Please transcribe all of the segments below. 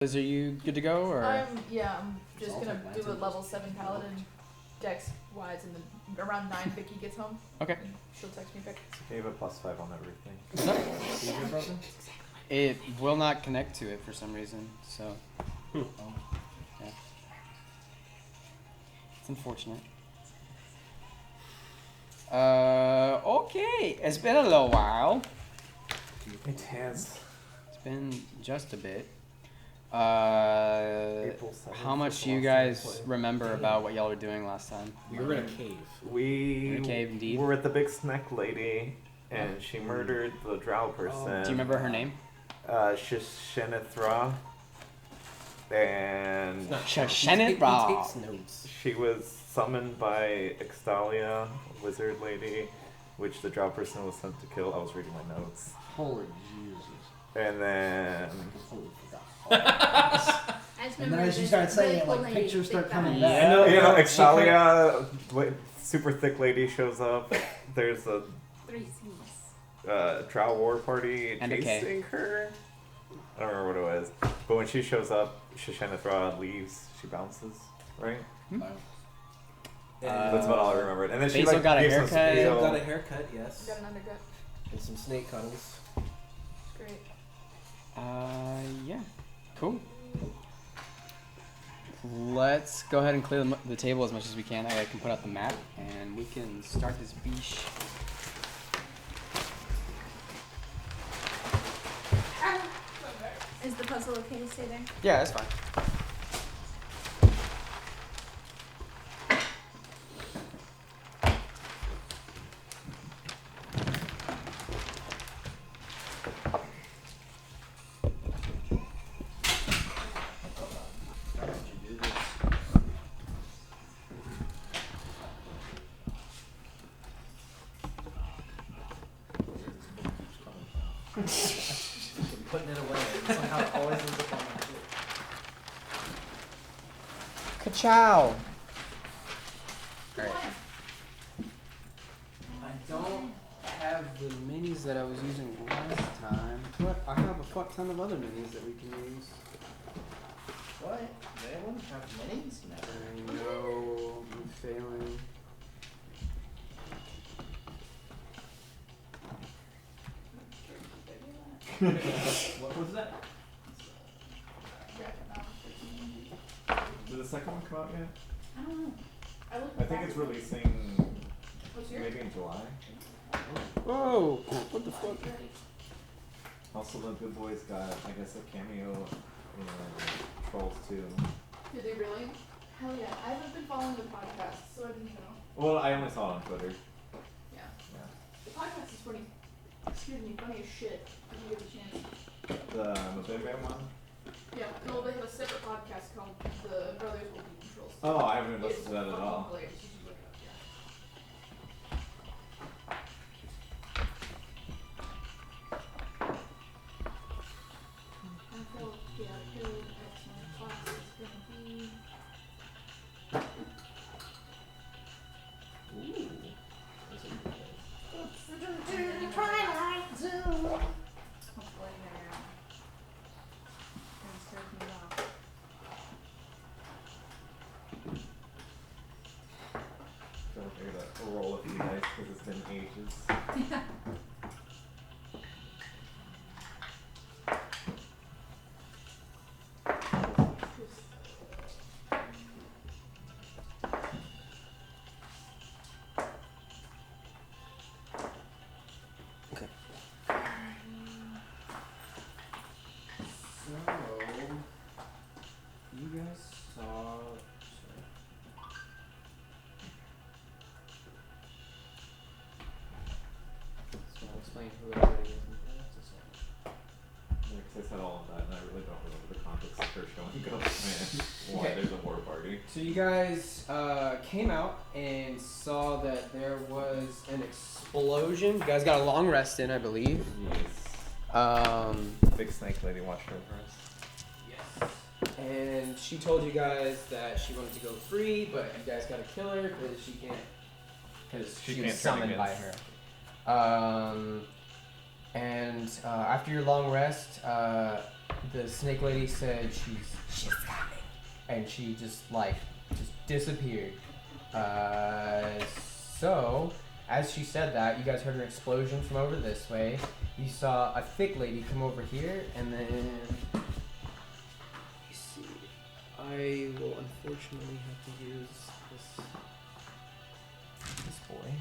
Liz, are you good to go, or? I'm just gonna do a level 7 paladin dex wise, and then around 9 Vicky gets home. Okay. And she'll text me back. So you have a +5 on everything. It will not connect to it for some reason, so. Yeah. It's unfortunate. Okay. It's been a little while. It has. It's been just a bit. April 7th How much do you guys remember about what y'all were doing last time? We were in a cave. We In a cave, indeed. were at the big snack lady, and she murdered the drow person. Do you remember her name? Shenethra. And Shenethra. He takes notes. she was summoned by Extalia, wizard lady, which the drow person was sent to kill. I was reading my notes. Holy Jesus. And then Completely forgot. And then as you start saying it, like pictures start coming back. Yeah. you know, Extalia, super thick lady shows up. There's a 3 C's. drow war party And a K. chasing her. I don't remember what it was. But when she shows up, Shenethra leaves. She bounces, right? That's about all I remembered. And then she Basil got a gives some haircut. spiel. Got a haircut, yes. Got an undercut. And some snake cuddles. Great. Yeah. Cool. Let's go ahead and clear the table as much as we can. I can put out the map, and we can start this beach. Is the puzzle okay to stay there? Yeah, that's fine. Putting it away. And somehow it always ends up on my foot. Ka-chow! Alright. I don't have the minis that I was using last time, but I have a fuck ton of other minis that we can use. What? They wouldn't have minis? I know I'm failing. What was that? Did the second one come out yet? I don't know. I think it's releasing What's yours? maybe in July. Whoa! What the fuck? Also, the Good Boys got, I guess, a cameo in Trolls 2. Did they really? Hell yeah. I haven't been following the podcast, so I didn't know. Well, I only saw it on Twitter. Yeah. Yeah. The podcast is funny. Excuse me, funny as shit. If you get a chance. The Mabimbe one? Yeah, no, they have a separate podcast called The Brothers Will Be Controls. Oh, I haven't It's listened to that at fucking all. hilarious. You should look it up, yeah. I feel, yeah, good excellent class is gonna be. Ooh. That's a good Hopefully they're gonna start me off. So I gotta roll a few dice because it's been ages. So, you guys saw. So I'll explain who everybody is in just a second. Yeah, 'cause I said all of that, and I really don't remember the context of her showing Ghost Man. Why Okay. there's a war party. So you guys came out and saw that there was an explosion. You guys got a long rest in, I believe. Yes. Um, Big snake lady watched over us. yes. And she told you guys that she wanted to go free, but you guys gotta kill her because she can't. Because She she can't was turn summoned by against. her. And after your long rest, the snake lady said she's coming, and she just disappeared. So as she said that, you guys heard an explosion from over this way. You saw a thick lady come over here, and then let me see. I will unfortunately have to use this boy.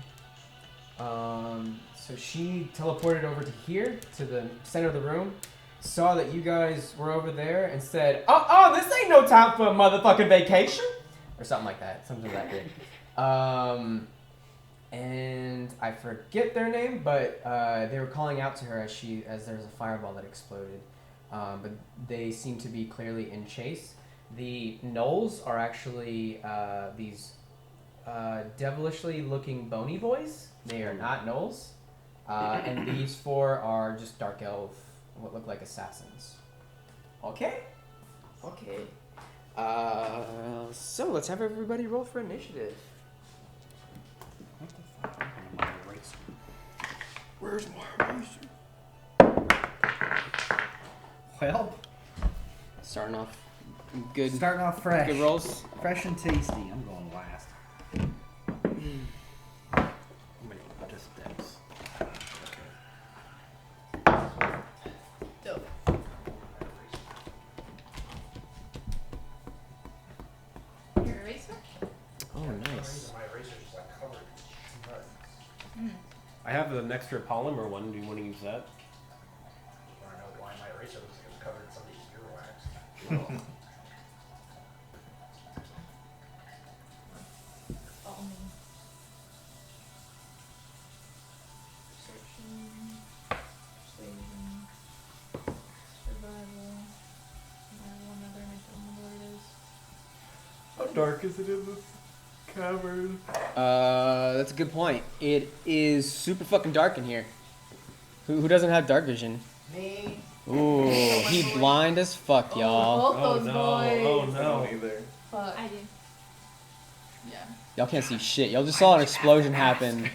So she teleported over to here, to the center of the room, saw that you guys were over there, and said, "Oh, this ain't no time for a motherfucking vacation," or something like that, something like that. And I forget their name, but they were calling out to her as there's a fireball that exploded. But they seem to be clearly in chase. The gnolls are actually these devilishly looking bony boys. They are not gnolls. And these four are just dark elf, what look like assassins. Okay. So let's have everybody roll for initiative. What the fuck? I'm gonna erase them. Where's my eraser? Well, Starting off good. starting off fresh. Good rolls. Fresh and tasty. I'm going last. I'm gonna put this dex. Dope. Your eraser? Oh, nice. My eraser's just like covered in mud. I have an extra polymer one. Do you want to use that? I don't know why my eraser looks like it's covered in somebody's earwax. Follow me. Perception. Persuasion. Survival. And one other, and I don't remember what it is. How dark is it in this cavern? That's a good point. It is super fucking dark in here. Who doesn't have dark vision? Me. Ooh, he blind as fuck, y'all. Both those boys. Oh I no. don't either. Fuck. I do. Yeah. Y'all can't see shit. Y'all just saw an explosion happen.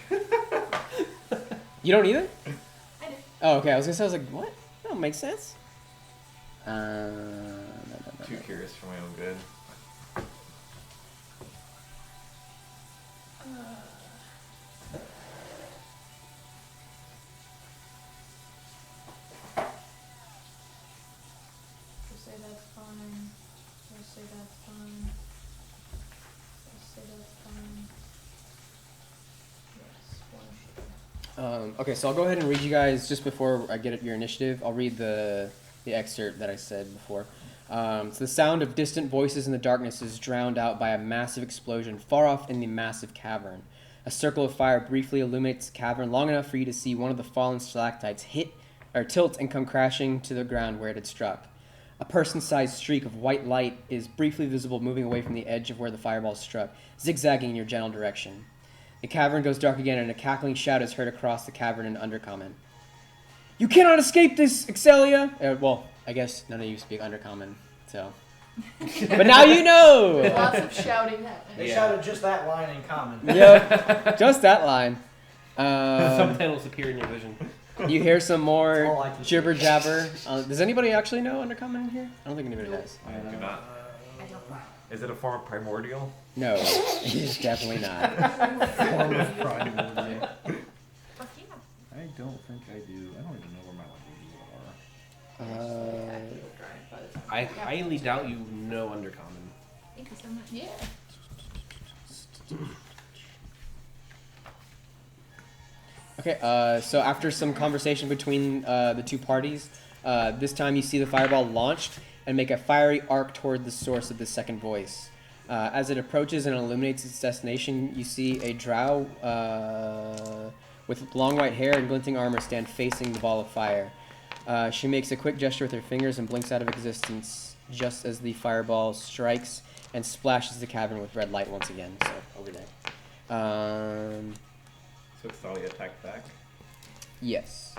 You don't either? I do. Oh, okay. I was like, what? That don't make sense. Too curious for my own good. Just say that's fine. Just say that's fine. Just say that's fine. Yes, one shit. Okay, so I'll go ahead and read you guys just before I get at your initiative. I'll read the excerpt that I said before. So the sound of distant voices in the darkness is drowned out by a massive explosion far off in the massive cavern. A circle of fire briefly illuminates the cavern long enough for you to see one of the fallen stalactites tilt and come crashing to the ground where it had struck. A person-sized streak of white light is briefly visible moving away from the edge of where the fireball struck, zigzagging in your general direction. The cavern goes dark again, and a cackling shout is heard across the cavern in Undercommon. "You cannot escape this, Excelia!" Well, I guess none of you speak Undercommon, so... But now you know! Lots of shouting happening. They shouted just that line in common. Yep, just that line. Subtitles appear in your vision. You hear some All more I can jibber jabber. Does anybody actually know Undercommon in here? I don't think anybody does. I do not. I don't know. Is it a form of primordial? No, it's definitely not. Form of primordial. Fuck yeah. I don't think I do. I don't even know where my languages are. I highly doubt you know Undercommon. Thank you so much. Yeah. Okay, so after some conversation between the two parties, this time you see the fireball launched and make a fiery arc toward the source of the second voice. As it approaches and illuminates its destination, you see a drow with long white hair and glinting armor stand facing the ball of fire. She makes a quick gesture with her fingers and blinks out of existence just as the fireball strikes and splashes the cavern with red light once again. So, over there. So Extalia attacked back. Yes.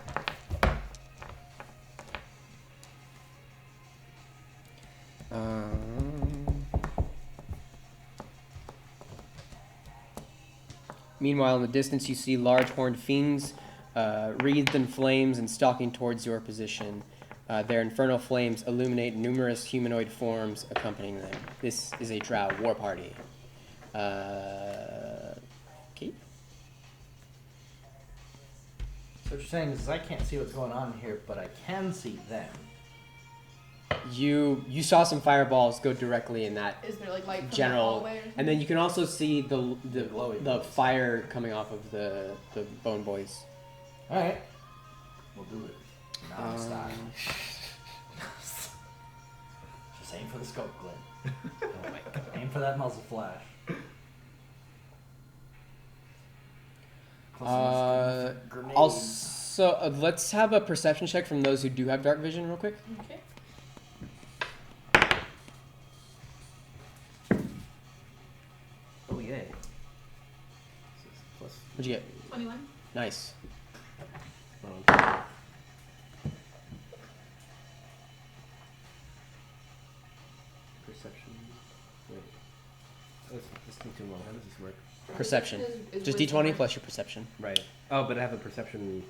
Meanwhile, in the distance, you see large horned fiends wreathed in flames and stalking towards your position. Their infernal flames illuminate numerous humanoid forms accompanying them. This is a drow war party. Keith? So what you're saying is I can't see what's going on here, but I can see them. You saw some fireballs go directly in that Is there like light from the general, hallway or something? and then you can also see the glowy the ones. fire coming off of the Bone Boys. All right, we'll do it. Non-stop. Just aim for the scope, Glenn. Oh my God. Aim for that muzzle flash. Grenade. Also, let's have a perception check from those who do have dark vision, real quick. Okay. Oh yay. Plus. What'd you get? 21. Nice. Perception. Wait. This took too long. How does this work? Perception. Is Just wisdom d20 right? plus your perception. Right. Oh, but I have a perception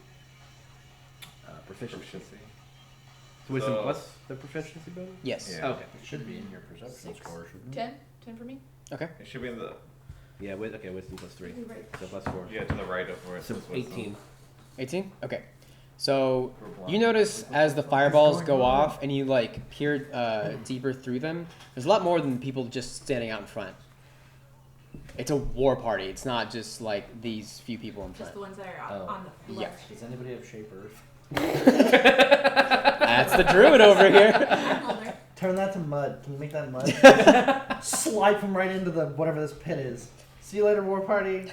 proficiency. Proficiency. So wisdom So- plus the proficiency bonus? Yes. Yeah. Okay. It should be in your perception 6. score, shouldn't it? 10? 10 for me? Okay. It should be in the Yeah, okay, wisdom plus 3. You're right. So plus 4. to the right of where it So says wisdom. 18. 18? Okay. So We're blind. you notice as the fireballs go off and you like peer deeper through them, there's a lot more than people just standing out in front. It's a war party. It's not just like these few people in Just the front. ones that are Oh. on the Yeah. left. Does anybody have shape earth? That's the druid over here. I'm older. Turn that to mud. Can you make that mud? Slide them right into the whatever this pit is. See you later, war party.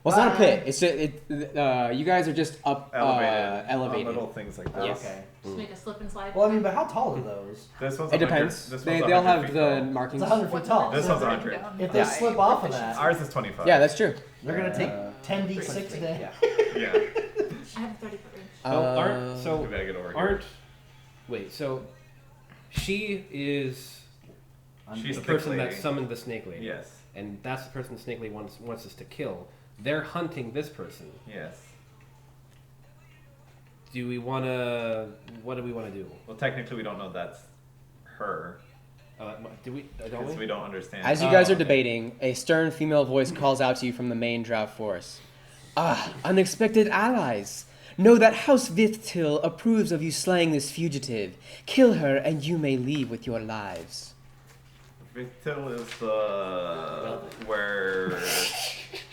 Well, it's not a Bye. pit. It's just, you guys are just up Elevated. elevated. On little things like this. Yes. Okay. Just make a slip and slide. Well, I mean, but how tall are those? This one's It 100 depends. This They one's all 100 have feet the tall. markings. It's 100 feet tall. This So one's 100. if they Yeah. slip off of that, Ours is 25. Yeah, that's true. they're gonna take Uh, 10d6 Yeah. damage. Yeah. I have a 30 foot range. Oh, aren't We so gotta get over here. aren't wait, so she is She's the thick person that lady. summoned the snake lady. Yes. And that's the person the snake lady wants us to kill. They're hunting this person. Yes. Do we wanna what do we wanna do? Well, technically, we don't know that's her Do we don't because we? we don't understand. As you guys are okay. debating, a stern female voice calls out to you from the main drow force. Ah, unexpected allies. Know that House Vithtil approves of you slaying this fugitive. Kill her, and you may leave with your lives. Victil is where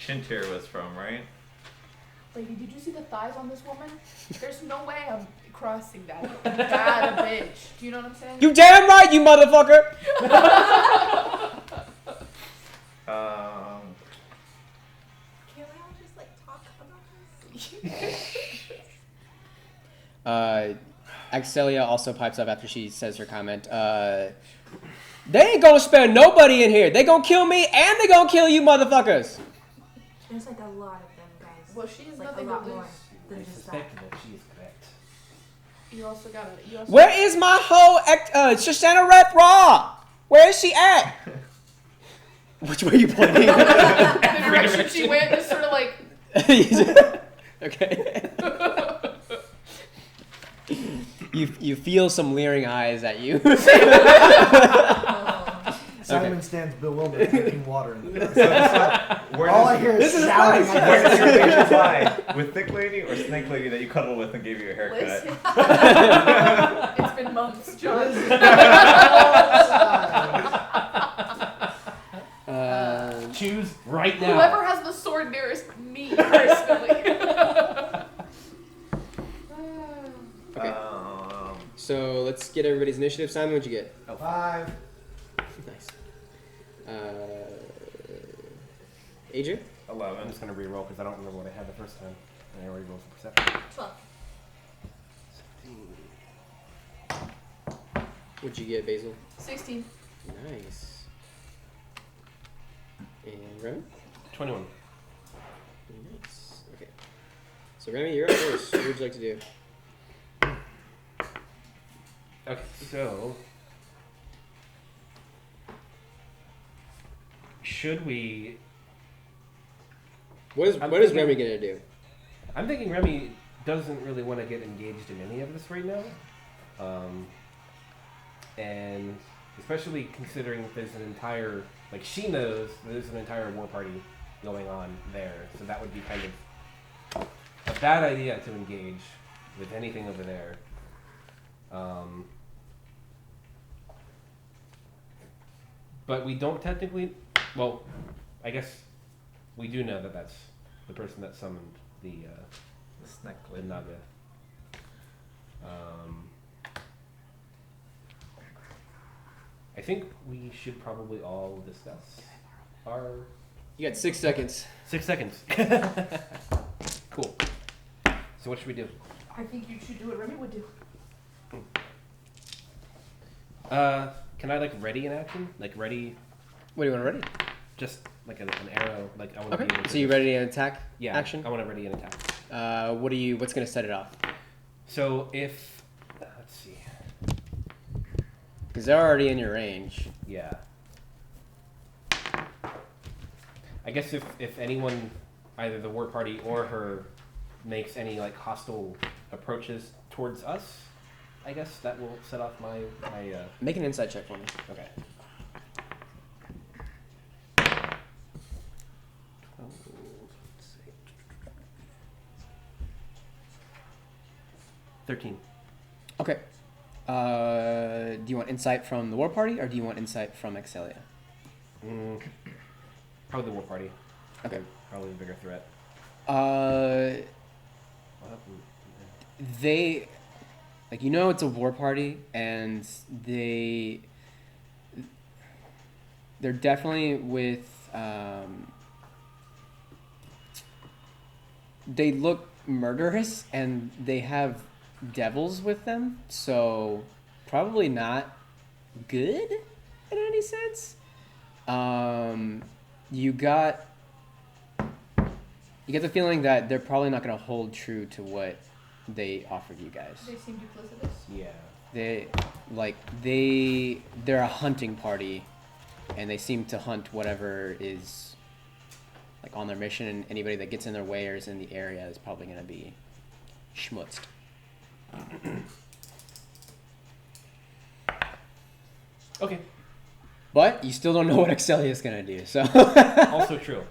Shintir was from, right? Lady, did you see the thighs on this woman? There's no way I'm crossing that. Bad a bitch. Do you know what I'm saying? You damn right, you motherfucker! Can't we all just like talk about this? Axelia also pipes up after she says her comment. They ain't gonna spare nobody in here. They gonna kill me and they gonna kill you motherfuckers. There's like a lot of them, guys. Well, she has like nothing a to lot lose. more I than just that. suspect that she is correct. You also gotta. You also Where is my whole Shoshana Rep Raw? Where is she at? Which way are you pointing? the direction she went is sort of like. Okay. You feel some leering eyes at you. Simon stands bewildered, drinking water in the Where All does- I hear is shouting. Where does your patience lie? With thick lady or snake lady that you cuddle with and gave you a haircut? Listen. It's been months, John. Choose right now. Whoever has the sword nearest me, personally. Okay. So let's get everybody's initiative. Simon, what'd you get? 5. Nice. Adrian? 11. I'm just gonna re-roll because I don't remember what I had the first time. And I already rolled for perception. 12. What'd you get, Basil? 16. Nice. And Remy? 21. Nice. Okay. So Remy, you're up first. What would you like to do? Okay, so should we? What is thinking- Remy gonna do? I'm thinking Remy doesn't really want to get engaged in any of this right now. And especially considering that there's an entire, like, she knows there's an entire war party going on there, so that would be kind of a bad idea to engage with anything over there. But we don't technically, well, I guess we do know that that's the person that summoned the snack the lady. Naga. I think we should probably all discuss our... You got 6 seconds. 6 seconds. Cool. So what should we do? I think you should do what Remy would do. Can I, like, ready an action? Like, ready, What do you want to ready? just like an arrow? Like, I want to Okay. be able to... So you ready an attack? Yeah, Action. I want to ready an attack. What's gonna set it off? So if... let's see. Because they're already in your range. Yeah. I guess if anyone, either the war party or her, makes any, like, hostile approaches towards us, I guess that will set off my Make an insight check for me. okay. Let's see. 13. Okay. Do you want insight from the war party, or do you want insight from Excelia? Probably the war party. Okay. Probably the bigger threat. They, like, you know, it's a war party, and they're definitely with, they look murderous, and they have devils with them, so probably not good in any sense. You get the feeling that they're probably not going to hold true to what they offered you guys. They seem duplicitous. Yeah. They're a hunting party, and they seem to hunt whatever is, like, on their mission, and anybody that gets in their way or is in the area is probably going to be schmutzed. Okay. But you still don't know what Excelia is going to do, so... Also true.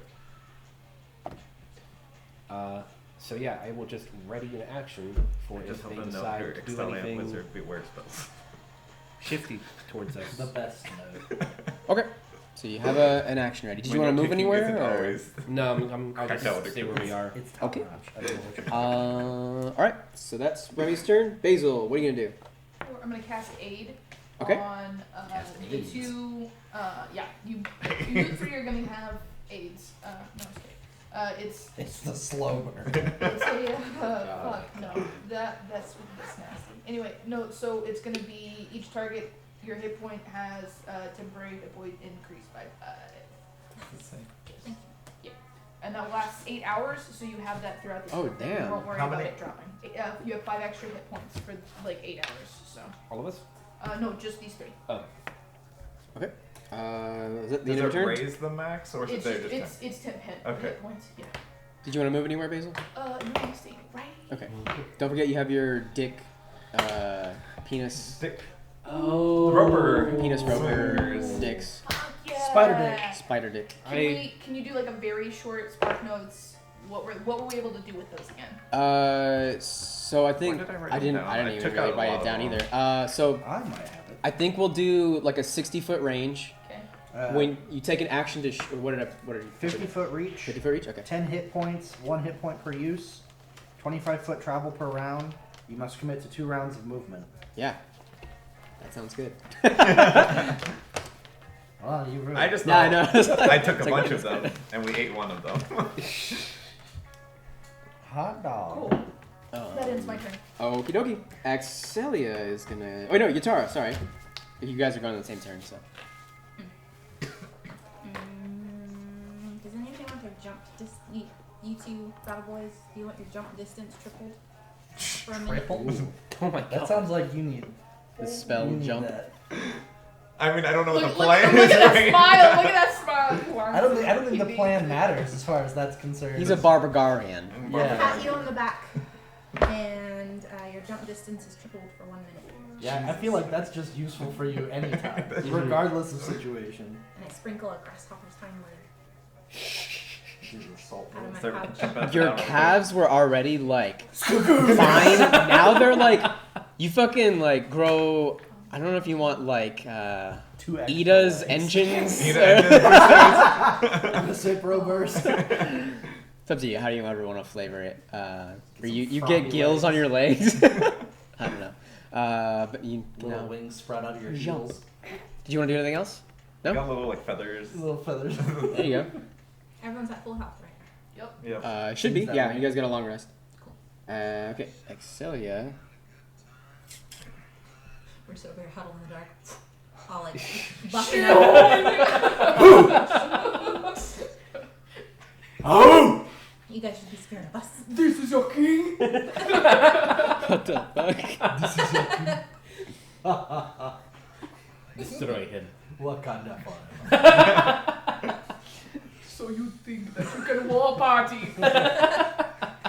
So yeah, I will just ready an action for I just if hope they the note decide here, to do Extaliant anything Wizard, beware spells. shifty towards us. The best note. Okay. So you have an action ready. Did you want to move anywhere? Or? No, I'll Cracked just out stay where we are. It's top Okay. notch. I don't know what you're All right. So that's Remy's turn. Basil, what are you going to do? I'm gonna cast aid Okay. on Cast the aids. two. Yeah, you three are gonna have aids. No, I'm just kidding. It's the slow burn. It's a fuck no. That's nasty. Anyway, no. So it's gonna be each target. Your hit point has temporary hit point increased by 5. Yeah, and that lasts 8 hours. So you have that throughout the. Oh, short thing. damn. You won't worry How about many- it dropping. You have 5 extra hit points for like 8 hours. So All of us? no, just these 3. Oh. Okay. Is that the Does end of it your turn? raise the max, or is it It's there just, just it's 10 hit Okay. points. Yeah. Did you want to move anywhere, Basil? No, I'm staying right. Okay. Don't forget you have your dick, penis, Dick. Oh. Rubber. penis rubber Swingers. dicks, Yeah. Spider dick. spider dick. Can you do like a very short spark notes? What were we able to do with those again? So I think Where did I write I it didn't down? I didn't I even took really out a write lot it of down them. either. So I might have it. I think we'll do like a 60-foot range. Okay. When you take an action to what did you 50-foot reach, 50 foot reach? Okay. 10 hit points, 1 hit point per use, 25-foot travel per round. You must commit to 2 rounds of movement. Yeah. That sounds good. Oh, you really. I just Yeah, I know. know. I took a It's like, bunch wait, of them, and we ate one of them. Hot dog. Cool. That ends my turn. Okie dokie. Axelia is gonna. Oh no, Yatara. Sorry. You guys are going on the same turn, so. Does anything want to jump? You two battle boys, do you want your jump distance tripled for a minute? Triple? Oh my god. That sounds like you need. The spell you need jump. that. I mean, I don't know what the Look plan at is that right smile! Look at that smile! I don't think the plan matters as far as that's concerned. He's a Barbagarian. Yeah. Pat you on the back, and your jump distance is tripled for 1 minute. Yeah, I feel like that's just useful for you anytime, regardless of situation. And I sprinkle a grasshopper's tiny word Salt out of my Start pouch. jumping up and Your down. calves were already like fine. Now they're like, you fucking like grow. I don't know if you want like 2 extra Ida's legs. engines. And a Cipro burst. It's up to you. How do you ever want to flavor it? Where you froggy get gills on legs. your legs. I don't know. But you Little know. wings sprout out of your Jump. heels. Did you want to do anything else? You No. got little like feathers. Little feathers. There you go. Everyone's at full health right now. Yep. Yep. Should be. Seems that Yeah, way. you guys got a long rest. Cool. Okay. Excelia. We're so very huddled in the dark. All like bucking out. Oh! You guys should be scared of us. This is your king. What the fuck? This is your Destroy him. Wakanda forever. So you think that you can war party?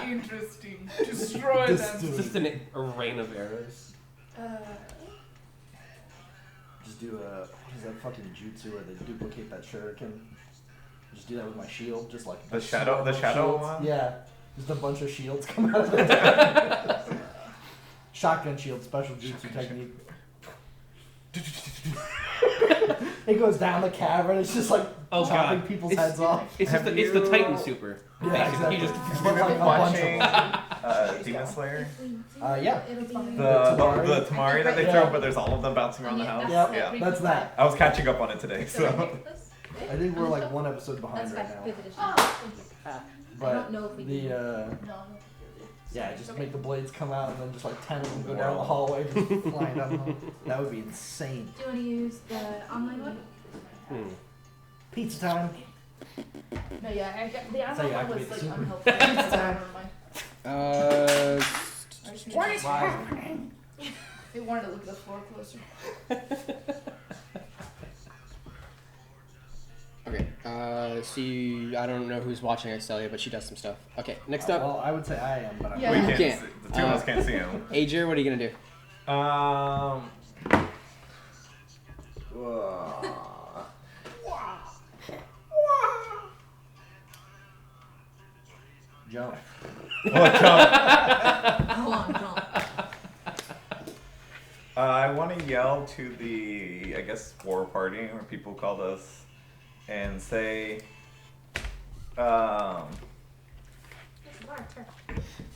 Interesting. Destroy This them. dude. It's just a rain of arrows. Just do a what is that fucking jutsu where they duplicate that shuriken? Just do that with my shield, just like The shadow shields. one? Yeah, just a bunch of shields come out of it. Shotgun shield, special jutsu technique. It goes down the cavern. It's just like Oh, chopping God. people's It's- heads off. It's just Have it's the you- Titan super. Yeah, Basically, exactly. he just It's Have you like been a bunch of watching them. Demon Slayer? Yeah. It'll be The Tamari that they Yeah. throw, but there's all of them bouncing around the house. Yep. Yeah. That's that. I was catching up on it today, so. I think we're like one episode behind That's right back now. fifth edition. I But don't know if we the can. No. yeah, just make the blades come out and then just like 10 of them go down the hallway, just flying down the hall. That would be insane. Do you want to use the online one? Pizza time. No, yeah, I got, the So you other one was activate like the super. unhelpful. Never mind. I just need to- They wanted to look at the floor closer. Okay. See, I don't know who's watching Excelia, but she does some stuff. Okay. Next up, Well, I would say I am, but I'm Yeah. We You can't. can't. See, the two of us can't see him. Ager, what are you gonna do? jump. How long, John? I want to yell to the, I guess, war party, or people called us, and say, It's a lot of turf.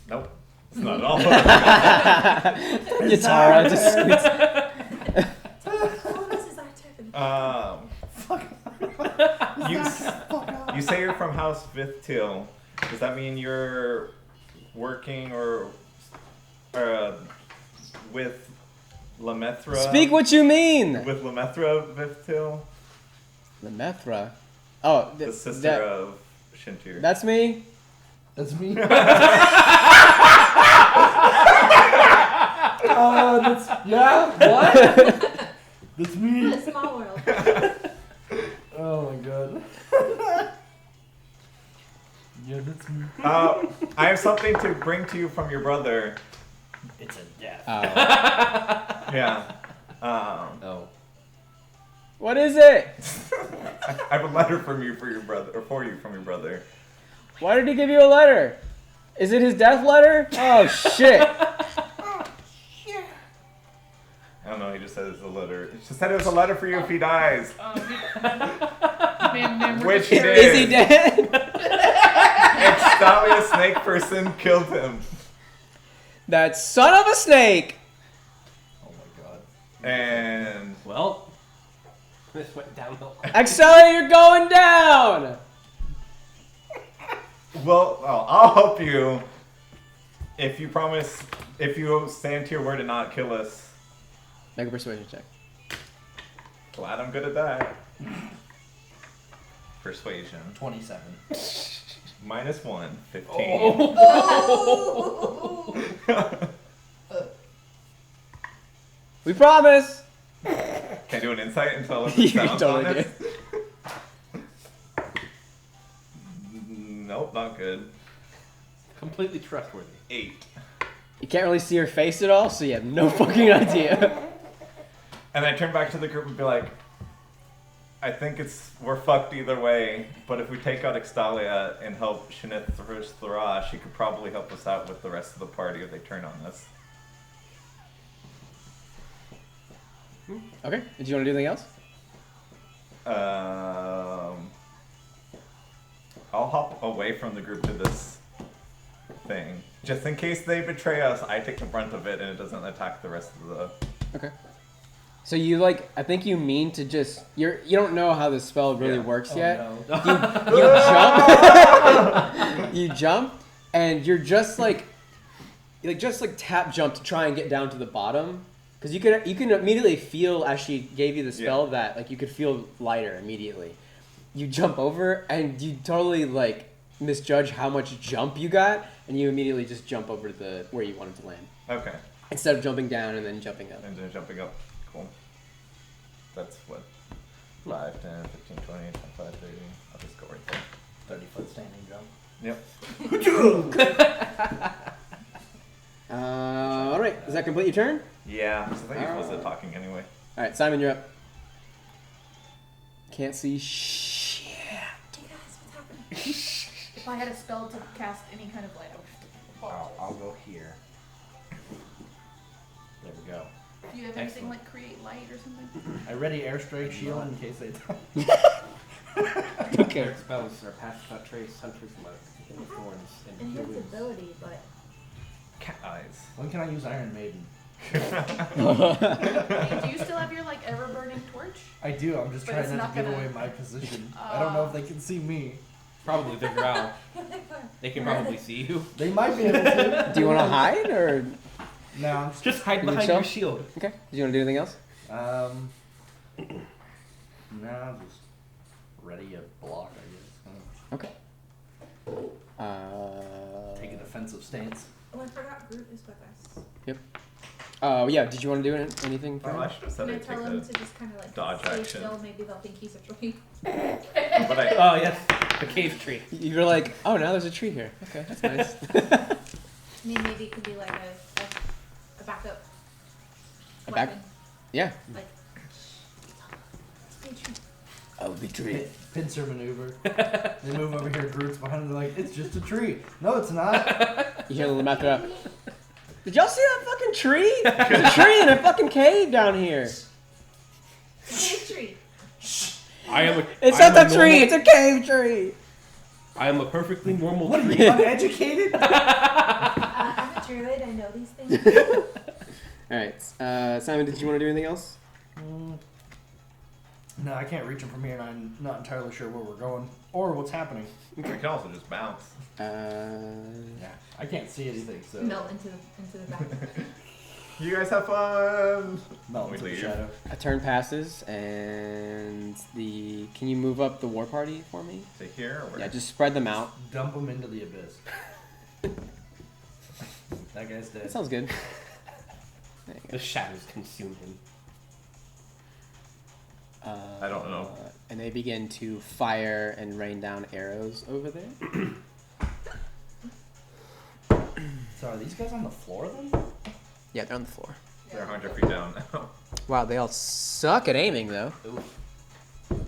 nope, it's not at all. Yatara just squeaks. Oh, this is our turf. You say you're from House Vithtil. Does that mean you're working or with Lemethra? Speak what you mean. With Lemethra Vithtil, Lemethra. Oh, the sister that, of Shintir. that's me. That's me. Yeah, what? That's What me. a small world. Oh my god. Yeah, that's me. I have something to bring to you from your brother. It's a death. Yeah. Oh. What is it? I have a letter from you for your brother, or for you from your brother. Why did he give you a letter? Is it his death letter? Oh shit. I don't know. He just said it's a letter. He just said it was a letter for you if he dies. Which he did. Is he dead? Extalia snake person killed him. That son of a snake. Oh my god. And Well, this went downhill. Excelia, you're going down. well, I'll help you if you promise, if you stand to your word and not kill us. Make a persuasion check. Glad I'm good at that. Persuasion. 27. -1, 15. Oh. We promise. Can I do an insight until it You sounds totally honest? Nope, not good. Completely trustworthy. 8. You can't really see her face at all, so you have no fucking idea. And I turn back to the group and be like, I think we're fucked either way, but if we take out Extalia and help Shineth Thra, she could probably help us out with the rest of the party if they turn on us. Okay. Did you want to do anything else? I'll hop away from the group to this thing. Just in case they betray us, I take the brunt of it and it doesn't attack the rest of the... Okay. So you like, I think you mean to just, you don't know how the spell really works yet. No. You jump, you jump, and you're just like tap jump to try and get down to the bottom, because you can immediately feel as she gave you the spell that like you could feel lighter immediately. You jump over and you totally like misjudge how much jump you got, and you immediately just jump over to where you wanted to land Okay. instead of jumping down and then jumping up. And then jumping up. Cool. That's what? 5, 10, 15, 20, 25, 30. I'll just go right there. 30-foot standing jump. Yep. Alright, does that complete your turn? Yeah, so I think you're supposed to talking anyway. Alright, Simon, you're up. Can't see shit. Hey guys, what's happening? If I had a spell to cast any kind of light, I would. I'll go here. There we go. Do you have anything like create light or something? I ready airstrike shield in case they don't. Okay. Their spells are Pass Without Trace, Hunter's Mark, Hidden Thorns, and Healing. Invisibility, but Cat eyes. When can I use Iron Maiden? Hey, do you still have your like ever burning torch? I do. I'm just But trying it's not not to give gonna- away my position. I don't know if they can see me. Probably the growl. They can probably see you. They might be able to. Do you want to hide, or? No, I'm just. Just hide You behind think your so? shield. Okay. Did you want to do anything else? No, just ready a block, I guess. Okay. Take a defensive stance. oh, I forgot Groot is with us. Yeah. Did you want to do anything? Oh, I should have said Can I I'd tell take him the... to just kind of like dodge stay action. still? Maybe they'll think he's a tree. But I... Oh yes, the cave tree. You're like, oh, now there's a tree here. Okay, that's nice. I mean, maybe it could be like a backup. A back- weapon. Yeah. Like. Stay tree. I'll be tree. Pincer maneuver. They move over here, Groot's behind them, they're like, it's just a tree. No, it's not. You hear the mouth up. Did y'all see that fucking tree? There's a tree in a fucking cave down here. Cave tree. I am. It's I am not a a tree. normal- It's a cave tree. I am a perfectly normal What are tree. you, uneducated? I'm a druid. I know these things. All right, Simon. Did you want to do anything else? No, I can't reach him from here, and I'm not entirely sure where we're going or what's happening. We can also just bounce. Yeah, I can't see anything, so Melt into the back. You guys have fun! melt We into the leave. shadow. A turn passes, and can you move up the war party for me? To here or where? Yeah, just spread them out. Dump him into the abyss. That guy's dead. That sounds good. There you The shadows consume him. go. I don't know. And they begin to fire and rain down arrows over there. So are these guys on the floor then? Yeah, they're on the floor. They're 100 feet down now. Wow, they all suck at aiming though. Good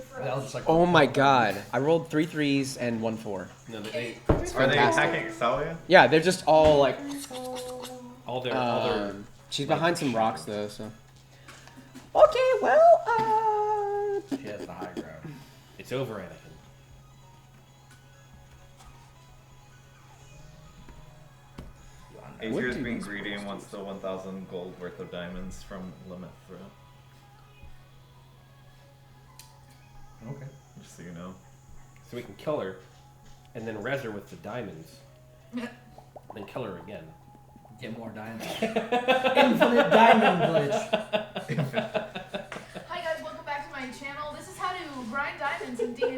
for They'll us. just like. Oh my god, I rolled 3 3s and 1 4. No, they Are they fantastic. attacking Extalia? Yeah, they're just all like. all their She's behind some rocks though, so. Okay, well, She has the high ground. It's over, Anakin. What Azir is do being these greedy and monsters wants the 1,000 gold worth of diamonds from Lemethra. Okay. Just so you know. So we can kill her, and then res her with the diamonds, then kill her again. Get more diamonds. Infinite diamond glitch. Hi guys, welcome back to my channel. This is how to grind diamonds in D&D.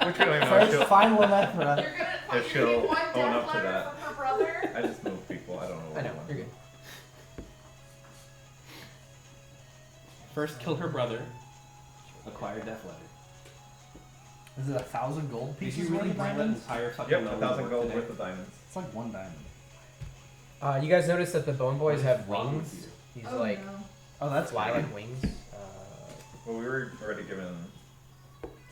Which we don't even know if First, she'll... find Lemethra. You're gonna If she'll get one own death up to letter that. from her brother. I just move people, I don't know what I know, want. you're good. First, kill her brother. Acquire death letter. Is it 1,000 gold Did pieces you really worth of bring that diamonds? entire fucking Yep, million 1,000 worth gold today? worth of diamonds. It's like one diamond. You guys notice that the Bone Boys What is have wrong wings? with you? These Oh, like no. Oh, that's fly fine. like wings. Well, we were already given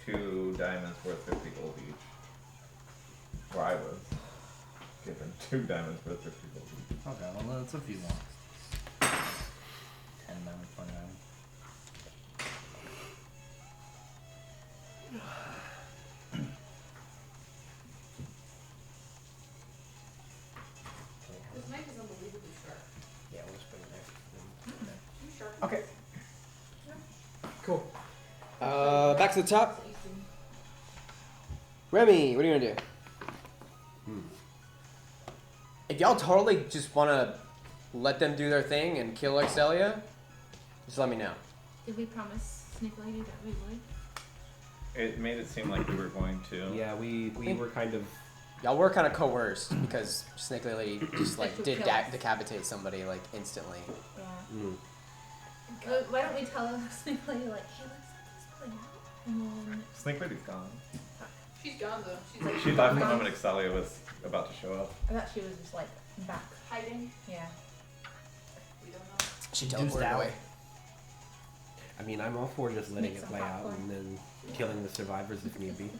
2 diamonds worth 50 gold each. Or I was given 2 diamonds worth 50 gold each. Okay, well that's a few more. 10 diamonds, 20 diamonds. This knife is unbelievably sharp. Yeah, we'll just put it there. You sharp. Okay. Cool. Back to the top. Remy, what are you gonna do? If y'all totally just wanna let them do their thing and kill Excelia, just let me know. Did we promise Snake Lady that we would? It made it seem like we were going to. Yeah, we were kind of. Y'all were kind of coerced because Snake Lady just like She'll did kill us. decapitate somebody like instantly. Yeah. Mm. Why don't we tell Snake Lady like, hey, let's let this play out, and then Snake Lady's gone. She's gone though. She's like She left the moment Excelia was about to show up. I thought she was just like back. hiding. Yeah. We don't know. She Deuced teleported out. away. I mean, I'm all for just letting Make it some play out popcorn. and then killing the survivors if need be.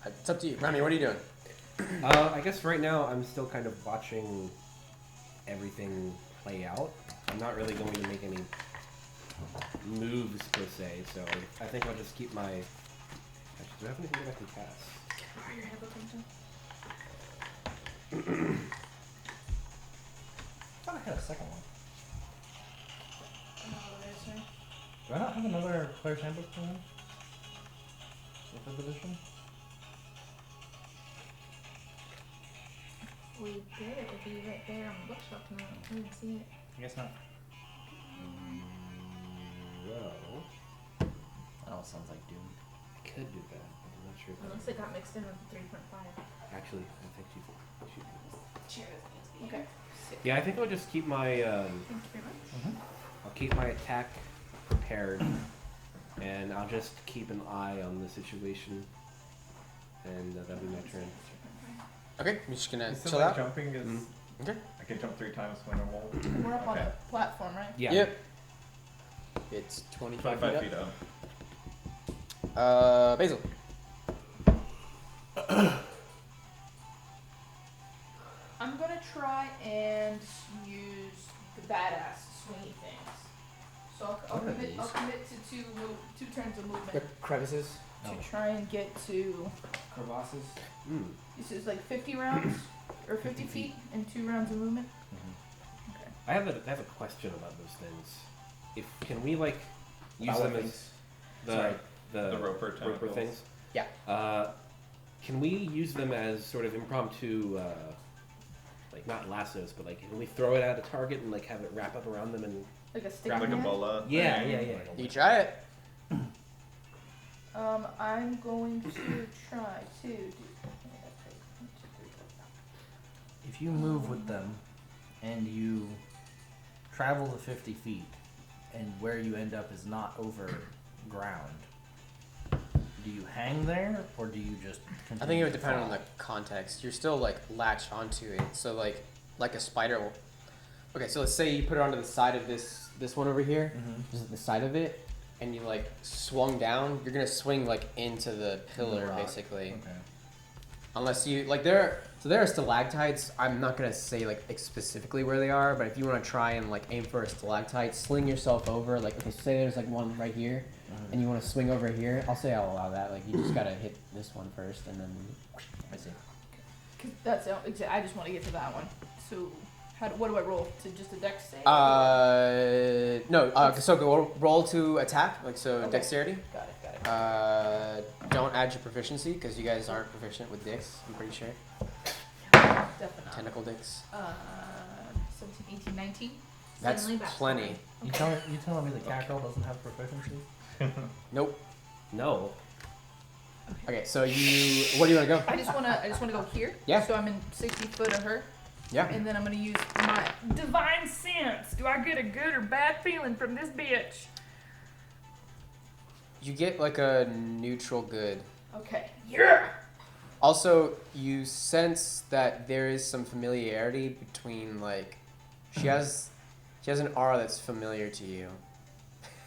It's up to you. Remy, what are you doing? I guess right now I'm still kind of watching everything play out. I'm not really going to make any moves per se, so I think I'll just keep my. Actually, do I have anything that I can cast? Your head potential. I thought I had a second one. I don't know what it is, right? Do I not have another player's handbook for him? With the edition? We did it. It'd be right there on the bookshelf tonight. We didn't see it. I guess not. Well, Oh, it sounds like Doom. I could do that, but I'm not sure if Unless it got mixed in with the 3.5. actually, I think she Cheers. Okay. Yeah, I think I'll just keep my Thank you very much. I'll keep my attack prepared, and I'll just keep an eye on the situation, and that'll be my turn. Okay, I'm just gonna You said chill like out. jumping is. Mhm. Okay. I can jump 3 times my normal. And we're up on Okay. a platform, right? Yeah. Yep. It's 25 25 feet feet up. up. Basil. I'm gonna try and use the badass swingy things. So I'll What are commit. these? I'll commit to 2 turns of The movement crevices. Oh. to try and get to. Crevasses. Mm. This is like 50 rounds or 50 feet and 2 rounds of movement. Okay. I have a question about those things. Can we like use About them what as Sorry. The roper tentacles. things? Yeah. Can we use them as sort of impromptu, like not lassos, but like can we throw it at a target and like have it wrap up around them and? Like a stick. Like a man? bola. Yeah, thing. yeah, yeah. You try it. I'm going to try to do. If you move with them and you travel the 50 feet and where you end up is not over ground, do you hang there or do you just continue I think it would to depend fall? on the context. You're still like latched onto it, so like a spider will. Okay, so let's say you put it onto the side of this one over here, Mhm. just the side of it, and you like swung down. You're gonna swing like into the pillar rock. basically, Okay. unless you like there. So there are stalactites. I'm not gonna say like specifically where they are, but if you want to try and like aim for a stalactite, sling yourself over. Like okay, say there's like one right here, and you want to swing over here. I'll say I'll allow that. Like you just gotta hit this one first, and then. I see. Cause that's I just want to get to that one. So, what do I roll? To just a dex save? No. So go roll to attack, like so Okay. dexterity. Got it. Don't add your proficiency because you guys aren't proficient with dicks. I'm pretty sure. Definitely not. Tentacle dicks. 17, 18, 19. That's Suddenly back plenty. You telling me the cat girl doesn't have proficiency? Nope. No. Okay, so you. Where do you want to go? I just wanna go here. Yeah. So I'm in 60 foot of her, Yeah. and then I'm gonna use my divine sense. Do I get a good or bad feeling from this bitch? You get like a neutral good. Okay. Yeah. Also, you sense that there is some familiarity between like she has an aura that's familiar to you.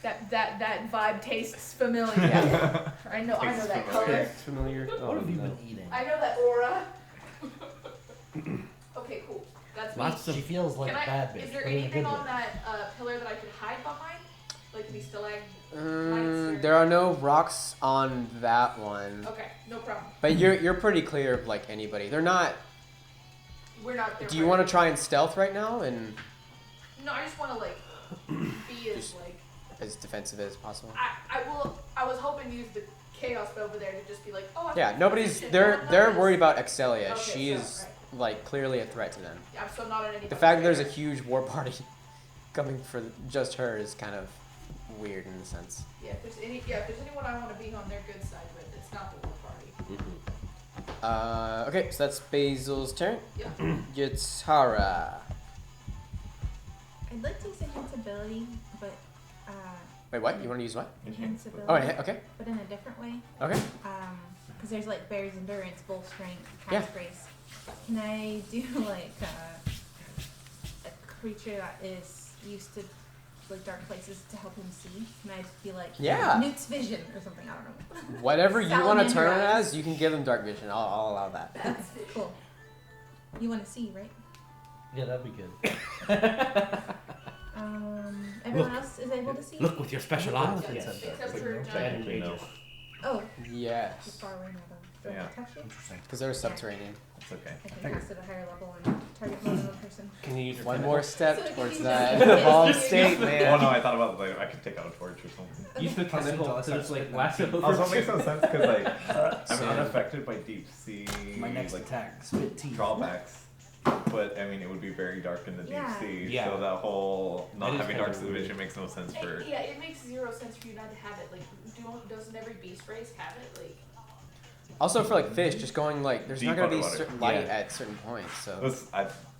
That vibe tastes familiar. Yeah. I know Tastes that familiar. color. It's familiar. What have you been eating? I know that aura. Okay, cool. That's me. Lots of She feels like Can a bad bitch. Is there but in a anything good on way. that pillar that I could hide behind? Like these stalagmites? There are no rocks on that one, Okay, no problem. but you're pretty clear of like anybody. They're not. We're not there. Do you want to try and stealth right now and No, I just want to like be as Just- like as defensive as possible? I was hoping to use the chaos over there to just be like, oh. Yeah, nobody's. Shit, They're no one they're knows. worried about Excelia. Okay, She so, is like clearly a threat to them. Yeah, I'm still not on any. The fact that there's a huge war party coming for just her is kind of weird in a sense. if there's anyone I want to be on their good side with, it's not the war party. Okay, so that's Basil's turn. Yeah. Yatara. I'd like to use enhanceability, but Wait, what? You want to use what? enhanceability, Oh, okay. but in a different way. Okay. Because there's like Bear's endurance, bull strength, Yeah. cast grace. Can I do like a creature that is used to like dark places to help him see? Can I be like Yeah. Newt's vision or something? I don't know. Whatever you want to Salamander turn it eyes. as, you can give them dark vision. I'll allow that. That's cool. You want to see, right? Yeah, that'd be good. Everyone else is able to see. Look with your special eyes. Yeah, Yes. except for giant. Technically, no. Oh, Yes. it's far away now though. Do I Yeah. touch it? Interesting. Because they're subterranean. It's okay. I can cast it at a higher level and target more than one person. Can you use your One tentacle? more step So if towards you that use it- evolved Yes. state, Oh man. no, I thought about like I could take out a torch or something. Use the Plus tentacle until I to just start like spitting lasso out. over. Also, it makes no sense because like I'm Same. unaffected by deep sea My next like attack, spit teeth. drawbacks. But I mean, it would be very dark in the deep Yeah. sea, Yeah. so that whole not That is having kind dark of weird. vision makes no sense for. Yeah, it makes zero sense for you not to have it. Like, doesn't every beast race have it? Like, Also for like fish, just going like there's not Deep gonna be underwater. certain light Yeah. at certain points. So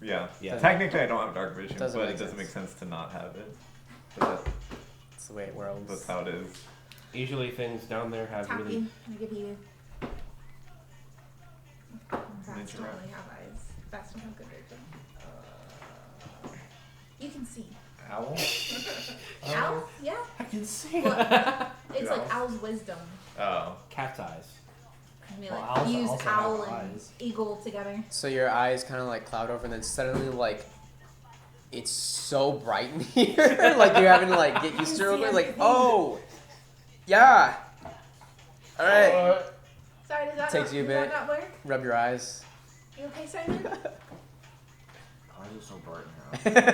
Yeah. Yeah. Technically, I don't have dark vision, Doesn't but make it doesn't sense. make sense to not have it. But that's the way it whirls. that's how it is. Usually things down there have Tap really. you. I give you. Bats Ninja don't rat. really have eyes. Bats don't have good vision. You can see. Owl. Owl? Yeah. I can see. Well, it's like Owls? owl's wisdom. Oh. Cat's eyes. I mean, Well, like owls use also have owl and eyes. eagle together. So your eyes kind of like cloud over, and then suddenly like it's so bright in here, like you're having to like get used to it. real quick, Like, everything. oh, yeah. All right. Sorry, does that, Takes not, you a does bit. that not work? Rub your eyes. You okay, Simon? Eyes are so bright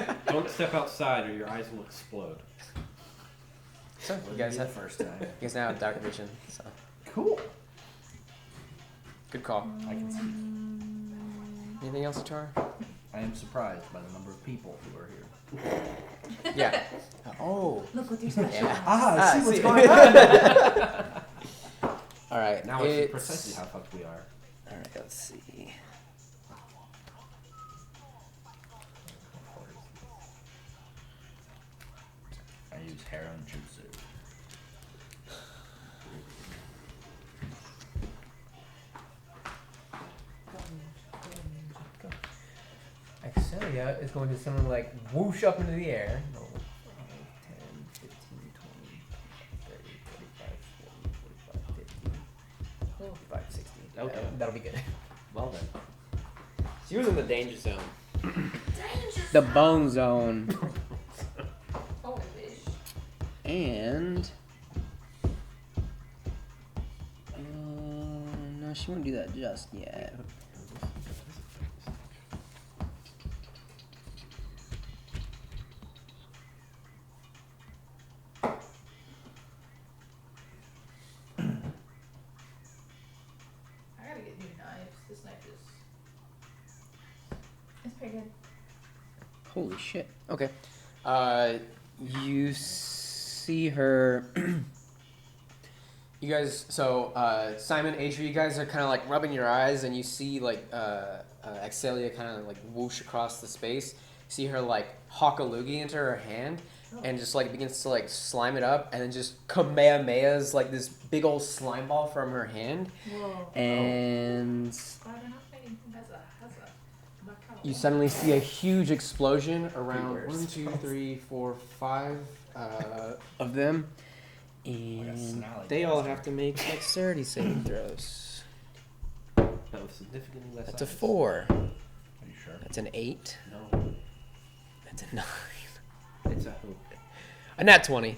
now. Don't step outside or your eyes will explode. So you Wouldn't guys be the have first time. you guys now have dark vision. So Cool. good call. I can see. Anything else, Char? I am surprised by the number of people who are here. Yeah. Oh. Look with your special Yeah. eyes. Ah, I see what's see. going on. All right. Now I see precisely how fucked we are. All right. Let's see. I use Heron Jutsu. Excelia is going to suddenly like whoosh up into the air. 5, 10, 15, 20, 30, 35, 40, 45, 50, 55, 60. Okay. That'll be good. Well then. She was in the danger zone. The bone zone. oh, I wish. And no, she won't do that just yet. I gotta get new knives. This knife is. It's pretty good. Holy shit. Okay. You see her. You guys, so Simon, Adria, you guys are kind of like rubbing your eyes, and you see like Excelia kind of like whoosh across the space. See her like hawk a loogie into her hand, and just like begins to like slime it up, and then just kamehamehas like this big old slime ball from her hand, Whoa. and Glad we're not fighting. you suddenly see a huge explosion around Beware 1, 2, 3, 4, 5 of them, and snarly they all monster. have to make dexterity saving throws. That was significantly less. That's a size. 4. Are you sure? That's an 8. No, That's a 9. it's a hoop. A nat 20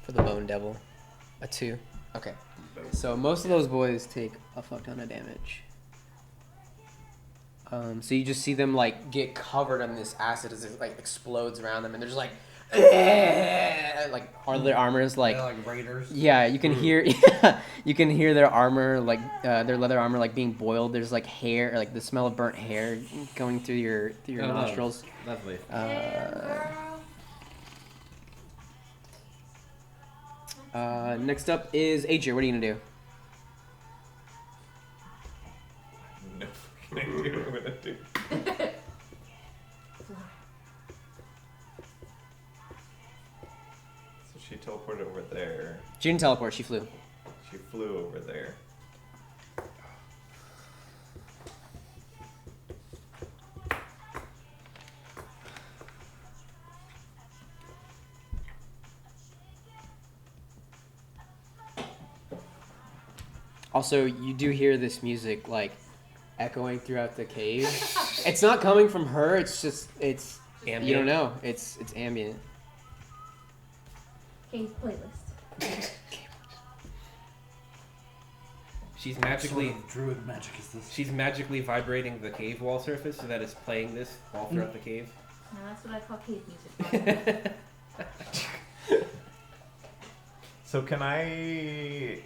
for the Bone Devil. A 2. Okay. So most of those boys take a fuck ton of damage. So you just see them like get covered in this acid as it like explodes around them, and they're just like, like all their armor is like, They're like raiders. yeah, you can hear, you can hear their armor like their leather armor like being boiled. There's like hair, like the smell of burnt hair going through your Oh, no. nostrils. Lovely. Next up is Adrian. What are you gonna do? No fucking idea what I'm gonna do. So she teleported over there. She didn't teleport. She flew. She flew over there. Also, you do hear this music like echoing throughout the cave. It's not coming from her. It's just Ambient. you don't know. It's ambient. Cave playlist. She's What magically sort of druid magic is this? she's magically vibrating the cave wall surface so that it's playing this all throughout the cave. Now that's what I call cave music. So can I,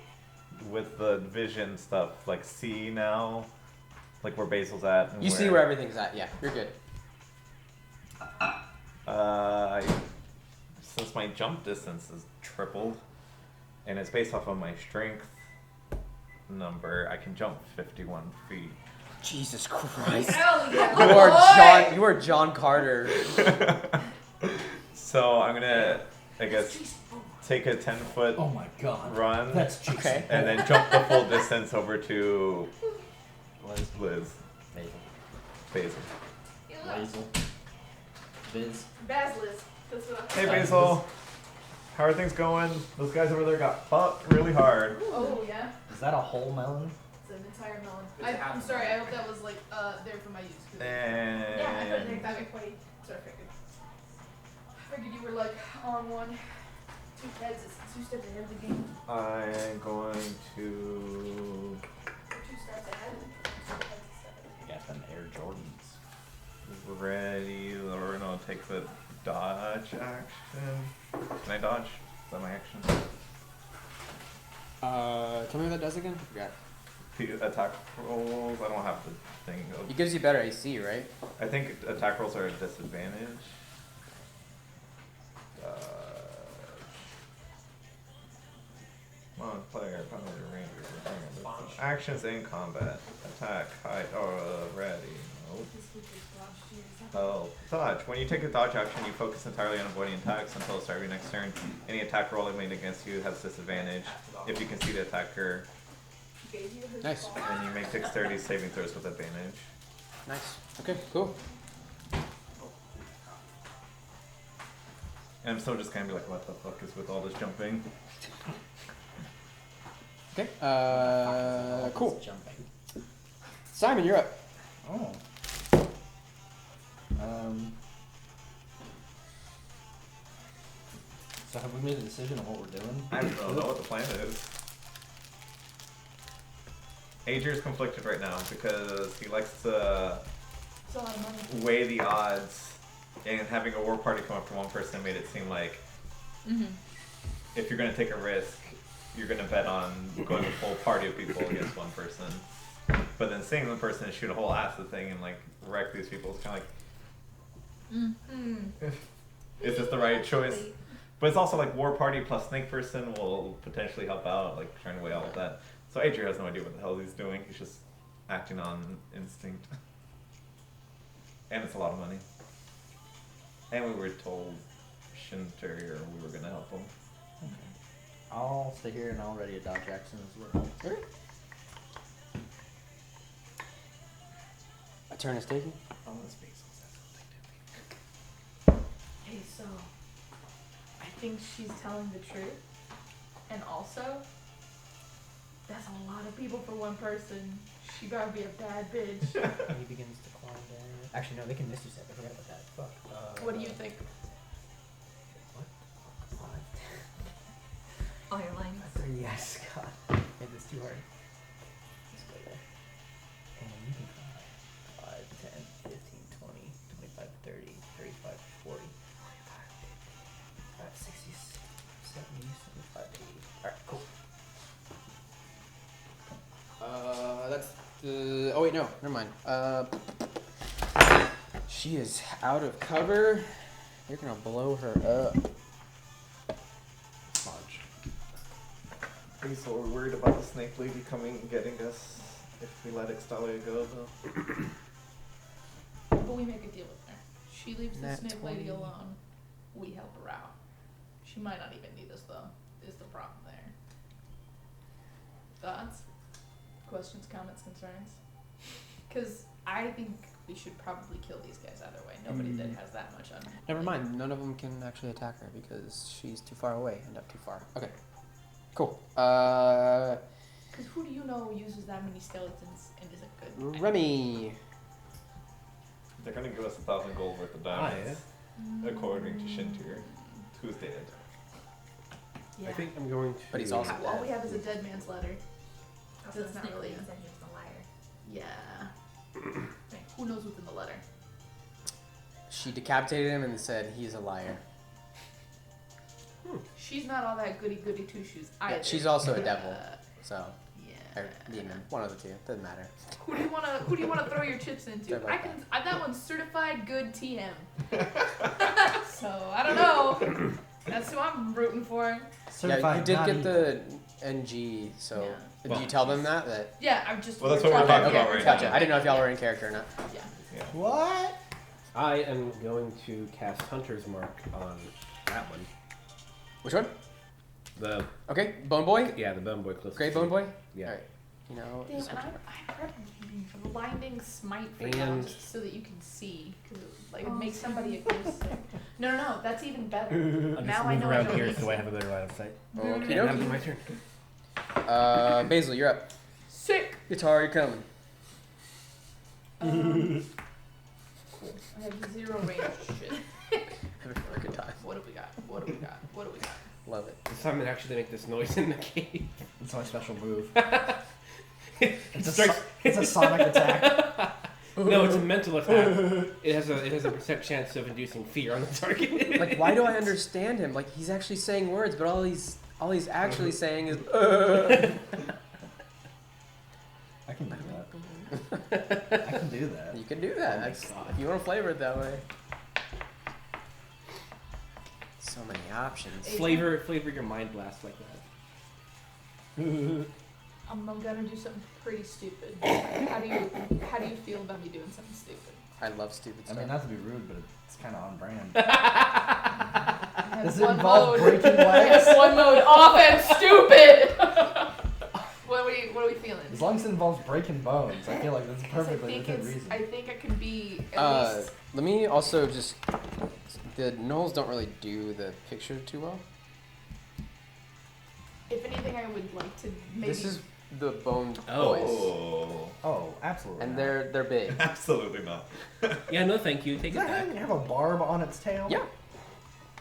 with the vision stuff, like see now, like where Basil's at? And You see where everything's at. Yeah, you're good. Since my jump distance is tripled, and it's based off of my strength number, I can jump 51 feet. Jesus Christ. Hell yeah. You are John Carter. So I'm gonna, I guess, take a 10-foot Oh my god. run, That's Jason. Okay. and then jump the full distance over to Liz. Basil. Basil. Biz. Basilisk. That's what Hey Basil, how are things going? Those guys over there got fucked really hard. Oh yeah. Is that a whole melon? It's an entire melon. It's a half I'm sorry. I hope that was like there for my use. 'Cause And yeah, I put it in that way. Sorry, I figured you were like on one. Two steps ahead of the game. I'm going to. Two steps ahead. Got them Air Jordans. Ready, or no, take the dodge action. Can I dodge? Is that my action? Tell me what that does again. I forgot. The attack rolls. I don't have the thing. It gives you better AC, right? I think attack rolls are a disadvantage. Come on, player, paladin, ranger, actions in combat. Attack, hide, ready. Nope. Oh, dodge. When you take a dodge action, you focus entirely on avoiding attacks until the start of your next turn. Any attack roll made against you has disadvantage if you can see the attacker, Nice. and you make dexterity saving throws with advantage. Nice. Okay, cool. And I'm still just kind of like, what the fuck is with all this jumping? Okay. Cool. Jumping. Simon, you're up. Oh. So have we made a decision on what we're doing? I don't know what the plan is. Adrier's conflicted right now because he likes to It's a lot of money. weigh the odds, and having a war party come up from one person made it seem like if you're going to take a risk, you're going to bet on going a full party of people against one person. But then seeing the person shoot a whole ass of the thing and like wreck these people is kind of like, is this the right choice? But it's also like war party plus snake person will potentially help out, like trying to weigh all of that. So Adrian has no idea what the hell he's doing. He's just acting on instinct. And it's a lot of money. And we were told Shinter, we were gonna help him. I'll stay here and I'll ready a dodge action as well. Okay. A turn is taken. Oh, this makes sense. Hey, so I think she's telling the truth, and also that's a lot of people for one person. She gotta be a bad bitch. He begins to climb down. Actually, no, they can Misty Step. I forgot about that. Fuck. What do you think? What? All your lines. Yes, God. Made this too hard. Let's go there. And you can climb 5, 10, 15, 20, 25, 30, 35, 40, 45, 50, 60, 70, 75, 80. Alright, cool. That's the. Oh wait, no, never mind. She is out of cover. You're gonna blow her up. Fudge. Are you so worried about the snake lady coming and getting us if we let Extalia go, though? But we make a deal with her. She leaves the Nat snake lady 20. alone. We help her out. She might not even need us though. Is the problem there? Thoughts? Questions, comments, concerns? Because I think we should probably kill these guys either way. Nobody that has that much on. Never mind. None of them can actually attack her because she's too far away and up too far. Okay. Cool. Because who do you know uses that many skeletons and isn't good? Remy. They're gonna give us 1,000 gold worth of diamonds, according to Shintir, who's dead. Yeah. I think I'm going to. But he's also All we have is a dead man's letter. Also, That's not Snake really- Lady said he was a liar. Yeah. Hey, who knows what's in the letter? She decapitated him and said he's a liar. She's not all that goody goody two shoes either. Yeah, she's also a devil. So, Yeah. or demon, one of the two. Doesn't matter. Who do you wanna throw your chips into? They're like That one's certified good TM. So I don't know. That's who I'm rooting for. Certified Yeah, you did not get evil. the NG. So, Yeah. did you tell them that? Yeah, I'm just. Well, that's what we're Okay, talking okay, about right gotcha. now. I didn't know if y'all were in character or not. Yeah. Yeah. What? I am going to cast Hunter's Mark on that one. Which one? The Okay, Bone Boy. yeah, the bone boy close. Great Bone Boy. Yeah. All right. You know. Damn, just and switch I read blinding smite for now And- just so that you can see, because it makes somebody a ghost sick. No, that's even better. Now I know I don't need so I have a better line of sight. Okay, And that'll be dokie. my turn. Basil, you're up. sick. Guitar, you're coming. Cool. I have 0 range shit. Having a good time. What do we got? Love it. This time it actually make this noise in the cave. It's my special move. It It's a, strikes. it's a sonic attack. No, it's a mental attack. It has a percent chance of inducing fear on the target. Like, why do I understand him? Like, he's actually saying words, but all he's actually saying is. I can do that. I can do that. You can do that. Oh my That's, God. if you want to flavor it that way. So many options. flavor your mind blast like that. I'm gonna do something pretty stupid. How do you feel about me doing something stupid? I love stupid I stuff. mean, not to be rude, but it's kind of on brand. I have Does it one involve mode. breaking I have legs? one mode off and stupid. What are we feeling? As long as it involves breaking bones, I feel like that's 'Cause perfectly within reason. I think I can be at least. Let me also just. The Knolls don't really do the picture too well. If anything, I would like to maybe. This is the Bone Boys, Oh. Oh, absolutely. and not. they're big. Absolutely not. Yeah, no, thank you. Take Does it that back. thing have a barb on its tail? Yeah.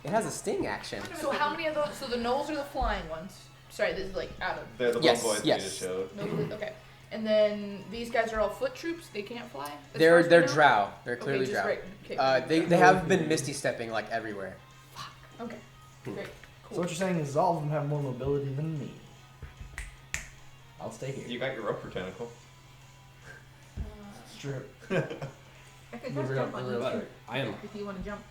It has a sting action. So how many of those? So the gnolls are the flying ones. Sorry, this is like out of. They're the Yes, one boys yes. we just showed. Gnolls, okay. And then these guys are all foot troops. They can't fly. as They're far as we know? drow. They're Okay, clearly just drow. right. Okay. They have been misty stepping like everywhere. Okay. Great. So Cool. what you're saying is all of them have more mobility than me. I'll stay here. You got your roper tentacle. Strip. I could Move just it jump up, on move you it up. too, I am if you want to jump.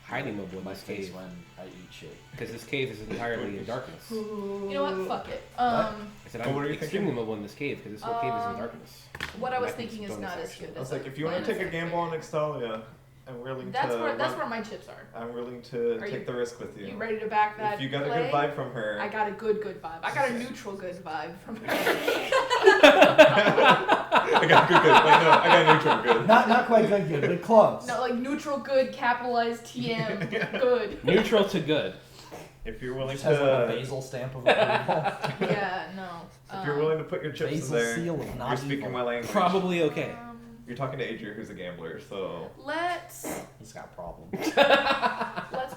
highly mobile in My this face cave when I eat shit. because this cave is entirely in darkness. You know what? Fuck it. I said What I'm were you extremely thinking? mobile in this cave because this whole cave is in darkness. What I was That means thinking is bonus not as action. good I as was like, if you want to take a gamble on Extalia, I'm willing That's to. where my chips are. I'm willing to Are take you- the risk with you. You ready to back that? If you got a play? good vibe from her. I got a good vibe. I got a neutral good vibe from her. I got good. Wait, no, I got neutral good. Not quite good, but close. No, like neutral good, capitalized TM, good. Neutral to good. If you're willing Just has like a to. basil stamp of approval. Yeah, no. If you're willing to put your chips in Basil there, seal of not you're speaking evil. my language. Probably okay. You're talking to Adrian, who's a gambler, so. Let's He's got problems.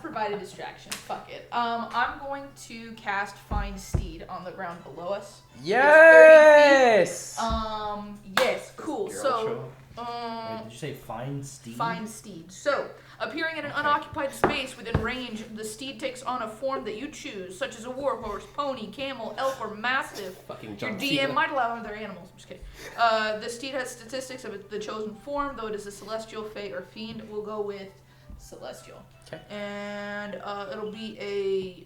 provide a distraction. Fuck it. I'm going to cast Find Steed on the ground below us. Yes. Yes, cool. You're all So, show. Wait, did you say find Steve? Find Steed. So, appearing in an unoccupied space within range, the steed takes on a form that you choose, such as a warhorse, pony, camel, elk, or mastiff. Fucking Your John DM Cena. might allow other animals. I'm just kidding. The steed has statistics of the chosen form, though it is a celestial, fey, or fiend. We'll go with celestial. Okay. And it'll be a.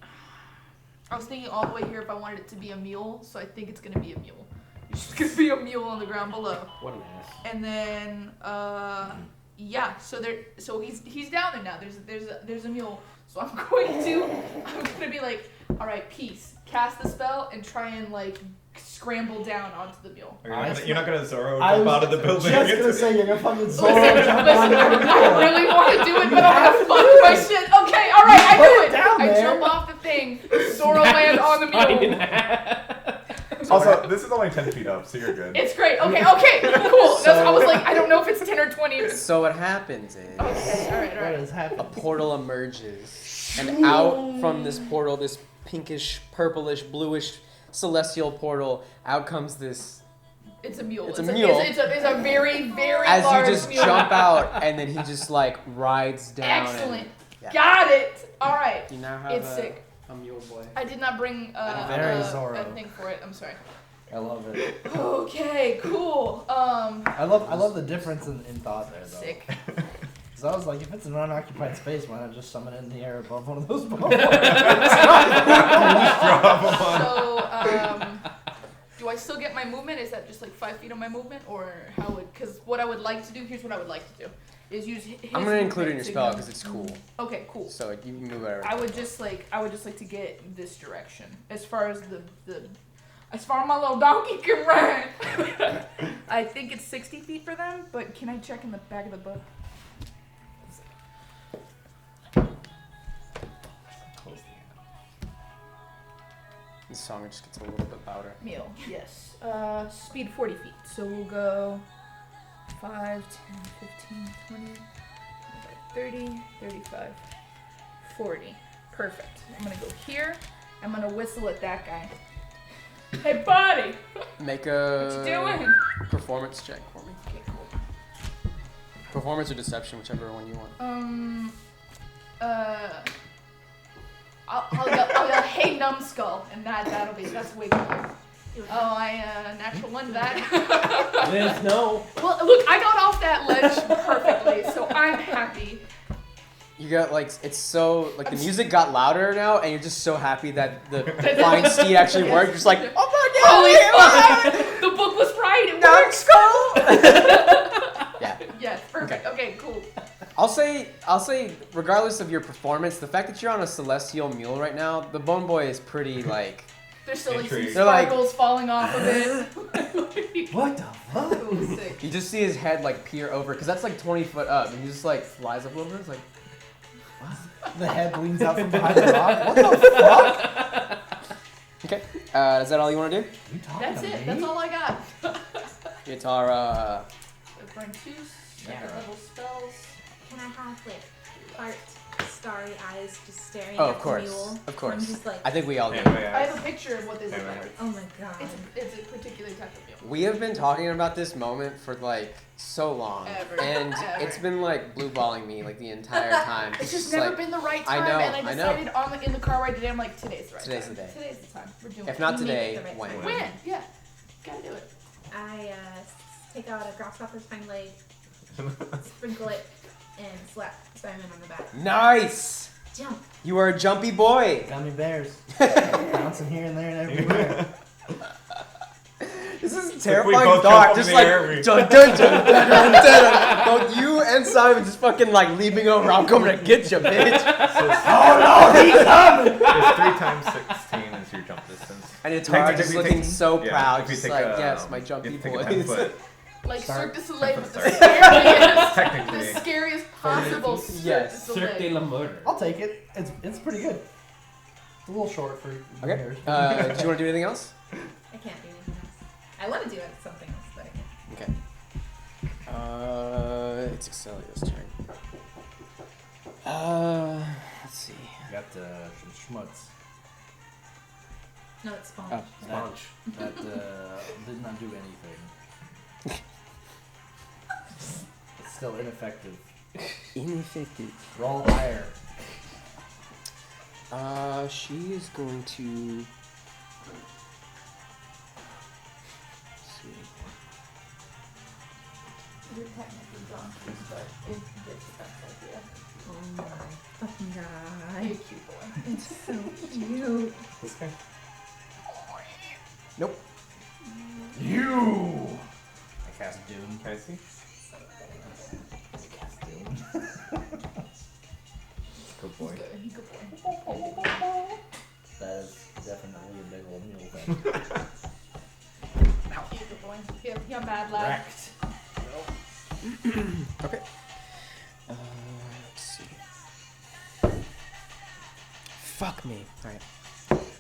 I was thinking all the way here if I wanted it to be a mule, so I think it's gonna be a mule. It's just gonna be a mule on the ground below. What an ass. And then yeah, so he's down there now. There's a mule. So I'm gonna be like, all right, peace. Cast the spell and try and like scramble down onto the mule. You're not gonna Zorro I jump was out of the building. just gonna say you're gonna fucking Listen, Zorro jump on listen, there. I really want to do it, but I'm gonna fuck my shit. Okay, all right, I Put do it it. down I there. jump off the thing. Zorro land on the mule. Also, this is only 10 feet up, so you're good. It's great. Okay, cool. I was like, I don't know if it's 10 or 20. So what happens is Okay, all right. What is a happening? portal emerges, and out from this portal, this pinkish, purplish, bluish celestial portal, out comes this. It's a mule. It's a mule. It's a very, very As large you just mule. jump out, and then he just like rides down. Excellent. And, yeah. Got it. All right. You now have It's a, sick. a mule boy. I did not bring Very a Zorro. thing for it. I'm sorry. I love it. Okay, cool. I love the difference in thought there though. Sick. So I was like, if it's an unoccupied space, why not just summon it in the air above one of those bones? So, do I still get my movement? Is that just like 5 feet of my movement, or how would? Because what I would like to do, here's what I would like to do, is use his I'm gonna include it in your movement to spell go- because it's cool. Okay, cool. So you can move whatever. I would just like to get this direction as far as as far as my little donkey can run. I think it's 60 feet for them, but can I check in the back of the book? This song just gets a little bit louder. Meal, yes. Speed 40 feet. So we'll go 5, 10, 15, 20, 25, 30, 35, 40. Perfect. I'm gonna go here. I'm gonna whistle at that guy. Hey, buddy! Make What a you doing? performance check for me. Okay, cool. Performance or deception, whichever one you want. I'll yell, hey, numbskull, and that's way cooler. Oh, I natural one that. Liz, no. Well, look, I got off that ledge perfectly, so I'm happy. You got like it's so like the music got louder now, and you're just so happy that the flying steed actually worked. You're just like, oh my god! Holy fuck! The book was right. It worked. Yeah. Yes, perfect. Okay, cool. I'll say, regardless of your performance, the fact that you're on a celestial mule right now, the Bone Boy is pretty like. There's still like some Intrigued. They're like- sparkles falling off of it. What the fuck? Ooh, sick. You just see his head like peer over, cause that's like 20 foot up, and he just like flies up a little bit. It's like, The head leans out from behind the rock. What the fuck? okay. Is that all you want to do? You talking That's to it. me? That's all I got. Guitar. Burn 2 second Yeah. level spells. Can I have like heart, starry eyes just staring Oh, at of course, the mule? of course. I'm just like, I think we all do. I have a picture of what they look Anyway. like. oh my god. It's a particular type of mule. We have been talking about this moment for like so long, Ever. and Ever. it's been like blue balling me like the entire time. It's just like, never been the right I time, know, and I I know. decided in the car ride today. I'm like, today's the right Today's time. the day. Today's the time. We're doing If it. not You made today, it the right when? time. When? Yeah. Gotta do it. I take out a grasshopper's hind leg, sprinkle it, and slap Simon on the back. Nice. Jump. You are a jumpy boy. Gummy bears. Bouncing here and there and everywhere. This is a we terrifying both thought. jump up in Just the like air, we- dun, dun, dun, dun, dun, dun, dun. Both you And Simon just fucking like leaping over. I'm coming to get you, bitch. So Oh no, he's coming! it's 3 times 16 is your jump distance. And it's hard, just Technically, looking take- so yeah, proud. if you Just take like, a- yes, my you jumpy take a boys. 10-foot. Like Start. Cirque du Soleil, but the Start. scariest, Technically. the scariest possible Cirque Yes. du Cirque de Soleil. la Murder. I'll take it. It's pretty good. It's a little short for Okay. beginners. Do you want to do anything else? I can't do anything else. I want to do something else, but I can't. Okay. It's Excelia's turn. Let's see. Got some schmutz. No, it's sponge. Oh. Sponge. That did not do anything. It's still ineffective. Ineffective. Roll higher. She is going to. Let's see. You're technically donkeys, but it's the best idea. Oh my fucking god. You're a cute boy. It's so cute. This guy. Nope. You! I cast Doom. Can I see? I cast Doom. Good boy. Good boy. That is definitely a big old mule thing. Good boy. You're mad lad. Wrecked. Okay. Let's see. Fuck me.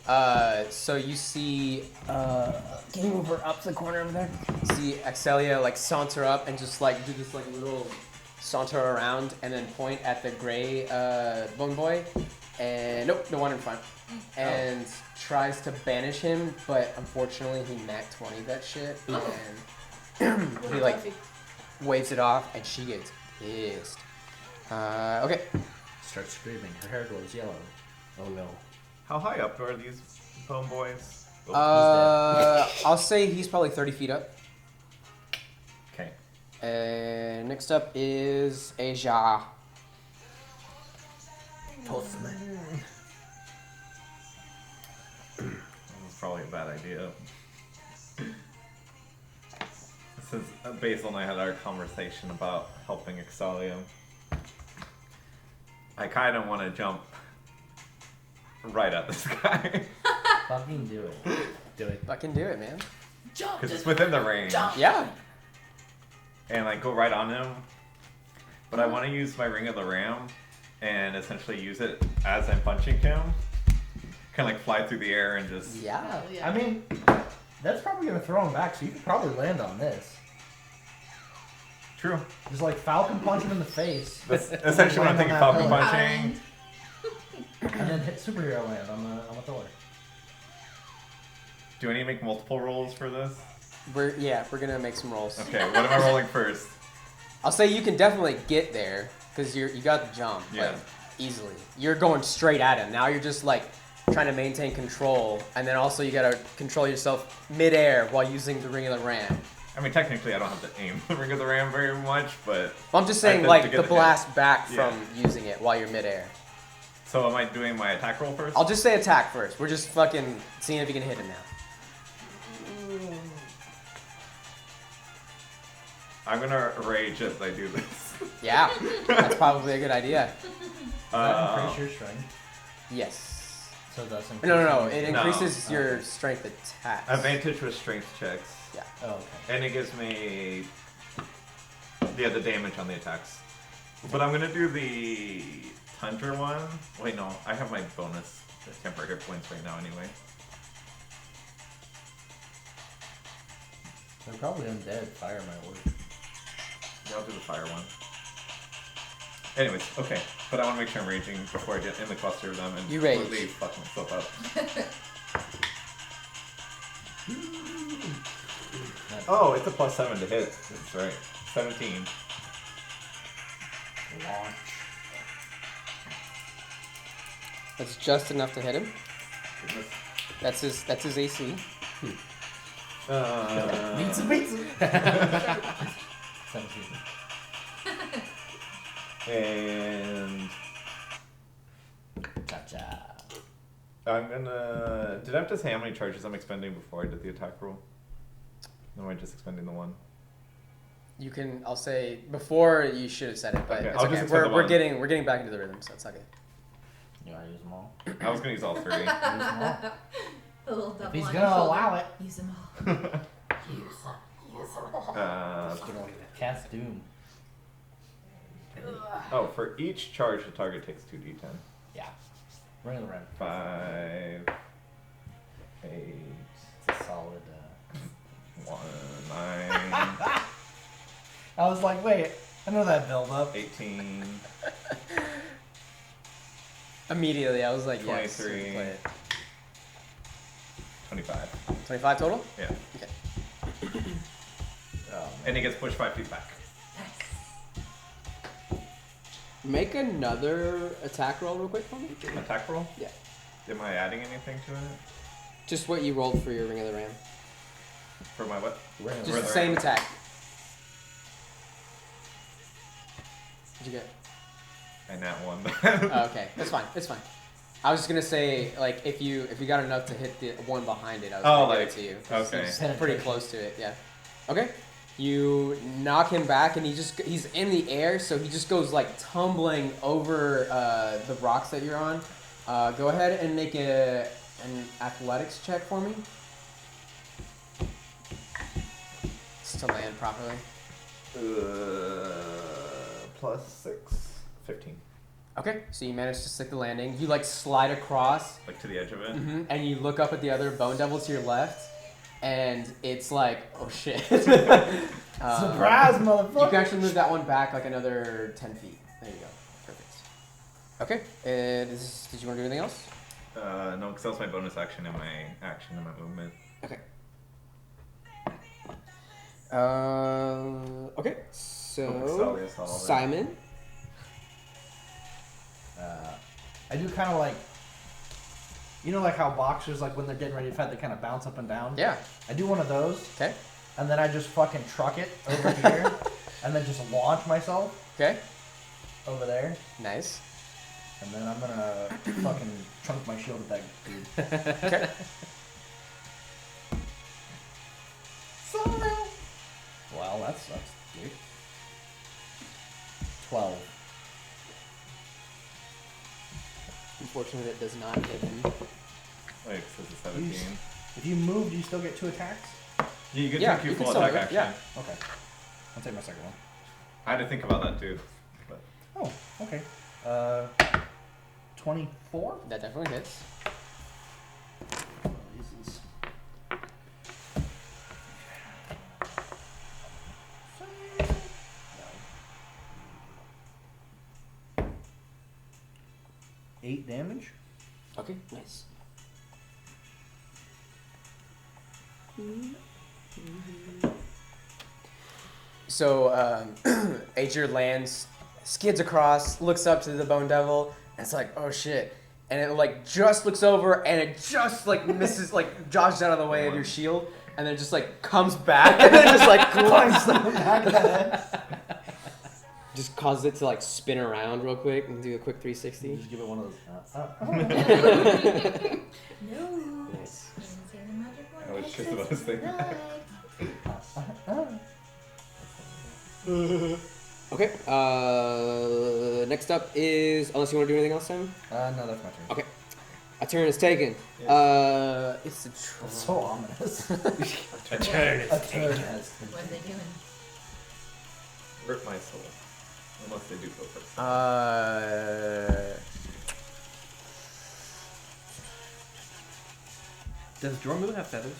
Alright. So you see, can you move her up to the corner over there? See Excelia like saunter up and just like do this like little saunter around and then point at the gray bone boy, and nope, the one in front, and tries to banish him, but unfortunately he nat 20 that shit, and he like waves it off, and she gets pissed. Okay. Starts screaming. Her hair glows yellow. Oh no. How high up are these bone boys? I'll say he's probably 30 feet up. Okay. And next up is Asia. That was probably a bad idea. Since Basil and I had our conversation about helping Exalia, I kind of want to jump right at this guy. Fucking do it. Do it. Fucking do it, man. Jump. Because it's within the range. Yeah. And like go right on him. But I want to use my Ring of the Ram and essentially use it as I'm punching him. Kind of like fly through the air and just... Yeah. Hell yeah. I mean, that's probably gonna throw him back, so you could probably land on this. True. Just like Falcon punch him in the face, That's essentially what I'm thinking, Land on Falcon that punching. and then hit superhero land on the pillar. Do I need to make multiple rolls for this? We're gonna make some rolls. Okay, what am I rolling first? I'll say you can definitely get there because you got the jump, Yeah. like easily. You're going straight at him. Now you're just like trying to maintain control, and then also you gotta control yourself midair while using the Ring of the Ram. I mean, technically I don't have to aim the Ring of the Ram very much, but... Well, I'm just I saying, have to like get the the hit. blast back Yeah. from using it while you're midair. So am I doing my attack roll first? I'll just say attack first. We're just fucking seeing if you can hit him now. I'm gonna rage as I do this. Yeah, that's probably a good idea. That increase your strength, Yes. so that's increase No. your- It No. increases your Okay. strength attacks. Advantage with strength checks. Oh, okay. And it gives me... Yeah, the damage on the attacks. But I'm gonna do the Tundra one. Wait, no. I have my bonus temporary hit points right now anyway. They're probably undead. Fire might work. Yeah, I'll do the fire one. Anyways, okay. But I want to make sure I'm raging before I get in the cluster of them and You rage. completely fuck myself up. Oh, it's a +7 to hit. That's right. 17. Launch. That's just enough to hit him. Goodness. That's his AC. Pizza. 17. And Gotcha. I'm gonna... Did I have to say how many charges I'm expending before I did the attack roll? No, am I just expending the one? You can. I'll say before you should have said it, but Okay, it's I'll okay. just accept the We're one. getting back into the rhythm, so it's okay. You wanna use them all? I was gonna use all 3. Use them all. A little double If he's on gonna your shoulder. allow it. Use them all. Cast Doom. Oh, for each charge, the target takes 2d10. Yeah. Ring of the Ram. 5, 8, It's a solid. 1, 9, I was like, wait, I know that build up. 18. Immediately, I was like, yes. 23. Play it. 25. 25 total. Yeah. Okay. And he gets pushed 5 feet back. Make another attack roll real quick for me. Attack roll? Yeah. Am I adding anything to it? Just what you rolled for your Ring of the Ram. For my what? Ring of Just the the Ram. same attack. What'd you get? And that one. Oh, okay, that's fine. It's fine. I was just gonna say, like, if you got enough to hit the one behind it, I was gonna give it to you. 'Cause okay. he's pretty close to it. Yeah. Okay. You knock him back, and he's in the air, so he just goes like tumbling over the rocks that you're on. Go ahead and make an athletics check for me. Just to land properly. +6. 15. Okay, so you manage to stick the landing. You like slide across, Like to the edge of it. and you look up at the other bone devil to your left, and it's like, oh shit. Surprise, You motherfucker! can actually move that one back like another 10 feet. There you go. Perfect. Okay, did you want to do anything else? No, because that was my bonus action and my action and my movement. Okay. Okay, so Xalia saw all that. Simon. I do kind of like, you know, like how boxers, like when they're getting ready to fight, they kind of bounce up and down. Yeah. I do one of those, Okay. and then I just fucking truck it over here, and then just launch myself Okay. over there, Nice. and then I'm gonna fucking chunk my shield at that dude. Okay. Sorry. Well, that's weird. 12. Unfortunately, that does not hit him. Wait, so it's a 17. If you move, do you still get 2 attacks? You can Yeah, take your you can full still attack move, action. yeah. Okay. I'll take my second one. I had to think about that too. But Oh, okay. 24? That definitely hits. This is... 8 damage. Okay, nice. So, Aegir lands, skids across, looks up to the Bone Devil, and it's like, oh shit. And it like just looks over and it just like misses, like jogs out of the way of your shield, and then just like comes back and then just like clunks the back of the head. Just causes it to like spin around real quick and do a quick 360. Just give it one of those. No. Nice. Didn't say the magic word. I was just about to say that. Okay, next up is, unless you want to do anything else, Simon? No, that's my turn. Okay. A turn is taken. It's a That's so ominous. a turn is A turn is What are they doing? hurt my soul. Unless they do go first. Does Jormu have feathers?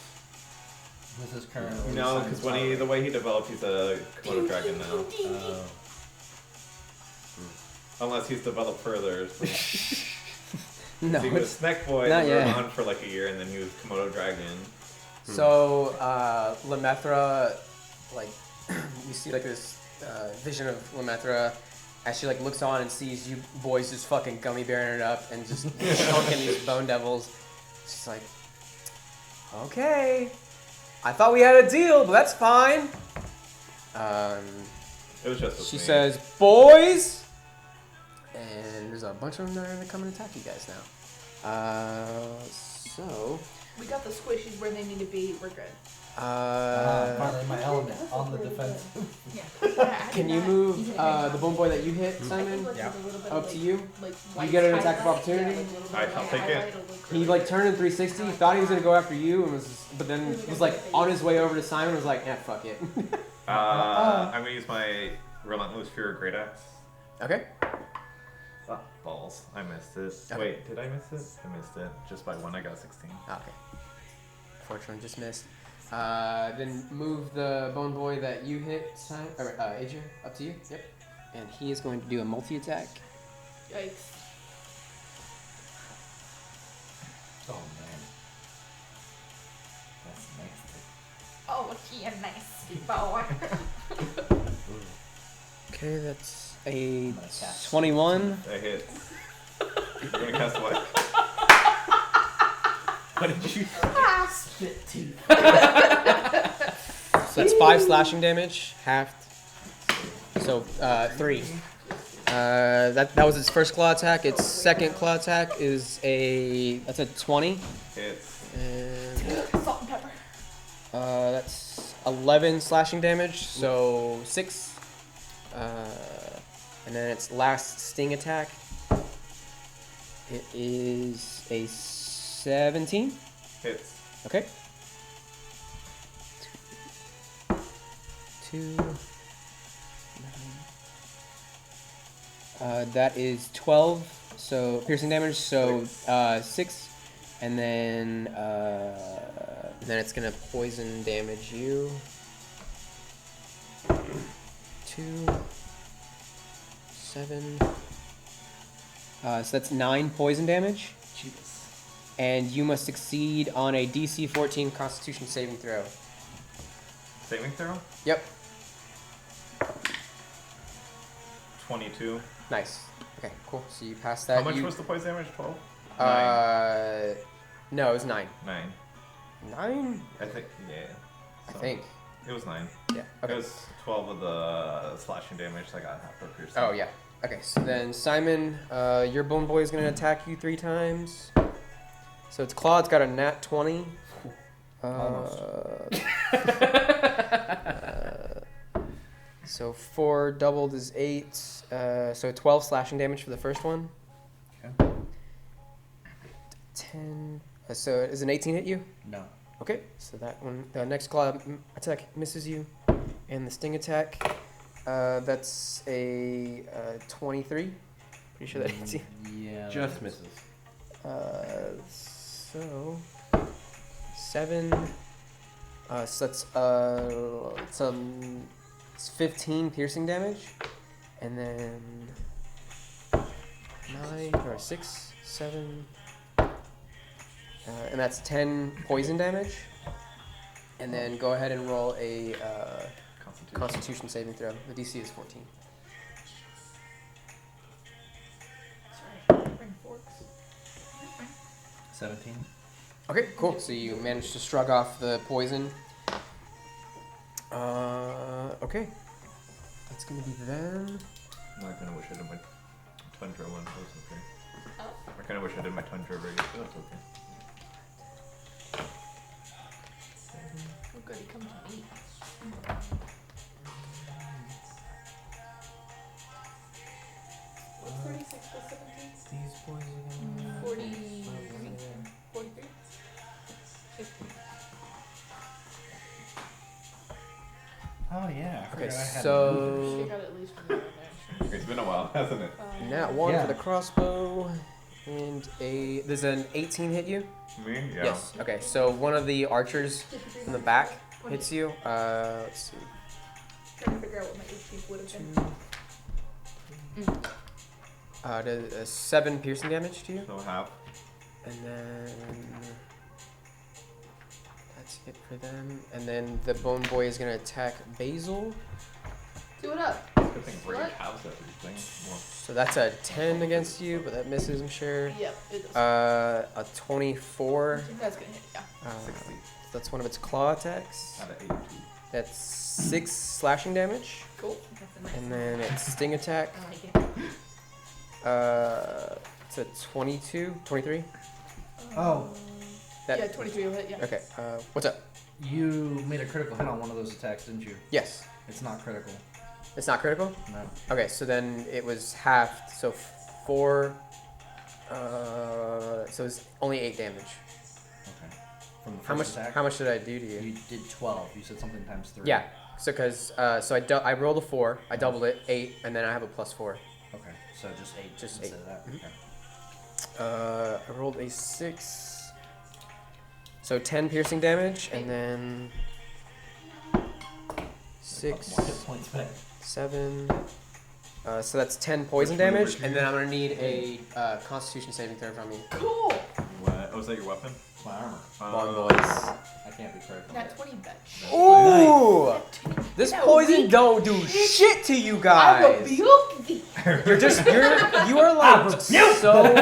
This is currently. No, because the way he developed, he's a Komodo dragon now. Unless he's developed further. no, He was it's, Snack Boy, not they were yet. on for like a year, and then he was Komodo dragon. so, Lemethra, like, you see like this vision of Lemethra as she like looks on and sees you boys just fucking gummy bearing it up and just chunking these bone devils. She's like, okay, I thought we had a deal, but that's fine. It was just with She me. says, boys, and there's a bunch of them that are gonna come and attack you guys now. So We got the squishies where they need to be. We're good. Finally in my element on the defense. Can you move the bone boy that you hit, Simon? Yeah. Up to you. You get an attack of opportunity. Alright, I'll take it. He like turned in 360. He thought he was gonna go after you, and but then was like on his way over to Simon. And was like, "Yeah, fuck it." I'm gonna use my Relentless Fury Great Axe. Okay. Ah, balls. I missed it. Okay. Wait, did I miss it? I missed it. Just by 1, I got 16. Okay. Fortunately, just missed. Then move the bone boy that you hit, Simon, or Adrian, up to you. Yep. And he is going to do a multi-attack. Yikes. Oh man. That's nasty. Oh, he a nice boy. Okay, that's a I'm gonna cast 21. I hit. You're gonna cast what? What did you? Spit teeth. So that's 5 slashing damage, halved. So 3. That was its first claw attack. Its second claw attack is that's a 20. Hits. And Salt and pepper. that's 11 slashing damage, so 6. And then its last sting attack. It is a 17. Hits. Okay. 2. That is 12. So piercing damage. So 6, and then it's gonna poison damage you. 2, 7. So that's 9 poison damage. Jesus. And you must succeed on a DC 14 Constitution saving throw. Saving throw? Yep. 22. Nice. Okay, cool. So you passed that. How much You- was the poison damage? 12? No, it was 9. 9. 9? I think, yeah. I So, think. It was 9. Yeah. It Okay. was 12 of the slashing damage, so I got half the piercing. Oh, yeah. Okay, so then Simon, your bone boy is going to attack you 3 times. So it's Claude's got a nat 20. Almost. So 4 doubled is 8. So 12 slashing damage for the first one. Okay. 10. So does an 18 hit you? No. Okay, so that one, the next claw attack misses you, and the sting attack, that's a 23. Pretty sure that hits you. Yeah. Just misses. So 7. So that's it's 15 piercing damage, and then 9 or 6, 7. And that's 10 poison damage. And then go ahead and roll a Constitution saving throw. The DC is 14. Sorry, bring forks. 17. Okay, cool. So you managed to shrug off the poison. Okay. That's gonna be them. No, I kind of wish I did my Tundra one. That was okay. Oh. I kind of wish I did my Tundra raid, but that's okay. Oh, good, he comes to me. What's 36 plus 17? These boys are 43? 43? Oh yeah. I Okay, forgot I had She so got at least one there. It's been a while, hasn't it? nat 1 Yeah. for the crossbow, and there's an 18 hit you. Me? Yeah. Yes. Okay, so one of the archers in the back hits you. Let's see. Trying to figure out what my HP would have been. Does 7 piercing damage to you, So half. and then that's it for them. And then the bone boy is gonna attack Basil. Do it up. Good thing Brady What? has everything. Well, So that's a 10 against you, but that misses, I'm sure. Yep, it does. A 24. That's gonna hit, yeah. 60 That's one of its claw attacks. out of 82. That's 6 slashing damage, Cool. That's a nice and then its sting attack. I like it. It's a 22, 23. Oh. That- Yeah, 23 will hit, yeah. Okay. What's up? You made a critical hit on one of those attacks, didn't you? Yes. It's not critical. It's not critical? No. Okay, so then it was halved, so 4, so it's only 8 damage. Okay. From the How much, first attack? how much did I do to you? You did 12. You said something times 3. Yeah, so because, I rolled a 4, I doubled it, 8, and then I have a +4. Okay, so just 8 Just instead 8. of that? Mhm. Okay. I rolled a 6, so 10 piercing damage, and then 6, More hit points back. 7, so that's 10 poison Which one damage, over and here? then I'm gonna need a Constitution saving throw from you. Cool. What? Oh, is that your weapon? It's my armor. Long boys. I can't be critical. Not 20 bitch. Ooh! This That poison weak don't do shit to you I guys. rebuke thee. You are like so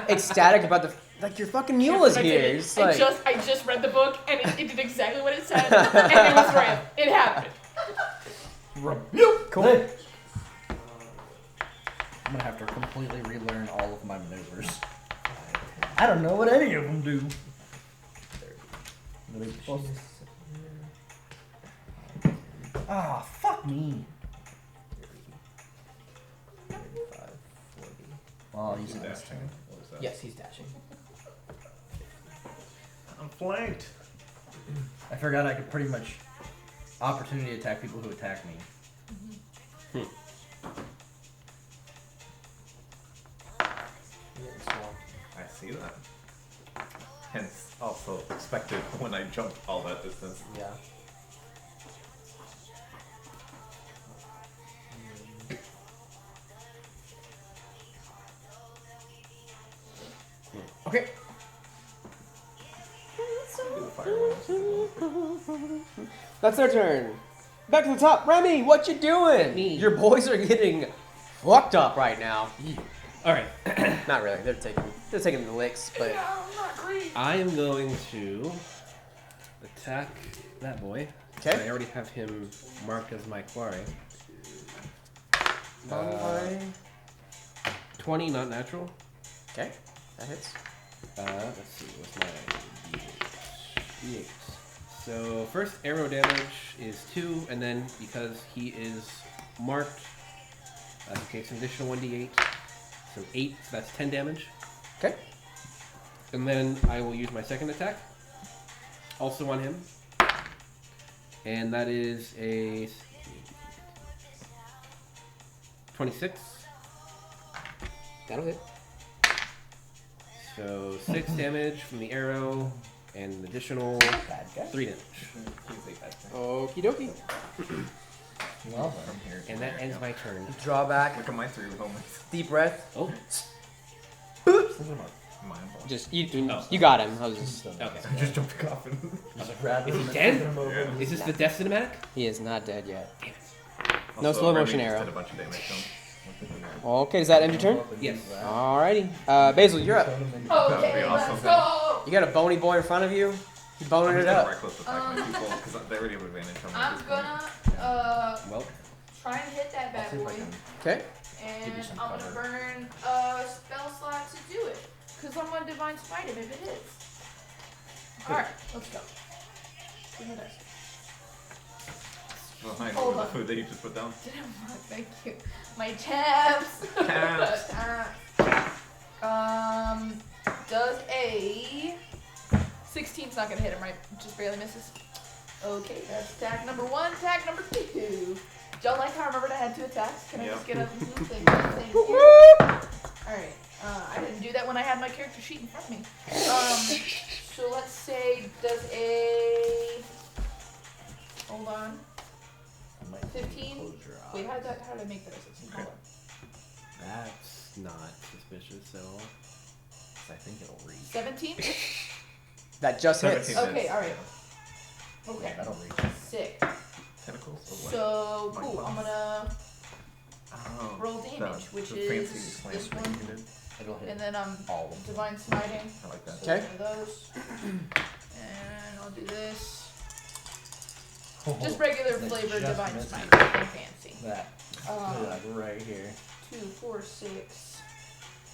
ecstatic about the like your fucking mule is I here. did it. It's like I just read the book and it did exactly what it said and it was real. It happened. cool. I'm gonna have to completely relearn all of my maneuvers. I don't know what any of them do. Ah, fuck me. 35, 40. Well, I'll use it this Dashing. turn. What is that? Yes, he's dashing. I'm flanked. I forgot I could pretty much opportunity attack people who attack me. You're getting swamped. I see that. Hence, also expected when I jumped all that distance. Yeah. Okay. Do the fire ones. That's our turn. Back to the top. Remy, what you doing? Me. Your boys are getting fucked up right now. All right. Not really. They're taking the licks, but I am going to attack that boy. Okay. I already have him marked as my quarry. Uh, 20, not natural. okay, that hits. Let's see, what's my D8? D8. So first arrow damage is 2, and then because he is marked, he takes an additional 1d8. So 8, so that's 10 damage. Okay. And then I will use my second attack, also on him. And that is a 26. That'll hit. So 6 damage from the arrow, and an additional Bad guy. 3 damage. Okie dokie. Well, from here. And that ends my turn. Draw back. Look at my 3 moments. Deep breath. Oh, Mine ball. Just you got him. I was just, okay. I just jumped the coffin. Is he dead? Is this the death cinematic? he is not dead yet. Damn it. No Also, slow Remy motion just arrow. did a bunch of damage to him. Okay, does that end your turn? Yes. Alrighty. Basil, you're up. Okay, awesome. let's go. You got a bony boy in front of you. You boning it up. Reckless attack my people because they already have advantage on me. I'm at this point. gonna Well, try and hit that I'll bad see if I boy, can. Okay. and give you some I'm gonna cover. burn a spell slot to do it, cause I'm gonna divine smite him if it hits. All right, let's go. Give me this. Behind Hold the on. food that you just put down. Thank you. My tabs. Tabs. Does a 16's not gonna hit him, right? Just barely misses. Okay, that's attack number 1. Attack number 2. Don't like how I remembered I had 2 attacks. Can I just get a blue thing? Thank you. Alright. I didn't do that when I had my character sheet in front of me. So let's say does a hold on. 15? Wait, how did I make that a 16? Hold on. that's not suspicious at all. I think it'll reach. 17? That just hits. 17 Okay, hits. alright. Yeah, Okay. that'll reach. Sick. Tentacles? Or what? So My cool. claws. I'm gonna Oh, roll damage, which the is fancy slam this thing one, you did. It'll hit and then I'm all of them. divine smiting. I like that. So Okay. one of those, and I'll do this. Oh, Just regular that flavored just divine missed smite, me. nothing fancy. That. Like right here. 2, 4, 6,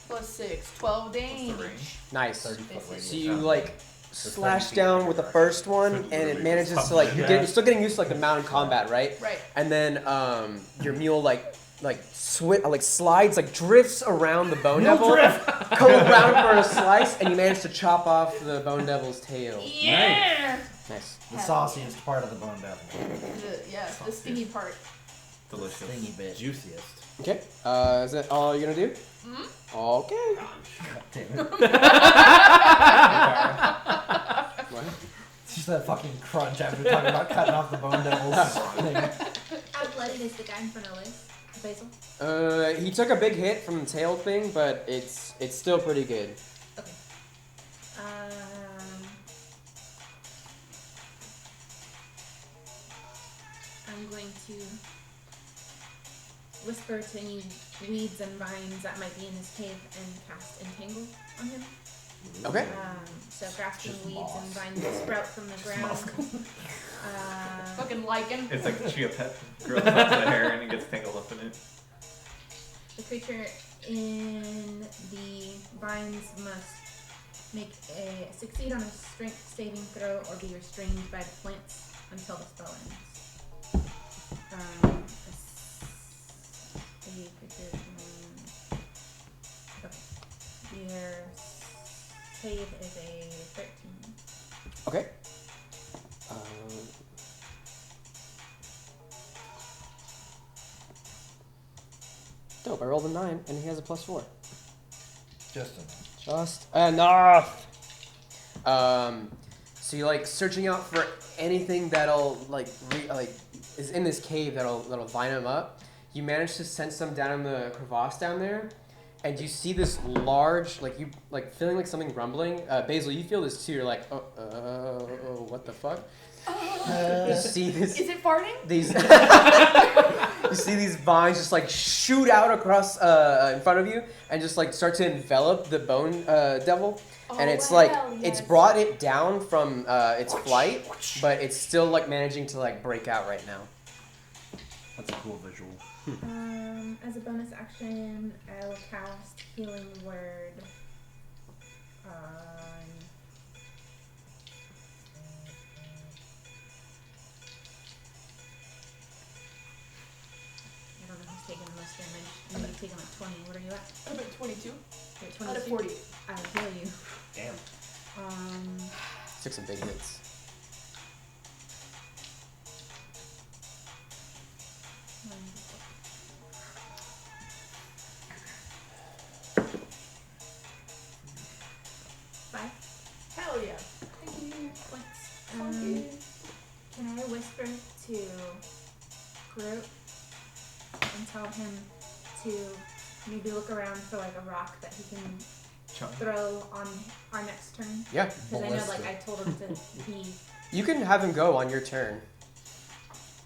plus 6, 12 What's the damage. range? Nice. 30 foot This is- So radius. you like slash down with the first one, and it manages to like you're still getting used to like the mounted combat, right? Right. And then your mule slides, like drifts around the bone devil, come around for a slice, and you manage to chop off the bone devil's tail. Yeah. Nice. The sauciest part of the bone devil. The stingy part. Delicious. Stingy bit. Juiciest. Okay. Is that all you're gonna do? Okay. God damn it. What? It's just that fucking crunch after talking about cutting off the bone devil's thing. How blooded is the guy in front of Liz? Basil? He took a big hit from the tail thing, but it's still pretty good. Okay. I'm going to whisper to any weeds and vines that might be in his cave and cast Entangle on him. Okay. So grasping Just weeds moss. and vines that sprout from the ground. Fucking lichen. It's like chia pet grows out the hair and it gets tangled up in it. The creature in the vines must succeed on a strength saving throw or be restrained by the plants until the spell ends. Your save is a 13. Okay. Dope. I rolled a 9, and he has a +4. Just enough. Just enough. So you're like searching out for anything that'll is in this cave that'll line him up. You manage to sense some down in the crevasse down there, and you see this large, feeling like something rumbling. Basil, you feel this too. You're like, what the fuck? You see this? Is it farting? These you see these vines just like shoot out across in front of you and just like start to envelop the bone devil, and it's like it's brought it down from its flight, but it's still like managing to like break out right now. That's a cool visual. As a bonus action, I will cast Healing Word on. I don't know who's taking the most damage. I'm gonna take him at 20. What are you at? I'm at 22. You're at Out of 22? 40. I will heal you. Damn. Took some big hits. Five Hell yeah. points. Can I whisper to Groot and tell him to maybe look around for like a rock that he can throw on our next turn? Yeah. Because I know, like, I told him to be. You can have him go on your turn.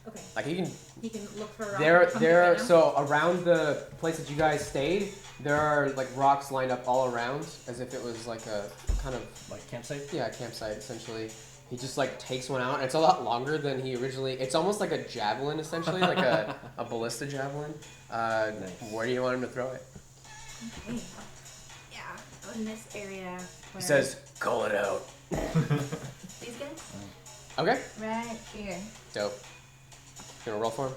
Okay. Like he can. He can look for a rock. There, and come here right now? so around the place that you guys stayed, there are like rocks lined up all around, as if it was like a kind of Like campsite? a campsite essentially. He just like takes one out, and it's a lot longer than he originally. It's almost like a javelin essentially, like a ballista javelin. Nice. Where do you want him to throw it? Okay. Yeah, in this area. He says, "Call it out." These guys? Okay. Right here. Dope. You gonna roll for him?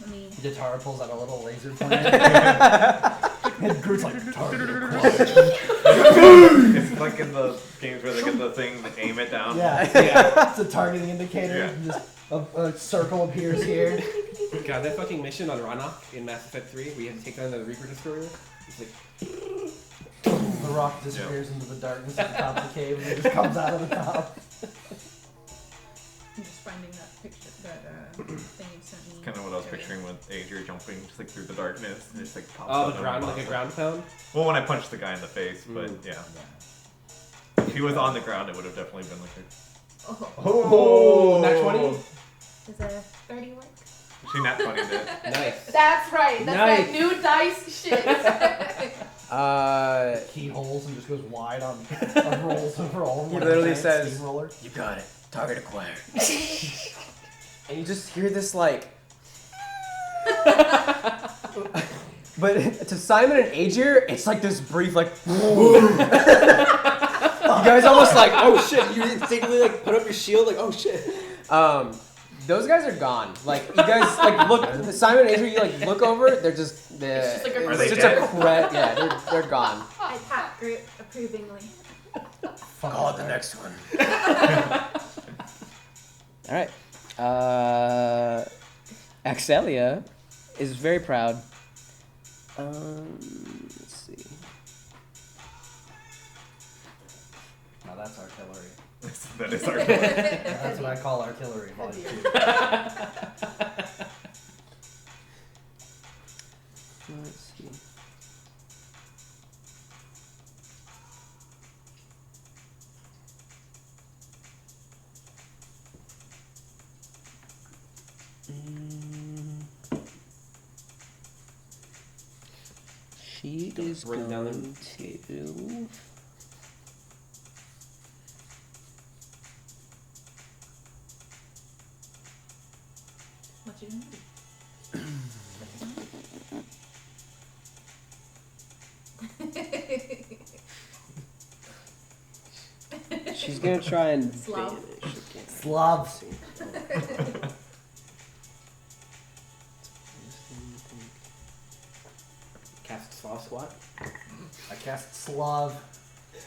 Let me. Guitar pulls out a little laser pointer. And Groot's like, target across. It's like in the games where they get the thing to aim it down. Yeah. It's a targeting indicator. Yeah. And just a circle appears here. God, that fucking mission on Rannoch in Mass Effect 3, where you have to take down the Reaper Destroyer. It's like, The rock disappears into the darkness at the top of the cave and it just comes out of the top. I'm just finding that picture, that thing you sent me. Kind of what I was earlier. picturing with Adrian jumping just like through the darkness and just like pops oh, up the and ground, pops like a up. ground pound? Well, when I punched the guy in the face, but yeah. If he was on the ground, it would have definitely been like a... Oh, nat 20? Does a 30 work? She nat 20'd it. Nice. That's right. That's Nice. that new dice shit. Keyholes and just goes wide on rolls and roll. He literally says, Steamroller. "You got it. Target acquired." And you just hear this like. But to Simon and Aegir, it's like this brief like. You guys almost like, oh shit, you instinctively like put up your shield, like, oh shit. Those guys are gone. Like, you guys, like, look, Simon and Adrian, you, like, look over, they're just, It's just like a Are they it's just dead? a cret, yeah, they're gone. I pat Groot approvingly. Call it the next one. Alright. Axelia is very proud. Let's see. Now that's artillery. That is our That's what I call artillery. Volume 2. Let's see. She is Written down going to. What you gonna do? She's gonna try and Slav. vanish again. Slavs. Cast Slav Squat. I cast Slav.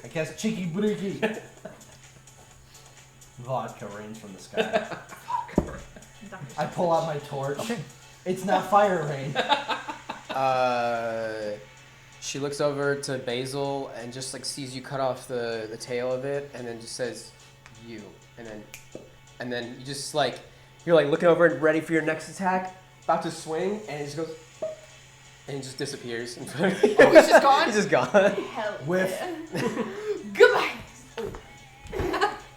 I cast Cheeky Breaky. Vodka rains from the sky. I pull out my torch. It's not fire rain. She looks over to Basil and just like sees you cut off the tail of it, and then just says, "You," and then you just like you're like looking over and ready for your next attack, about to swing, and it just goes, and it just disappears. In front of you. Oh, he's just gone? He's just gone. Hell. Whiff. yeah. Goodbye.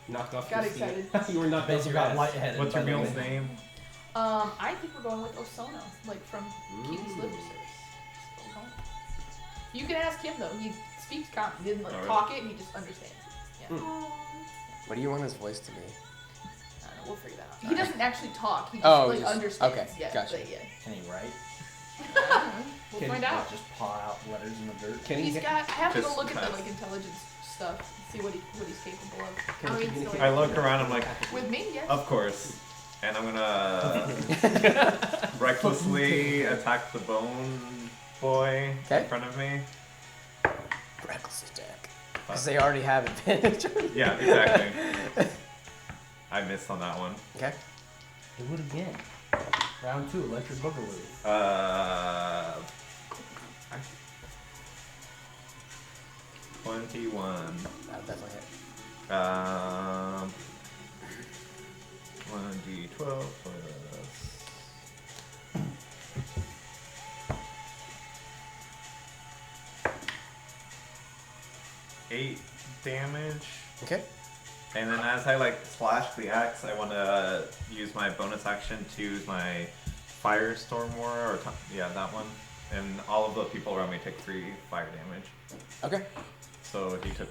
Knocked off Got your feet. excited. You were not Basil got lightheaded. What's your by the meal's way. name? I think we're going with Osono, like from Kiwi's Liver Service. You can ask him though. He speaks common. He didn't like Alright. talk it. He just understands it. Yeah. What do you want his voice to be? I don't know. We'll figure that out. He doesn't actually talk. He just Oh, like just- understands. okay, Yeah. gotcha. But, yeah. Can he write? We'll Can find he out. just paw out letters in the dirt? Can he He's get? got. I have to go Just look at the pass. like intelligence stuff. See what he's capable of. Can I'll he read communicate? I look around. I'm like, With me, yes. of course. And I'm gonna recklessly attack the bone boy Okay. in front of me. Reckless attack. Because they already have advantage. Yeah, exactly. I missed on that one. Okay. Do it again. Round 2, electric boogaloo. 21. That'll definitely hit. 1d12 plus 8 damage. Okay. And then as I like slash the axe, I want to use my bonus action to use my Firestorm Aura, or yeah, that one. And all of the people around me take 3 fire damage. Okay. So he took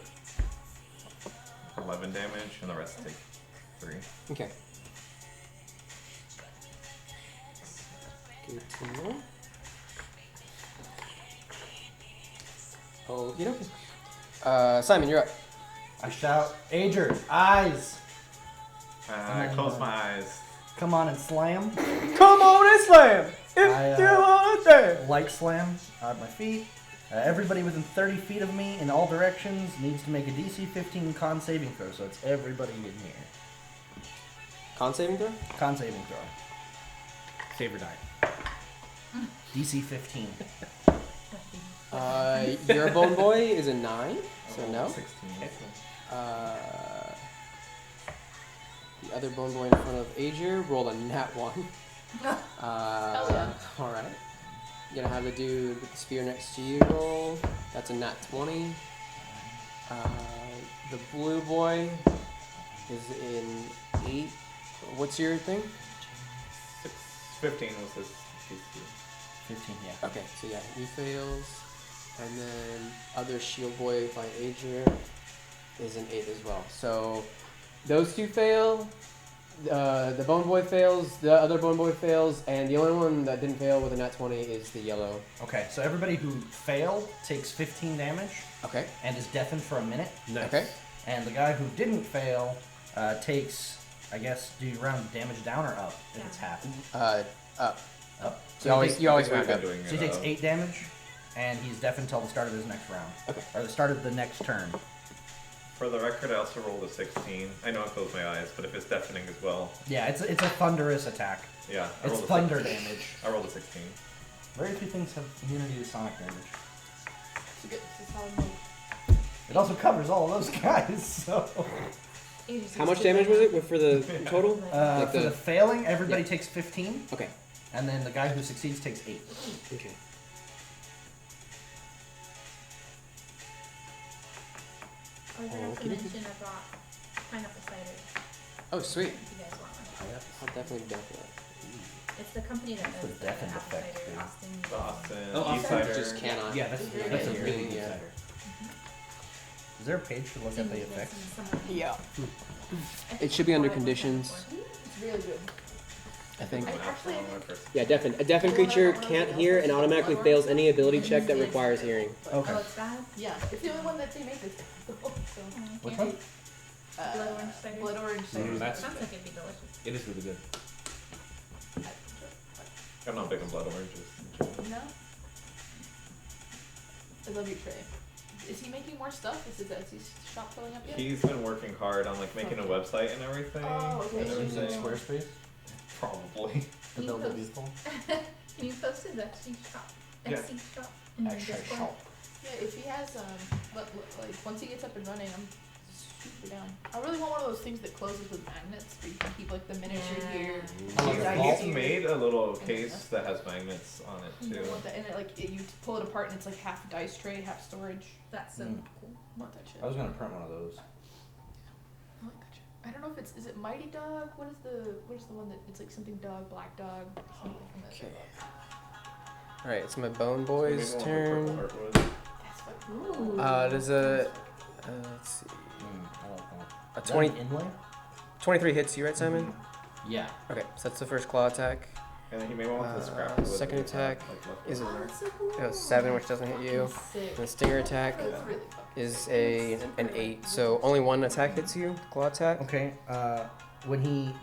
11 damage, and the rest take 3. Okay. Continue. Okie dokie. Simon, you're up. I shout, Ager, eyes! I close my eyes. Come on and slam. Come on and slam! If I, you want to. Light slam out my feet. Everybody within 30 feet of me in all directions needs to make a DC 15 con saving throw, so it's everybody in here. Con saving throw? Con saving throw. Save or die. DC 15. Your bone boy is a 9, so no. 16. The other bone boy in front of Aegir rolled a nat 1. yeah. Alright. You're gonna have the dude with the spear next to you roll. That's a nat 20. The blue boy is in 8. What's your thing? 15 was his DC. 15, yeah. Okay, so yeah, he fails. And then other shield boy by Aegir is an 8 as well. So those two fail. The bone boy fails. The other bone boy fails, and the only one that didn't fail with a nat 20 is the yellow. Okay, so everybody who failed takes 15 damage Okay. and is deafened for a minute. Nice. Okay. And the guy who didn't fail takes, I guess, do you round damage down or up if it's half? Up. Up. You always We've round been up. doing So he it takes up. 8 damage, and he's deaf until the start of his next round. Okay. Or the start of the next turn. For the record, I also rolled a 16. I know I closed my eyes, but if it's deafening as well, Yeah, it's a thunderous attack. yeah. I It's rolled a thunder 16. damage. I rolled a 16. Very few things have immunity to sonic damage. It's a good, it's a solid move. It also covers all of those guys, so... How much damage was it for the total? Like for the failing, everybody yeah. takes 15, Okay. and then the guy who succeeds takes 8. Okay. I forgot to mention I brought pineapple cider. Oh, sweet. If you guys want one. I'll definitely be down for that. It's the company that That's does the the deafened apple effect, cider, dude. Austin. Austin, Oh, East Austin Sider. Just cannot. Yeah, that's Very a good. really good Yeah. cider. Is there a page to look at the effects? Yeah. It should be under conditions. It's really good. I think. I actually- Yeah, deafened. A deafened creature can't hear and automatically fails any ability check that requires hearing. Okay. Oh, it's bad? Yeah, it's the only one that they make this. So, Which one? Blood orange cider? Blood orange cider. That's Sounds like it'd be delicious. it is really good. I'm not big on blood oranges. No. I love you, Trey. Is he making more stuff? Is his Etsy shop filling up yet? He's been working hard on like making a website and everything. Oh, okay. And Using everything. Squarespace Probably. to build it beautiful. Can you post his Etsy shop? Yeah. Etsy shop in the Etsy Discord? shop. Yeah, if he has like once he gets up and running, I'm super down. I really want one of those things that closes with magnets where you can keep like the miniature Yeah. here. Oh, like a Yeah, vault? He's made a little case that has magnets on it You too. want that, and it, like you pull it apart and it's like half dice tray, half storage. That's so Mm. cool. I want that shit. I was gonna print one of those. I like that shit. I don't know if it's is it Mighty Dog? What is the one that it's like something dog, black dog, something from that. Okay. All right, it's my Bone Maybe Boy's one with turn. purple heartwood. That's fucking Ooh. There's a let's see, I like that. a Is that 20, an inlay? 23 hits you, right, Simon? Yeah. Okay, so that's the first claw attack. And then he may want the scrap wood. Second that we have, attack like, left is a over. That's so cool. 7, which doesn't hit you. Sick. And the stinger attack That's really fucking is an 8. So only one attack hits you. Claw attack. Okay,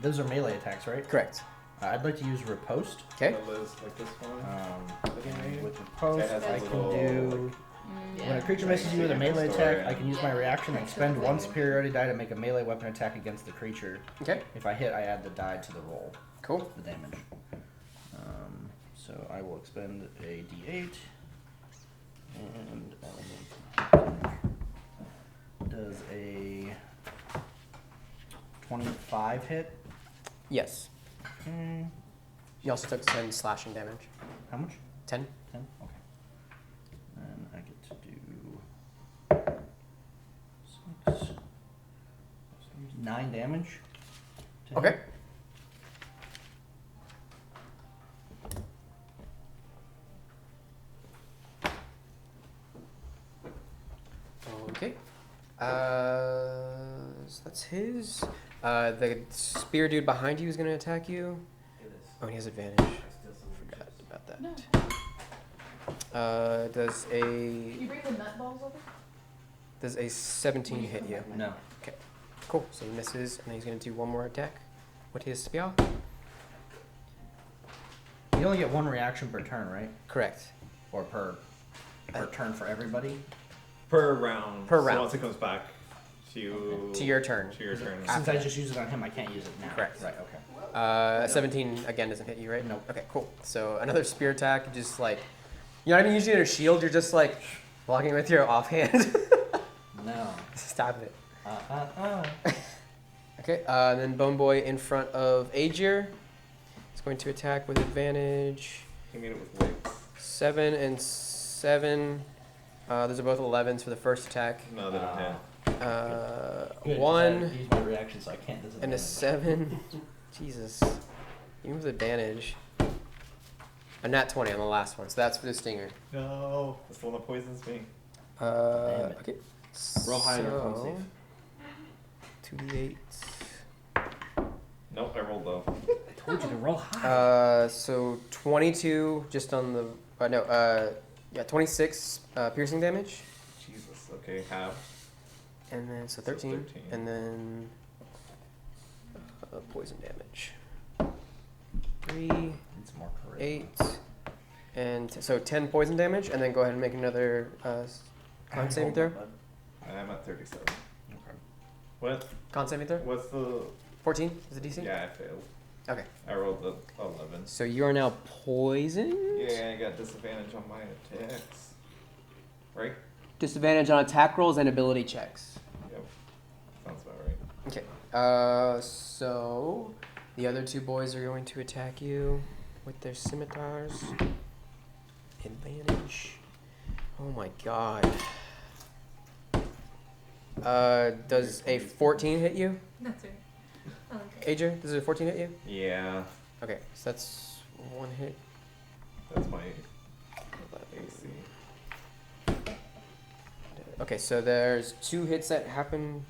those are melee attacks, right? Correct. I'd like to use riposte. Okay. That lives like this one. And with It riposte, has a I can little, do... Yeah. When a creature misses you with a melee Story. attack, I can use my reaction and spend one superiority die to make a melee weapon attack against the creature. Okay. If I hit, I add the die to the roll, Cool. the damage. So I will expend a d8. And does a 25 hit? Yes. Okay. You also took 10 slashing damage. How much? 10. 10? Okay. And I get to do 6. 9 damage. to him. Okay. Okay. So that's his. The spear dude behind you is gonna attack you. Oh, he has advantage. Forgot about that. No. Does Can a you bring the nut balls over? 17 hit you? No. Cool. So he misses, and then he's gonna do one more attack with his spear. You only get one reaction per turn, right? Correct. Or per turn for everybody? Per round. Per so round. once it comes back to you. To your turn. To your turn. Since I just used it on him, I can't use it now. Correct. Right, okay. 17 again doesn't hit you, right? Nope. Okay, cool. So another spear attack, just like you're not even using your shield. You're just like blocking with your offhand. No. Stop it. Okay, then Bone Boy in front of Aegir. He's going to attack with advantage. He made it with weights. 7 and 7. Those are both 11s for the first attack. No, they don't hit. Good, 'cause I 1 used my reaction, so I can't and a disadvantage. 7. Jesus. Even with advantage. A nat 20 on the last one, so that's for the stinger. No. That's the one that poisons me. Damn it. Okay. Roll high on your con So, save. 2d8. Nope, I rolled low. I told you to roll high. So 22 just on the, 26 piercing damage. Jesus. Okay, half. And then, so 13. And then poison damage. 3, It's more charisma. 8, and so 10 poison damage, and then go ahead and make another con saving throw. I'm at 37. Okay. What? Con saving throw? What's the? 14 is the DC? Yeah, I failed. Okay. I rolled the 11. So you are now poisoned. Yeah, I got disadvantage on my attacks. Right? Disadvantage on attack rolls and ability checks. Yep. Sounds about right. Okay. So the other two boys are going to attack you with their scimitars. Advantage. Oh my god. Does a 14 hit you? That's right. Okay. Adrian, does a 14 hit you? Yeah, Okay, so that's one hit. that's my AC. Okay, so there's 2 hits that happen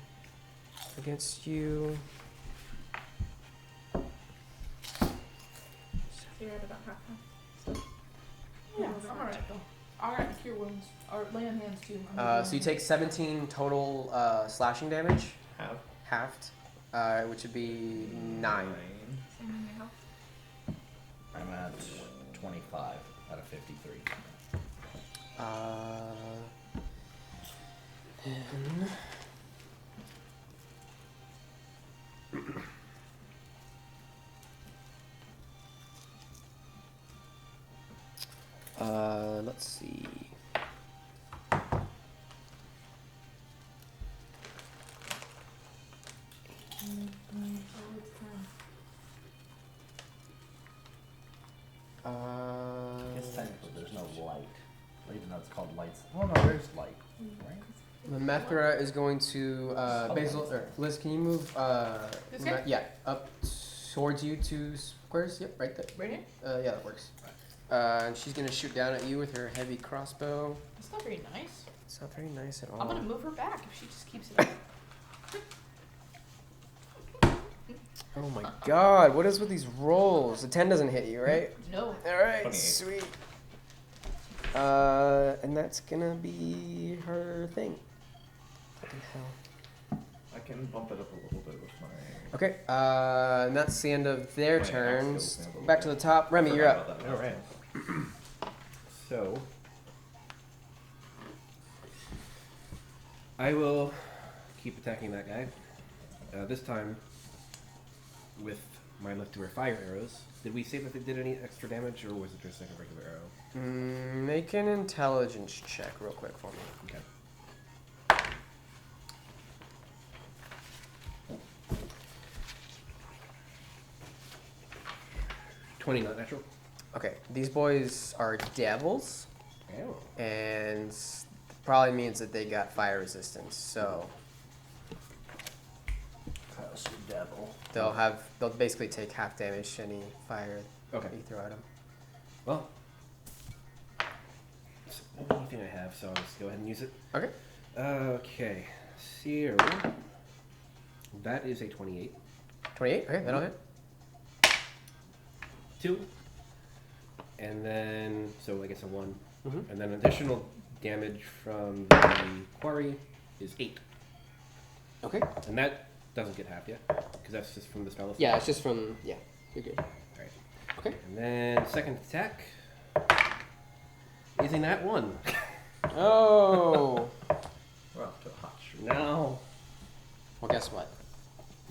against you. So you're at about half. Yeah, I'm alright though. I got cure wounds or lay on hands too. So you take 17 total slashing damage, Half. halved, which would be 9. Same in your health. I'm at 25 out of 53. Then let's see. I guess technically there's no light. Even though it's called lights. Oh no, there's light. Right? The Methra is going to Basil or Liz. Can you move? This guy? Yeah, up towards you 2 squares. Yep, right there. Right here? Yeah, that works. And she's gonna shoot down at you with her heavy crossbow. That's not very nice. It's not very nice at all. I'm gonna move her back if she just keeps it up. Oh my god, what is with these rolls? The 10 doesn't hit you, right? No. Alright, 28. sweet. And that's gonna be her thing. Fucking hell. I can bump it up a little bit with my. Okay, and that's the end of their My axe turns. skills handle Back to the top. Remy, you're Forgot up. about that All last right. time. So I will keep attacking that guy. This time with my leftover fire arrows. Did we say that they did any extra damage, or was it just like a regular arrow? Make an intelligence check real quick for me. Okay. $20 not natural. Okay, these boys are devils, Oh. and probably means that they got fire resistance. So Cause you devil. they'll basically take half damage to any fire Okay. you throw at them. Well, it's the only thing I have, so I'll just go ahead and use it. Okay. Okay. So that is a 28. 28. Okay, that'll hit. 2. And then, so I guess a 1. Mhm. And then additional damage from the quarry is 8. Okay. And that doesn't get half yet, because that's just from the spell. Yeah, it's just from you're good. Alright. Okay. And then second attack is a nat 1. Oh. We're off to a hot streak. No. Well, guess what?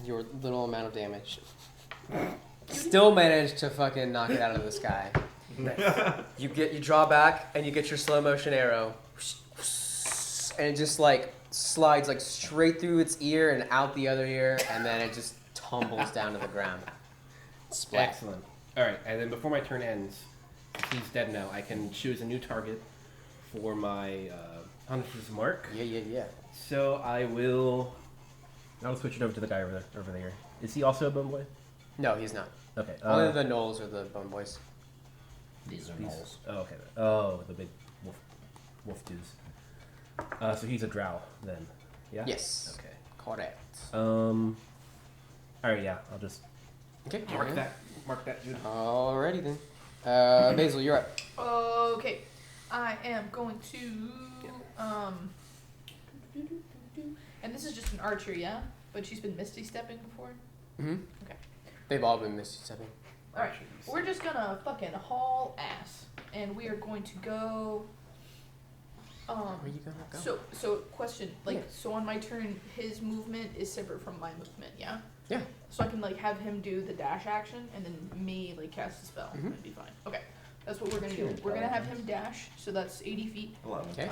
Your little amount of damage still managed to fucking knock it out of the sky. You draw back and you get your slow motion arrow, and it just like slides like straight through its ear and out the other ear, and then it just tumbles down to the ground. Splat. Excellent. Alright, and then before my turn ends, he's dead now, I can choose a new target for my Hunter's Mark. Yeah. So I will. I'll switch it over to the guy over there. Is he also a bone boy? No, he's not. Okay. Only the gnolls are the bone boys. These are These- gnolls. Oh, okay. Oh, the big wolf dudes. So he's a drow then. Yeah. Yes. Okay. Correct. All right. Yeah. I'll just Okay. mark that. Mark that, dude. Alrighty then. Basil, you're up. Okay. I am going to And this is just an archer, yeah? But she's been Misty stepping before? Mm-hmm. Okay. They've all been Misty stepping. Alright, we're just gonna fucking haul ass. And we are going to go... Where are you gonna go? So question, like, Yeah. so on my turn, his movement is separate from my movement, yeah? Yeah. So I can, like, have him do the dash action, and then me, like, cast a spell, Mhm. and be fine. Okay, that's what we're gonna do. Sure, We're gonna have him dash, so that's 80 feet. 11. Okay.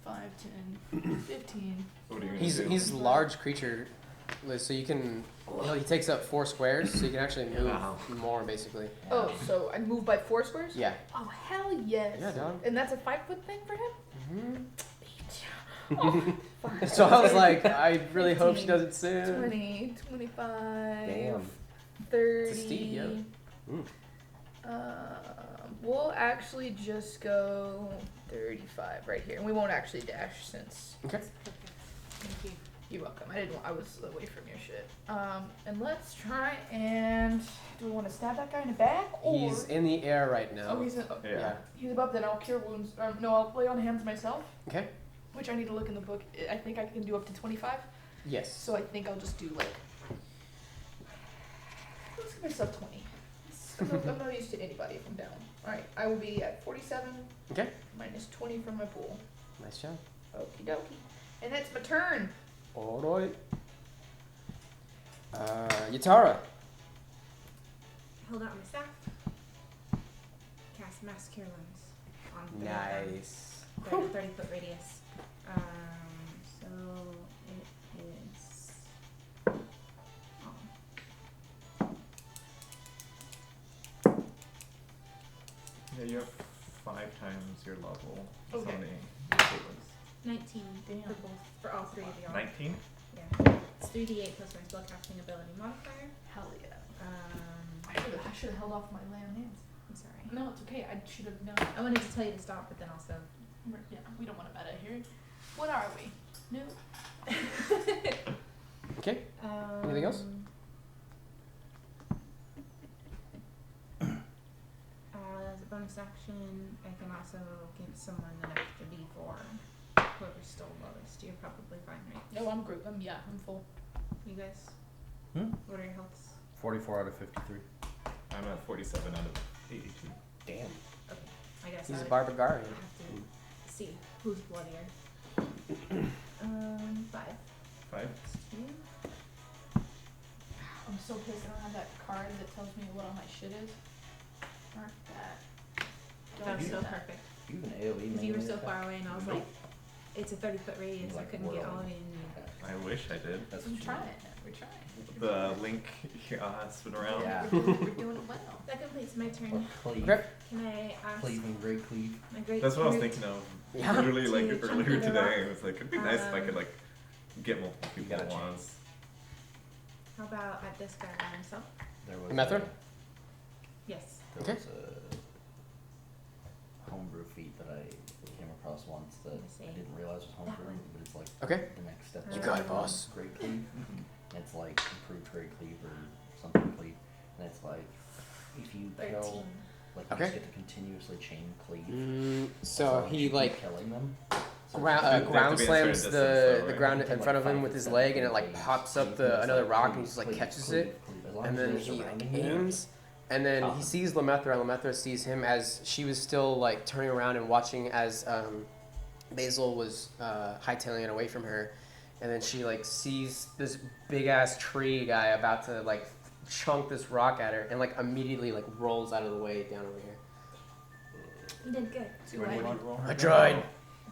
5, 10, 15. What are you gonna He's do? a large creature, Liz, so you can. He takes up 4 squares, so you can actually move Wow. more, basically. Oh, so I move by 4 squares? Yeah. Oh, hell yes. Yeah, dog. And that's a 5-foot thing for him? Mm-hmm. Oh, fuck. So I was like, I really hope she 15, does it soon. 20, 25, Damn. 30. It's a steed, yeah. We'll actually just go 35 right here. And we won't actually dash since... Okay. Thank you. You're welcome. I was away from your shit. And let's try and... Do we want to stab that guy in the back? Or... He's in the air right now. Oh, he's in... Yeah. Yeah. He's above, then I'll cure wounds. No, I'll lay on hands myself. Okay. Which I need to look in the book. I think I can do up to 25. Yes. So I think I'll just do like... Let's give myself 20. I'm not used to anybody if I'm down. Alright, I will be at 47. Okay. Minus 20 from my pool. Nice job. Okie dokie. And that's my turn. Alright. Yatara. Hold out my staff. Cast Mass Cure Wounds on 30 Nice. 30-foot radius. So it is. Yeah, you have 5 times your level. Okay. So many equivalents. 19 Damn. for both, for all 3 of y'all. 19? Yeah. It's 3d8 plus my spellcasting ability modifier. Hell yeah. Um, I should have held off my lay on hands. I'm sorry. No, it's okay. I should have known. I wanted to tell you to stop, but then also. Yeah, we don't want to meta here. What are we? No. Okay. Anything else? As a bonus action, I can also give someone an extra d4. Whoever's still lowest. You're probably fine, right? No, I'm group. I'm full. You guys? Hmm? What are your healths? 44 out of 53. I'm at 47 out of 82. Damn. Okay. I guess He's I a would barbarian. have to see who's bloodier. 5. 5? 2. I'm so pissed I don't have that card that tells me what all my shit is. Mark that. That was do so that. perfect. You have an AoE Because you were melee so attack? far away, and I was Nope. like, it's a 30-foot radius. I Like couldn't get all of whirling. it in. I wish I did. That's I'm true. trying. We're trying. The link has been around. Yeah. We're doing it well. That completes my Or turn. cleave. Okay. Can I ask Cleave and great cleave. my great That's what I was brute- thinking of. Yeah. Literally, like To jump earlier into today, rock. it was like, it'd be nice if I could, like, get multiple You people gotta at change. once. How about at this guy by himself? There was Method? Yes. There Okay. was a homebrew feat that I came across once that Let me see. I didn't realize was homebrew, That one. but it's like Okay. the next step. You up got it, from boss. Great cleave. It's like improved great cleave or something cleave, and it's like if you 13. kill, like you Okay. just get to continuously chain cleave. So he you like killing them. So ground, They have to ground be a slams certain the distance, though, the right? ground You can, in like, front of him 5 with to his 7 leg, and it feet like cleave. pops So up you can just, another like, rock, and cleave, he just like cleave, catches cleave, it, cleave. As long and as then they're he surrounding you. aims, and then he sees Lemethra, and Lemethra sees him as she was still like turning around and watching as Basil was hightailing it away from her, and then she like sees this big ass tree guy about to like chunk this rock at her, and like immediately like rolls out of the way down over here. You did good. Do Where do you I want to roll? I tried. A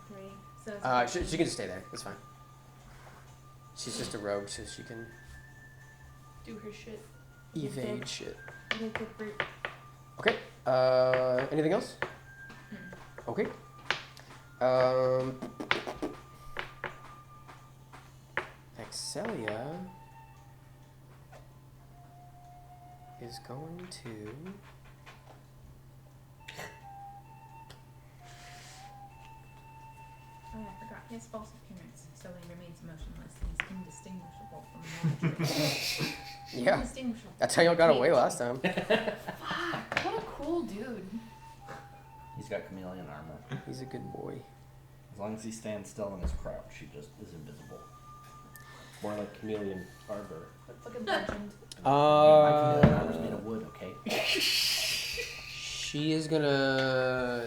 3. So it's She can just stay there. It's fine. She's just a rogue, so she can do her shit? evade shit. you did good brute. Okay. Anything else? Okay. Excelia is going to. Oh, yeah, I forgot. He has false appearance, so he remains motionless. He's indistinguishable from mortal. Yeah. Indistinguishable. That's how y'all got away last time. Fuck, what a cool dude. He's got chameleon armor. He's a good boy. As long as he stands still in his crouch, he just is invisible. More like chameleon arbor. Fucking legend. My chameleon armor's made of wood, okay? She is gonna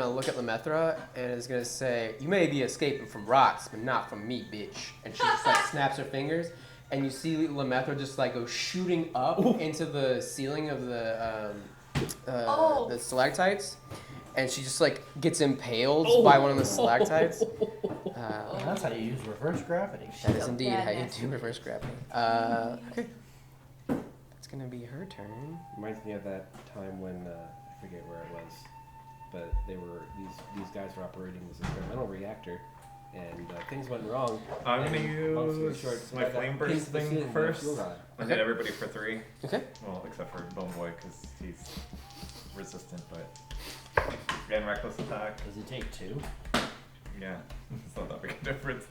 look at Lemethra and is gonna say, "You may be escaping from rocks, but not from me, bitch." And she just like snaps her fingers, and you see Lemethra just like go shooting up into the ceiling of the stalactites, and she just like gets impaled by one of the stalactites. That's how you use reverse gravity. That is indeed how you do reverse gravity. Okay. It's gonna be her turn. Reminds me of that time when I forget where it was, but these guys were operating this experimental reactor, and things went wrong. I'm gonna long story use short, my flame burst thing first. I hit everybody for 3. Okay. Well, except for Bone Boy because he's resistant, but again, reckless attack. Does he take 2? Yeah, it's not that big a difference.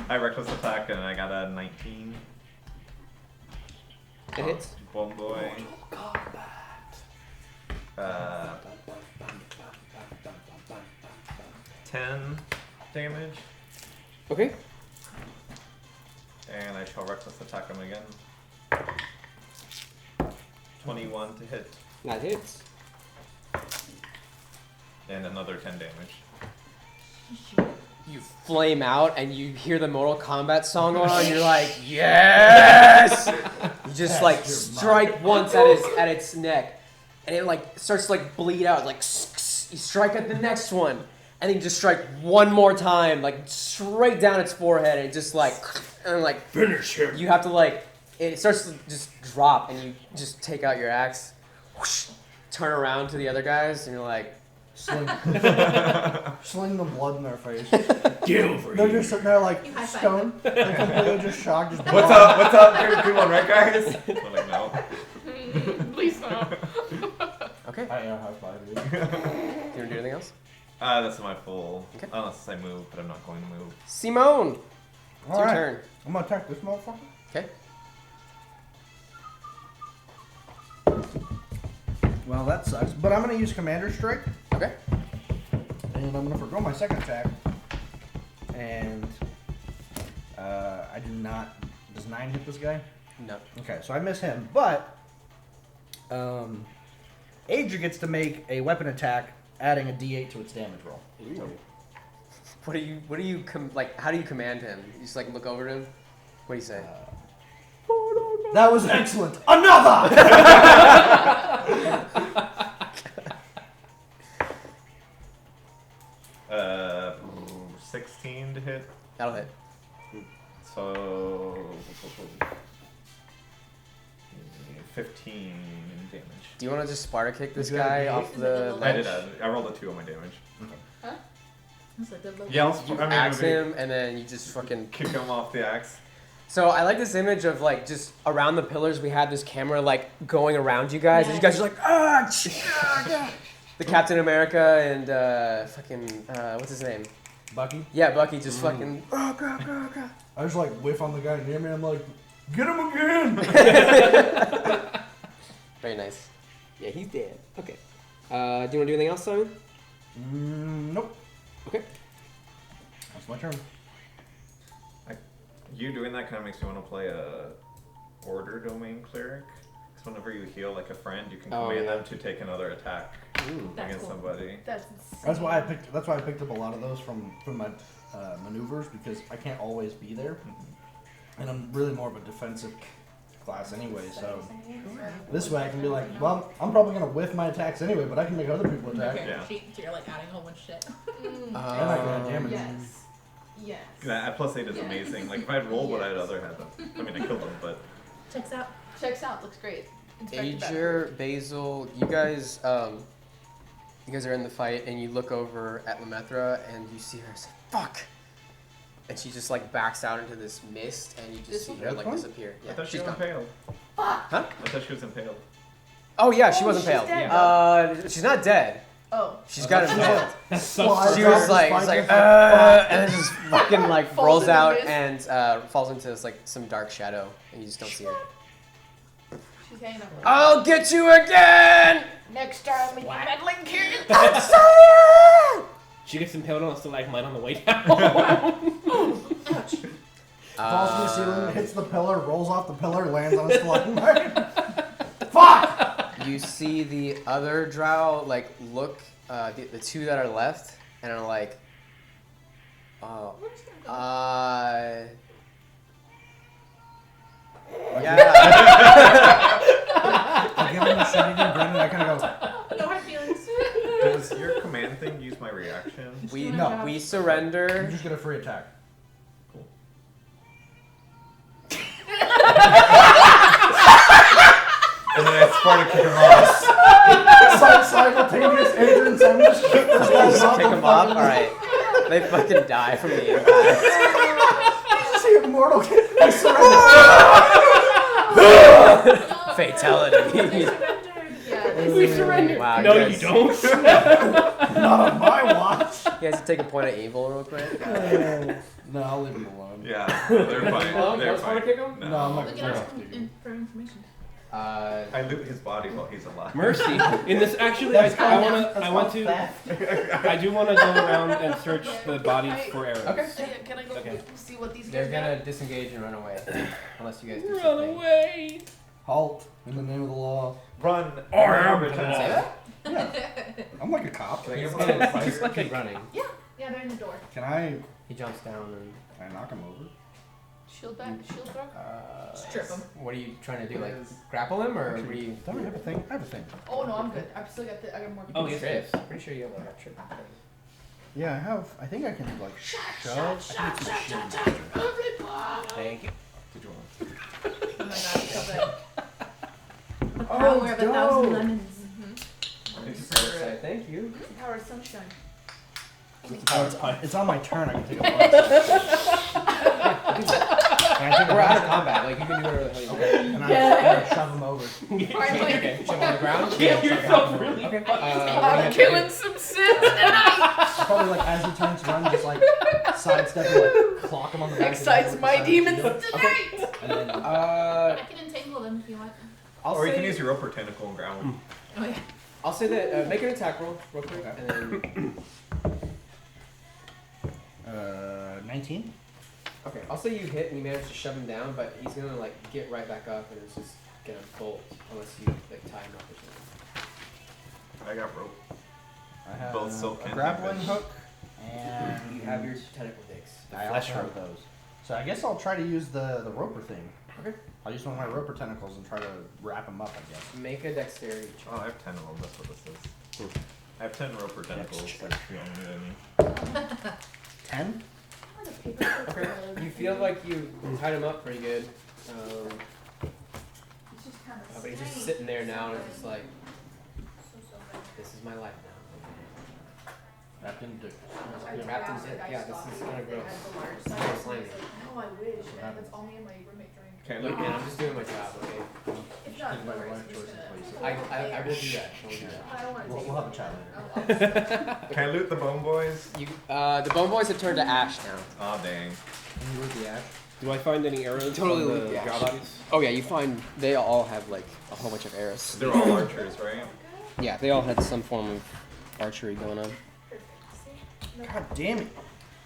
I reckless attack and I got a 19. It hits. Bone Boy. 10 damage, Okay. and I shall reckless attack him again. 21 to hit, That hits. and another 10 damage. You flame out and you hear the Mortal Kombat song going on. You're like, yes! You just like strike once at its neck, and it like starts to like bleed out. Like you strike at the next one, and then you just strike one more time, like straight down its forehead, and it just like and like finish him. You have to like it starts to just drop, and you just take out your axe, whoosh, turn around to the other guys, and you're like. Sling the blood in their face. Get over They're just sitting there like You high five stone. They're completely just shocked. Just What's up? What's up? Good one, right, guys? I'm like, no. Please no. Okay. I high five you. Do you want to do anything else? That's my full. Okay. Unless I move, but I'm not going to move. Simone, it's All your right. turn. I'm gonna attack this motherfucker. Okay. Well, that sucks. But I'm gonna use Commander Strike, Okay. and I'm gonna forgo my second attack. And I do not. Does 9 hit this guy? No. Okay, so I miss him, but Adria gets to make a weapon attack, adding a D8 to its damage roll. What do you how do you command him? You just like look over at him? What do you say? That was excellent. Another. 16 to hit. That'll hit. So 15 damage. Do you want to just Sparta kick this You got guy a off D8? the I ledge? did. I rolled a 2 on my damage. That's a good look. Yeah, You I mean, axe maybe him and then you just fucking. kick him off the axe. So I like this image of like just around the pillars. We had this camera like going around you guys, and you guys are like the Captain America and what's his name? Bucky. Yeah, Bucky just fucking. I just like whiff on the guy near me. I'm like, get him again. Very nice. Yeah, he's dead. Okay. Do you want to do anything else, Simon? Nope. Okay. That's my turn. You doing that kind of makes me want to play a Order Domain Cleric. Because whenever you heal like a friend, you can command them to take another attack That's against cool. somebody. That's insane. That's why I picked. That's why I picked up a lot of those from my maneuvers, because I can't always be there, and I'm really more of a defensive class anyway. So this way I can be like, well, I'm probably gonna whiff my attacks anyway, but I can make other people attack. Okay, Yeah. cheat, so you're like adding a whole bunch of shit. And I can add damage. Yes. Yes. That +8 is Yeah. amazing. Like if I'd rolled what I'd other had them. I mean, I killed them, but Checks out. Checks out. Looks great. Inspector Ager, Basil, you guys are in the fight, and you look over at Lemethra, and you see her say, "Fuck!" And she just like backs out into this mist, and you just This see one? her like This one? disappear. I Yeah, thought she she's was gone. impaled. Huh? I thought she was impaled. Oh yeah, she Oh, was she's impaled. dead. She's not dead. Oh. She's got impaled. Flies She out was the like, spine. and then just fucking like Falls rolls in the out mist. and falls into this, like some dark shadow, and you just don't see her. She's hanging up. I'll get you again. Next time with your meddling kid. She gets impaled on a stalagmite on the way down. Falls from the ceiling, hits the pillar, rolls off the pillar, lands on a stalagmite. Fuck! You see the other drow like look, the two that are left, and are like, oh, yeah. I give him a shitty grin and I kind of go, No hard feelings. Does your command thing use my reaction? we No. we you surrender. just get a free attack. And then I Sparta kick him off. Simultaneous entrance, I'm just kick this guy's off Kick the them off. fucking- All right, they fucking die from the impact. You just see immortal kid. I surrender. Fatality. Yeah, We surrender. Wow, No, you you guys- don't. Not on my watch. You guys take a point of evil real quick. No, I'll leave him alone. Yeah, they're fine. Well, They're let's wanna fine. kick him? No, I'm not Look gonna at us do it. for information. I loot his body while he's alive. Mercy. In this, actually, That's I called want to. theft. I do want to go around and search the bodies for arrows. Okay. Can I go Okay. see what these They're guys gonna disengage and run away, unless you guys do Run something. away. Halt in the name of the law. Run. I am Say the that? I'm like a cop. So he's Keep gonna keep running. Yeah, they're in the door. Can I He jumps down and. knock him over? Shield back, shield throw. Strip him. What are you trying to do? Like grapple him, or what are you? Don't I have a thing? I have a thing. Oh no, I'm good. I've still got I got more. Oh, yes, Trips. yes. Pretty sure you have like a trip. Yeah, I have. I think I can like shove. I think it's machine. Thank you. Did you want? Oh my god, so good. The power of 1,000 lemons. Thank you. The power of sunshine. It's on my turn. I can take a punch. We're out of combat. Like you can do whatever the hell you want. And I'm gonna shove him over. Okay, shove him on the ground. Get yourself really. Okay. I'm killing some sins tonight. Probably like as he turns to run, just like sidestep and like clock him on the back. Excites my demons Okay. tonight. And then I can entangle them if you want. I'll Or you say, can use your roper tentacle and grab him. Oh yeah. I'll say that. Make an attack roll, real quick, Okay. and then. 19. Okay, I'll say you hit and you manage to shove him down, but he's gonna like get right back up and it's just gonna bolt unless you like tie him up or something. I got rope. I have Both silk a and grappling fish. hook, and You have your tentacle dicks. I also have those. So I guess I'll try to use the roper thing. Okay. I'll use one of my roper tentacles and try to wrap him up. I guess. Make a dexterity check. Oh, I have 10 of them. That's what this is. I have 10 roper tentacles. check. That's the only enemy. 10. Okay. You feel like you tied him up pretty good. It's just kind of But he's just sitting there now and it's just like, this is my life now. Wrapped in dick. Wrapped in zip. Yeah, this is kind of gross. It's kind of slimy. No, I wish. Man, that's all me and my roommate drink. Okay, Look, look. man, I'm just doing my job, okay? If not, Think no about your worries. life choices, please. I will do that. I will do that. I don't want to We'll take have a chat later. Can I loot the bone boys? You, the Bone Boys have turned to ash now. Aw, dang. Can you root the ash? Do I find any arrows? Totally on loot the the drow ash. bodies? Oh yeah, you find they all have like a whole bunch of arrows. They're all archers, right? Yeah, they all had some form of archery going on. God damn it!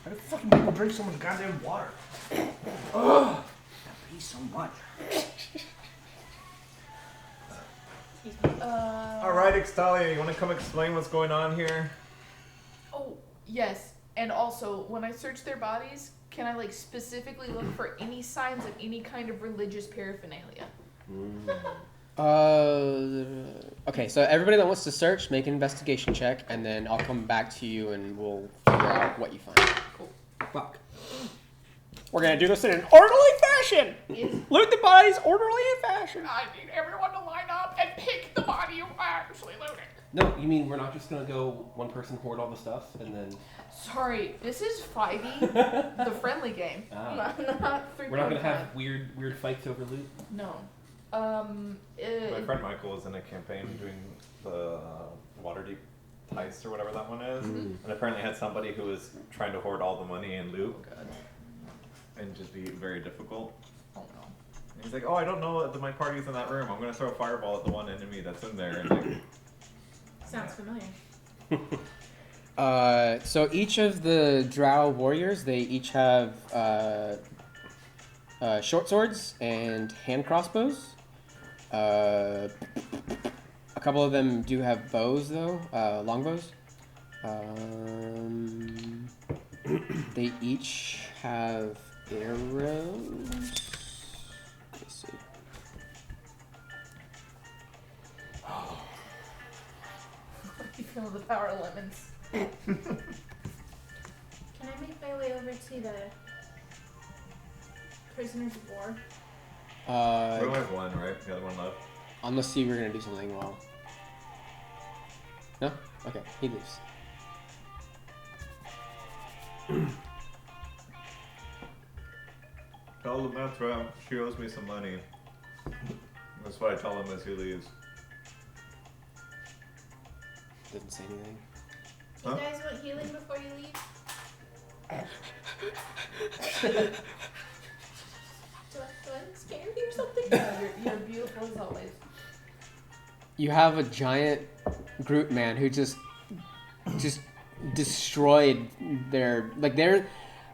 Why do fucking people drink so much goddamn water? Ugh! That pays so much. Alright, Ixtalia, you want to come explain what's going on here? Oh, yes. And also, when I search their bodies, can I like specifically look for any signs of any kind of religious paraphernalia? Okay, so everybody that wants to search, make an investigation check, and then I'll come back to you and we'll figure out what you find. Cool. Fuck. We're gonna do this in an orderly fashion! Yes. Loot the bodies orderly in fashion! I need everyone to line up and pick the body you actually looted. No, you mean we're not just gonna go one person hoard all the stuff and then Sorry, this is 5e, the friendly game. Ah. Not 3.5. we're not gonna have weird fights over loot? No. My friend Michael is in a campaign doing the Waterdeep Heist or whatever that one is, and apparently had somebody who was trying to hoard all the money and loot, and just be very difficult. Oh no. And he's like, "Oh, I don't know that my party's in that room. I'm gonna throw a fireball at the one enemy that's in there." And like, Sounds familiar. So each of the Drow warriors, they each have short swords and hand crossbows. A couple of them do have bows, though, longbows. They each have arrows. Let's see. You feel the power of lemons. Can I make my way over to the prisoners of war? We only have one, right? The other one left. Unless you were gonna do something while. No? Okay, he leaves. Tell Lemethra she owes me some money. That's what I tell him as he leaves. Doesn't say anything. Do you Huh? guys want healing before you leave? Do I look scary or something? No, you're beautiful as always. You have a giant Groot man who just destroyed their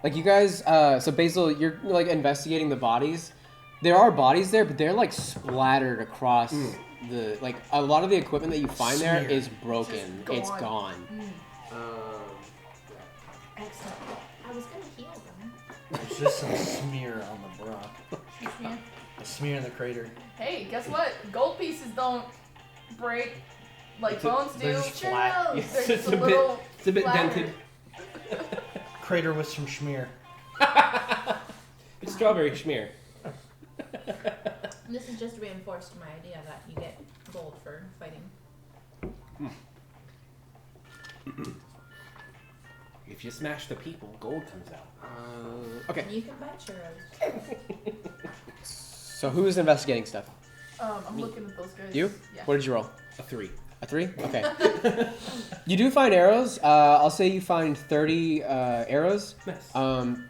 you guys. So Basil, you're like investigating the bodies. There are bodies there, but they're like splattered across the a lot of the equipment that you find there Smeared. is broken. Just It's gone. Excellent. I was gonna heal them. There's just some smear on the rock. Excuse me. A smear in the crater. Hey, guess what? Gold pieces don't break like bones do. they're just Sure flat. knows. They're It's just a bit- little It's a bit flattered. dented. Crater with some smear. It's strawberry schmear. This has just reinforced my idea that you get gold for fighting. If you smash the people, gold comes out. Okay. And you can buy churros. So who is investigating stuff? I'm looking at those guys. You? Yeah. What did you roll? A 3. A 3? Okay. You do find arrows. I'll say you find 30 arrows. Nice.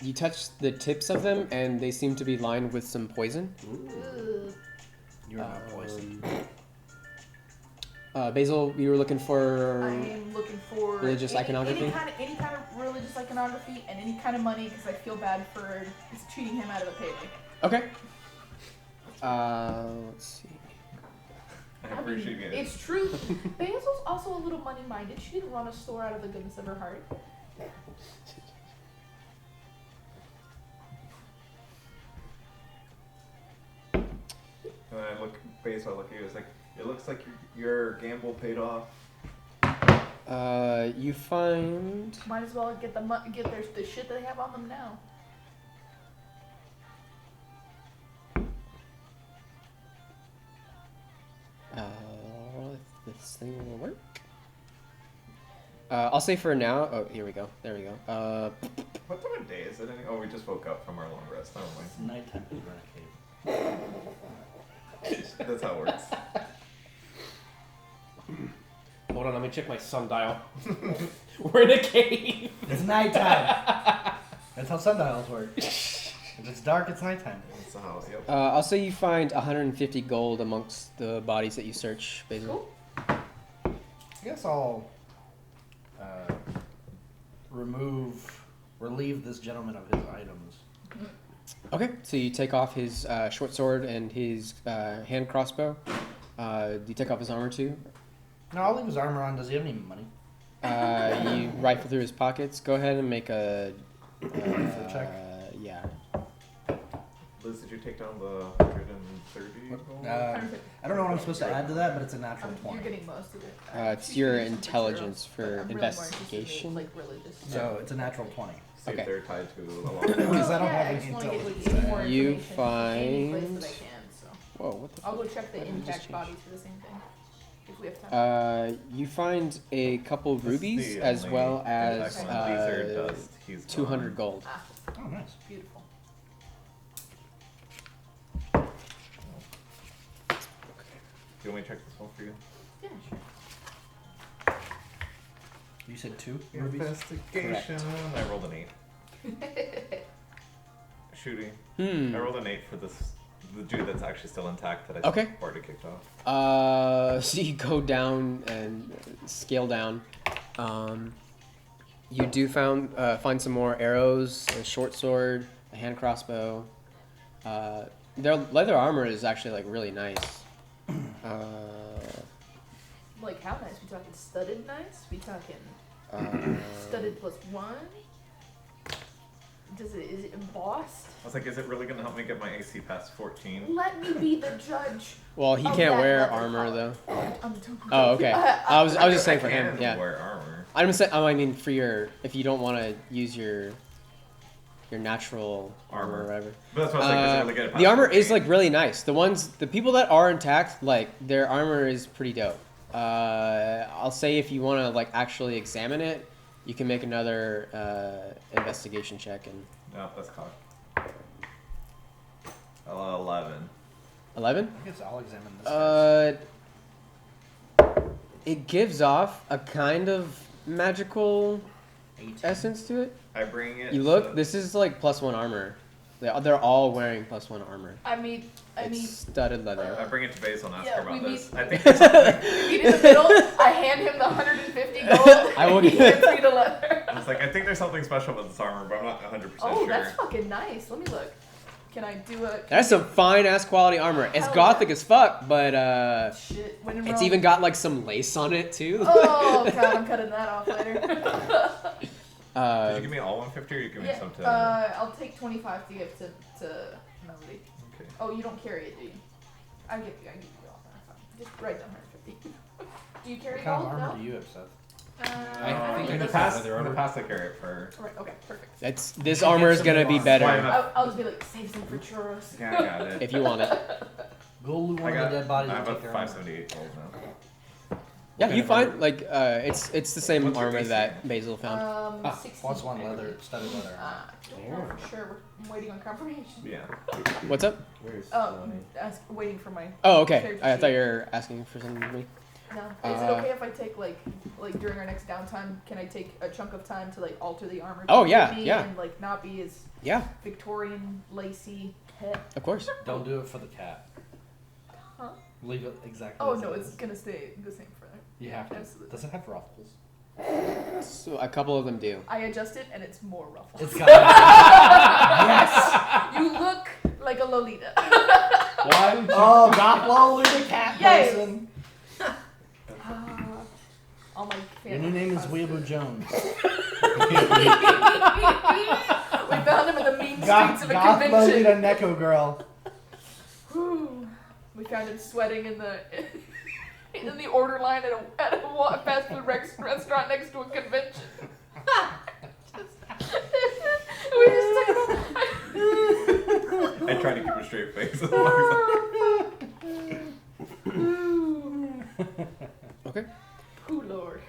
You touch the tips of them, and they seem to be lined with some poison. Ugh. You're not poisoned. Basil, you were looking for. I'm looking for Religious iconography? any kind of religious iconography and any kind of money because I feel bad for just cheating him out of a payday. Okay. Let's see. I appreciate it. It's true. Basil's also a little money-minded. She didn't run a store out of the goodness of her heart. And I look, Basil, I look at you. It's like, it looks like your gamble paid off. You find. Might as well get the shit that they have on them now. If this thing will work. I'll say for now. Oh, here we go. There we go. What time of day is it? Oh, we just woke up from our long rest, haven't It's nighttime in the cave. we? That's how it works. Hold on, let me check my sundial. We're in a cave. It's nighttime. That's how sundials work. If it's dark, it's nighttime. It's the house, yep. I'll say you find 150 gold amongst the bodies that you search, Basil. Cool. I guess I'll relieve this gentleman of his items. Okay, so you take off his short sword and his hand crossbow. Do you take off his armor too? No, I'll leave his armor on. Does he have any money? You rifle through his pockets. Go ahead and make a check. Yeah. Liz, did you take down the 130 gold? I don't know what I'm supposed to add to that, but it's a natural You're 20. getting most of it. It's She's your getting some intelligence materials, for but I'm really more interested in, investigation. like religious. So it's a natural 20. See Okay. if they're tied to a lot. Because I don't have I any just want to get intelligence. like, any more You information from any place find- that I can. So Whoa, what the I'll fuck? go check the Why did it just intact change? bodies for the same thing if we have time. You find a couple This is rubies the as only well as excellent these are dust. He's 200 gone. gold. Ah, Oh, nice. beautiful. Do you want me to check this one for you? Yeah, You said 2 rubies? Investigation. I rolled an 8. Shooting. I rolled an 8 for the dude that's actually still intact that I Okay. already kicked off. So you go down and scale down. You do find some more arrows, a short sword, a hand crossbow. Their leather armor is actually like really nice. Like how nice? We talking studded nice? We talking studded +1? Is it embossed? I was like, is it really gonna help me get my AC past 14? Let me be the judge. Well, he of can't that wear leather armor collar. though. I'm totally Oh, joking. okay. I was just saying for I him. can Yeah. wear armor. I'm saying. I mean, for if you don't want to use your natural armor or whatever. But that's what I was like, does it really get it past The armor 14? is like really nice. The people that are intact, like their armor is pretty dope. I'll say if you want to like actually examine it, you can make another investigation check and. No, that's cocked. 11. 11? I guess I'll examine this. It gives off a kind of magical 18. essence to it. I bring it. You look. This is like +1 armor. They're all wearing +1 armor. I mean, It's studded leather. I bring it to Basil and ask Yeah, her about we this. meet- I think there's something. we meet in the middle. I hand him the 150 gold. I will He get- hands me the leather. I was like, I think there's something special about this armor, but I'm not 100% Oh, sure. that's fucking nice. Let me look. Can I do a? That's some fine ass quality armor. It's Hell gothic yeah. as fuck, but Shit. When in it's Rome. even got like some lace on it too. Oh god, I'm cutting that off later. Did you give me all 150 or you give me Yeah, some to... I'll take 25 to give to Melody. Okay. Oh, you don't carry it, do you? I give you all. Just write down 150. Do you carry What kind of gold? armor No? do you have, Seth? I think in the it's past, leather in the armor. past I carry it for... Alright, okay, perfect. This armor is gonna be better Why am I- I'll just be like, save some for churros. Yeah, I got it. if you want it. Go loot I one of got. the dead bodies I and have a take their armor. 578 gold now. Yeah, kind you of find armor? like it's the same What's your armor AC? that Basil found. Ah, 16. +1 leather, studded leather. Don't know for sure. I'm waiting on confirmation. Yeah. What's up? Where's Waiting for my. Oh, okay. Character I thought sheet. you were asking for something from me. No. Is it okay if I take like during our next downtime? Can I take a chunk of time to like alter the armor? Oh, to yeah, fit me yeah. And like not be as Yeah, Victorian lacy pet. of course. Don't do it for the cat. Huh? Leave it exactly Oh as no, it it's is. gonna stay the same forever. You have to. Absolutely. Does it have ruffles? So a couple of them do. I adjust it and it's more ruffled. It's got Yes, you look like a Lolita. Why would you? Oh, Doc Lolita cat Yes. person. All my Your family new name is cosplay. Weeaboo Jones. We found him in the mean streets Goth, of a Goth convention. Lolita Neko girl. Whew. We found him sweating in the in the order line at a fast food restaurant next to a convention. We just took I try to keep a straight face. Okay. Oh lord.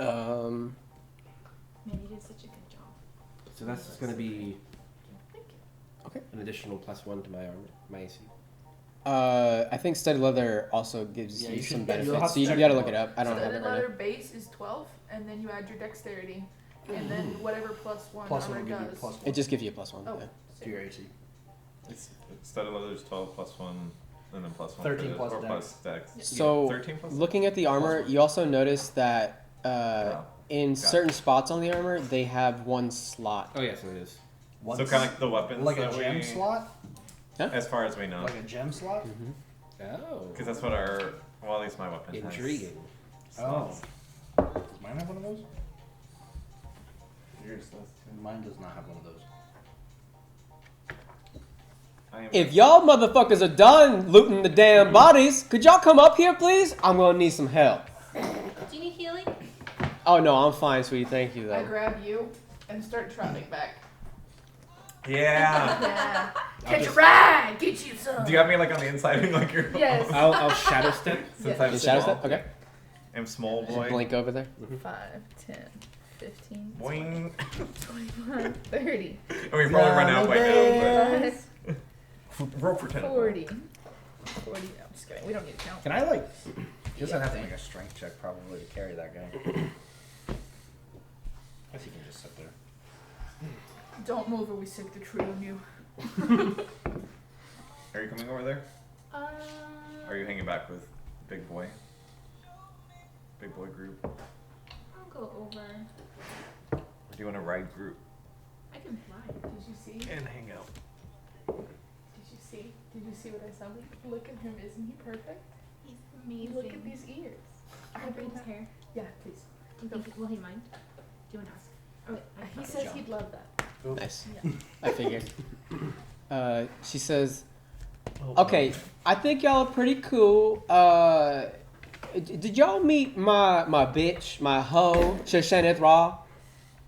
Um. Man, you did such a good job. So that's just gonna be Okay. an additional +1 to my armor, my AC. I think studded leather also gives Yeah, you you some should- you'll have benefits, so to you check gotta it look it out. up. I don't have Studded it right leather now. base is 12, and then you add your dexterity, and then whatever +1 Plus armor one will give you does. plus It one just gives you a +1. Oh, Yeah. to your AC. Studded leather's 12 plus 1, and then plus 1 13 for plus or dex. plus dex. So 13 plus looking at the armor, one. you also notice that Oh, in got it. certain spots on the armor, they have one slot. Oh yeah, so it is. One So kind of like the weapons like a that gem we, slot? as far as we know. Like a gem slot? Oh. Because that's what our, well, at least my weapon has. Intriguing. Oh. Does mine have one of those? Yours does too. Mine does not have one of those. I am If y'all motherfuckers are done looting the damn bodies, could y'all come up here, please? I'm gonna need some help. Do you need healing? Oh no, I'm fine, sweetie. Thank you I though. grab you and start trotting back. Yeah. Yeah. Catch a ride, get you some. Do you have me like on the inside, like you're? Yes. I'll shadow step. Since Yeah. I'm Is shadow small. step? Okay. I'm small Just boy. blink over there. 5, 10, 15, Boing. 21, 30, And we probably run out by now, 45, but roll for 10. 40. 40. No, I'm just kidding. We don't need to count. Can I like... Guess I'd have to make a strength check probably to carry that guy. I guess he can just sit there. Don't move or we sick the tree on you. Are you coming over there? Uh, Or are you hanging back with Big Boy? Big Boy group. I'll go over. do you want to ride group I can fly. Did you see? and hang out? Did you see? Did you see what I saw? Look at him. Isn't he perfect? He's amazing. Look at these ears. Can I braid his hair? Yeah, please. Do you think, will he mind? Do you want to ask? Oh, wait, He says he'd love that. Nice. Yeah. I figured. She says, okay, I think y'all are pretty cool. Did y'all meet my bitch, my hoe, Shashaneth Ra?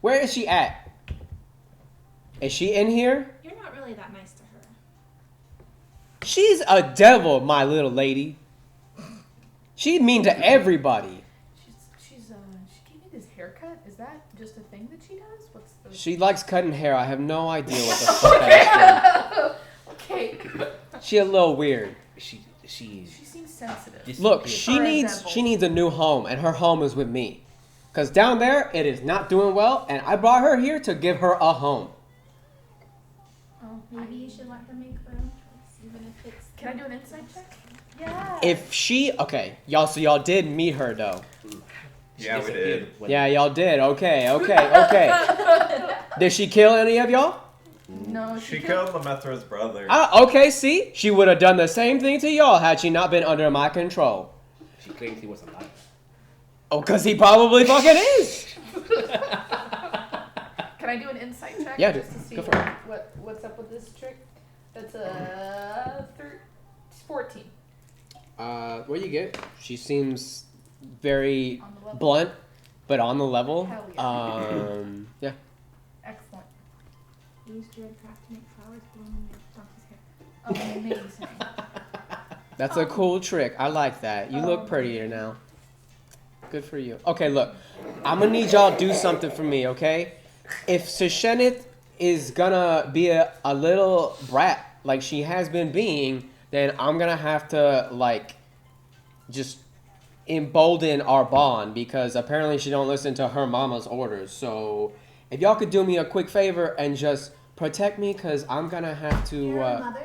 Where is she at? Is she in here? You're not really that nice to her. She's a devil, my little lady. She's mean to everybody. She gave me this haircut. Is that just a thing that she does? What's the? She likes cutting hair. I have no idea what the fuck that Okay. is. She a little weird. She She seems sensitive. Look, For she example. needs a new home, and her home is with me. Cause down there it is not doing well, and I brought her here to give her a home. Oh, Maybe you should let her make her own choice, even if it's. Can I do an insight check? Yeah. If she y'all did meet her though. Yeah, we did. Yeah, y'all did. Okay. Did she kill any of y'all? No, She killed Lemethra's brother. Okay, see? She would have done the same thing to y'all had she not been under my control. She claims he was alive. Oh, cause he probably fucking is. Can I do an insight check? Yeah, just to see go for it. what's up with this trick? That's a 14 What do you get? She seems very on the level. blunt, but on the level. Hell yeah. Yeah. Excellent. Use druidcraft to make flowers bloom in your donkey's hair. Amazing. That's a cool trick. I like that. You look prettier now. Good for you. Okay, look. I'm gonna need y'all to do something for me, okay? If Seshenith is gonna be a little brat like she has been being, then I'm gonna have to, like, just embolden our bond because apparently she don't listen to her mama's orders. So if y'all could do me a quick favor and just protect me, because I'm gonna have to... Your mother?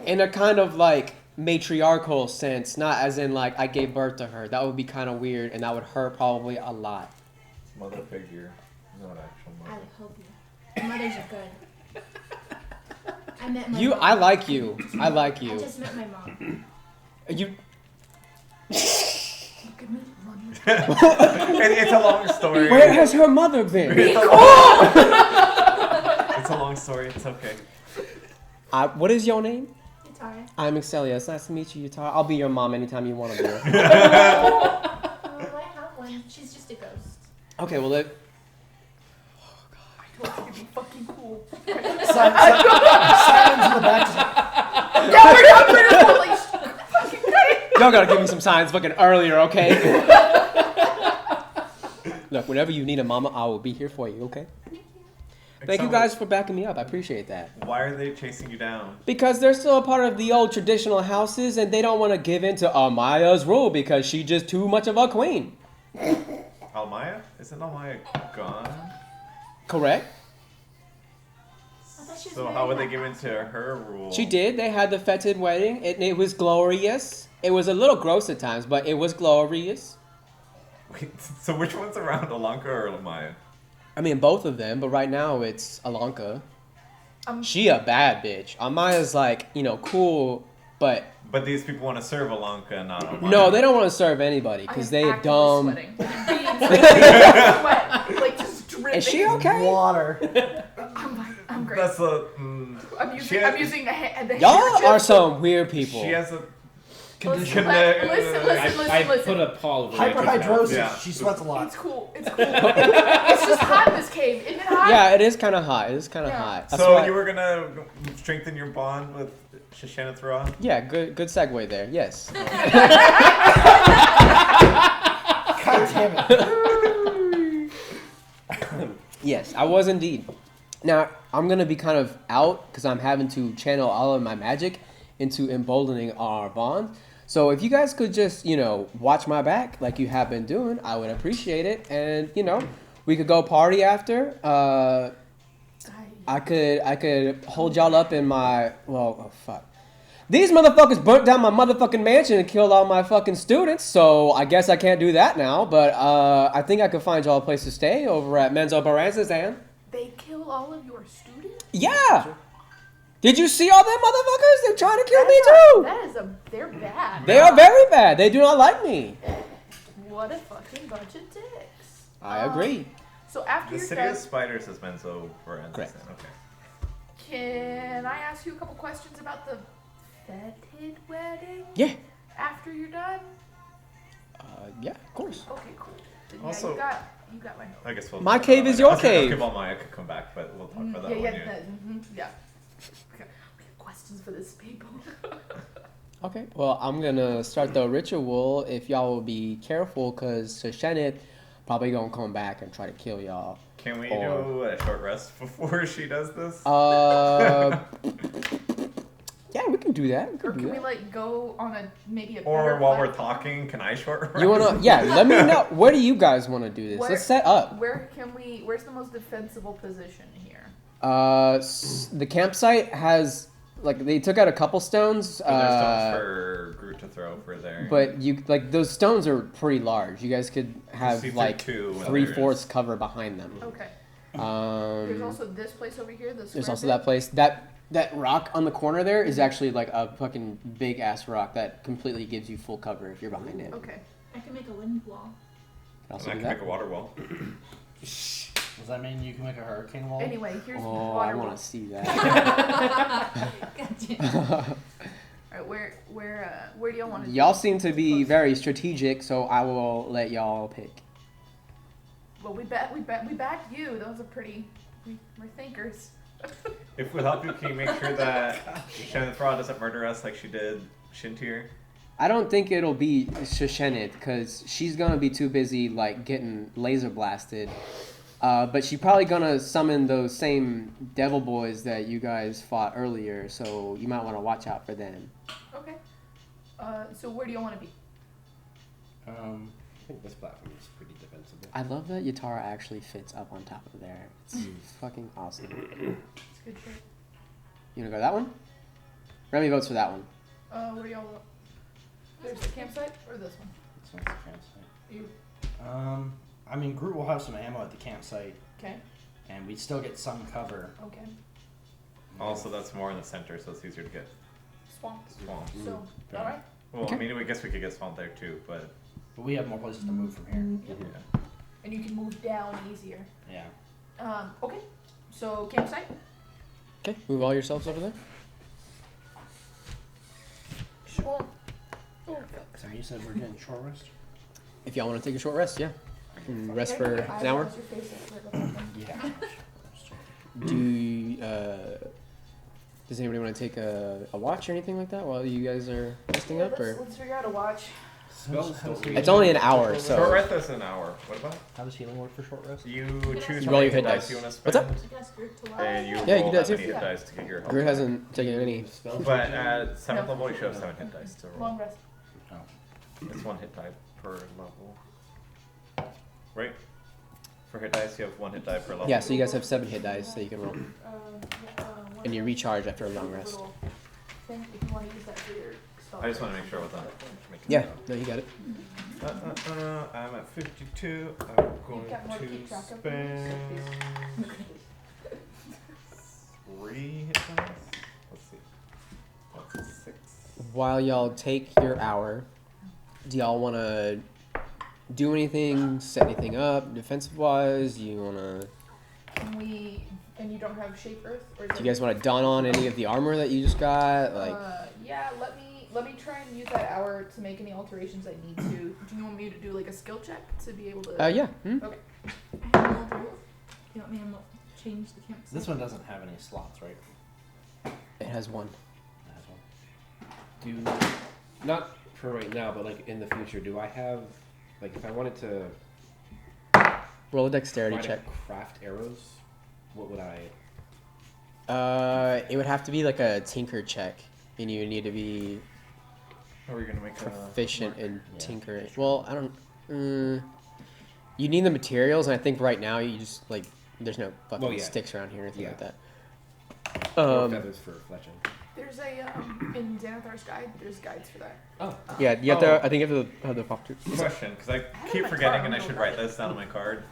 in a kind of like matriarchal sense, not as in like I gave birth to her. That would be kind of weird, and that would hurt probably a lot. Mother figure, not actual I mother. would hope you. Your mothers are good. I met my You, mom. I like you. I like I you. just met my mom. You. Look at me. Run. It's a long story. Where has her mother been? It's a long story. It's okay. What is your name? Utara. I'm Excelia. It's nice to meet you, Utah. I'll be your mom anytime you want to be. Oh, I have one. She's just a ghost. Okay, well, I told you to be fucking cool. Silence in the back. Yeah, we're not holy fucking great. y'all gotta give me some signs fucking earlier, okay? Look, whenever you need a mama, I will be here for you, okay? Thank you guys for backing me up. I appreciate that. Why are they chasing you down? Because they're still a part of the old traditional houses, and they don't want to give in to Amaya's rule because she's just too much of a queen. Almaya? Isn't Almaya gone? Correct? I thought she was So married how would they that give house. into her rule? She did. They had the feted wedding. It was glorious. It was a little gross at times, but it was glorious. Wait, so which one's around, Alanka or Almaya? I mean, both of them, but right now it's Alanka. She a bad bitch. Amaya's like, cool, but... But these people want to serve Alanka, not Almaya. No, they don't want to serve anybody, because they are dumb. Sweating. Like just dripping. Is she okay? Water. I'm great. That's a... I'm she using, has- I'm using the Y'all handkerchief. are some weird people. She has a... Listen, Connect- listen. I put a Paul over Hyperhidrosis. Yeah. She sweats a lot. It's cool. It's cool. It's just hot in this cave. Isn't it hot? Yeah, it is kind of hot. It is kind of Yeah. hot. That's So why- you were gonna strengthen your bond with Shashaneth Ra? Yeah, good segue there. Yes. God damn it. Yes, I was indeed. Now, I'm going to be kind of out because I'm having to channel all of my magic into emboldening our bond. So if you guys could just, watch my back like you have been doing, I would appreciate it. And, we could go party after. I could hold y'all up in my, these motherfuckers burnt down my motherfucking mansion and killed all my fucking students, so I guess I can't do that now, but I think I could find y'all a place to stay over at Menzoberranzan. They kill all of your students? Yeah! Did you see all them motherfuckers? They're trying to kill me too! They're bad. They are very bad. They do not like me. What a fucking bunch of dicks. I agree. So after The you're city done, of spiders is Menzoberranzan. Correct. Okay. can I ask you a couple questions about the fetid wedding? Yeah. After you're done? Yeah, of course. Okay, cool. Then, Also- you got my note. I guess we'll My talk cave about is that your later. I was cave. gonna ask if Maya could come back, but we'll talk about that yeah, one. yeah. Okay. We have questions for this people. Okay, well, I'm gonna start the ritual if y'all will be careful, because Sashenit probably gonna come back and try to kill y'all. Can we Or- do a short rest before she does this? Yeah, we can do that. We Or can do can we that. like go on maybe a Or better while we're platform? talking, can I short rest? You wanna? Yeah, let me know. Where do you guys want to do this? Where- Let's set up. Where's the most defensible position here? The campsite has they took out a couple stones. But there's stones for Groot to throw for there. But you those stones are pretty large. You guys could have see through like two when 3/4 cover behind them. Okay. There's Um, also this place over here. This. there's also that place. That rock on the corner there is actually like a fucking big ass rock that completely gives you full cover if you're behind it. Okay. I can make a wind wall. Can And also I do can that. make a water wall. Does that mean you can make a hurricane wall? Anyway, here's Oh, I water. want to see that. Gotcha. Alright, where do y'all want to? Y'all seem to be very strategic, so I will let y'all pick. Well, we backed you. Those are pretty. We're thinkers. If we help you, can you make sure that Shannon Thra doesn't murder us like she did Shintir? I don't think it'll be Shoshenit because she's gonna be too busy like getting laser blasted. But she's probably gonna summon those same devil boys that you guys fought earlier, so you might want to watch out for them. Okay. So where do y'all want to be? I think this platform is pretty defensible. I love that Yatara actually fits up on top of there. It's fucking awesome. It's good shit. You wanna go that one? Remy votes for that one. Where do y'all want? There's the campsite or this one? This one's the campsite. You. I mean, Groot will have some ammo at the campsite, Okay. and we'd still get some cover. Okay. Also, that's more in the center, so it's easier to get Swamp. swamped. So, Yeah. all right. Well, Okay. I mean, I guess we could get swamped there too, but But we have more places to move from here. yeah. And you can move down easier. Yeah. Okay. So campsite. Okay, move all yourselves over there. Sure. So you said we're getting short rest? If y'all want to take a short rest, yeah. And rest for Your an hour. eyebrows, your face is right up there. Yeah. Does anybody want to take a watch or anything like that while you guys are resting up? Or Let's figure out a watch. Spells don't it's only an hour, Short so rest is an hour. What about? How does healing work for short rest? You You choose roll how many your hit hit dice. you want to spend. What's up? You guys group to And you Yeah, you roll can do that that too. many hit dice to get your health. Groot hasn't taken any. Spells But don't at 7th No. level, you should have 7 hit dice to roll. Long rest. It's 1 hit die per level. Right? For hit dice, you have 1 hit die per level. Yeah, so you guys have 7 hit dice that you can roll, Yeah, and you recharge after a long rest. Little thing, if you want to use that for your spell. I just want to make sure with that. Yeah, no, you got it. I'm at 52. I'm going got more to to keep track of? spend 3 hit dice. Let's see. That's 6. While y'all take your hour, do y'all want to do anything, set anything up, defensive wise? Do you want to? Can we? And you don't have shape earth, or Do you guys want to don on any of the armor that you just got? Like, yeah. Let me try and use that hour to make any alterations I need to. Do you want me to do like a skill check to be able to? yeah. Okay. I have an old rule. You want me to change the campsite? This one doesn't have any slots, right? It has 1. It has one. do not for right now, but like in the future, do I have like if I wanted to Roll a dexterity try to check. craft arrows, what would I? It would have to be like a tinker check, and you would need to be How are we going to make proficient in Yeah, tinkering. proficient. Well, I don't. You need the materials, and I think right now you just like there's no fucking Well, yeah. sticks around here or anything Yeah. like that. Or feathers for fletching. There's a in Xanathar's guide. There's guides for that. Oh. Yeah, you have to. I think you have to have the pop too. Question, because I keep forgetting and I should write this down on my card.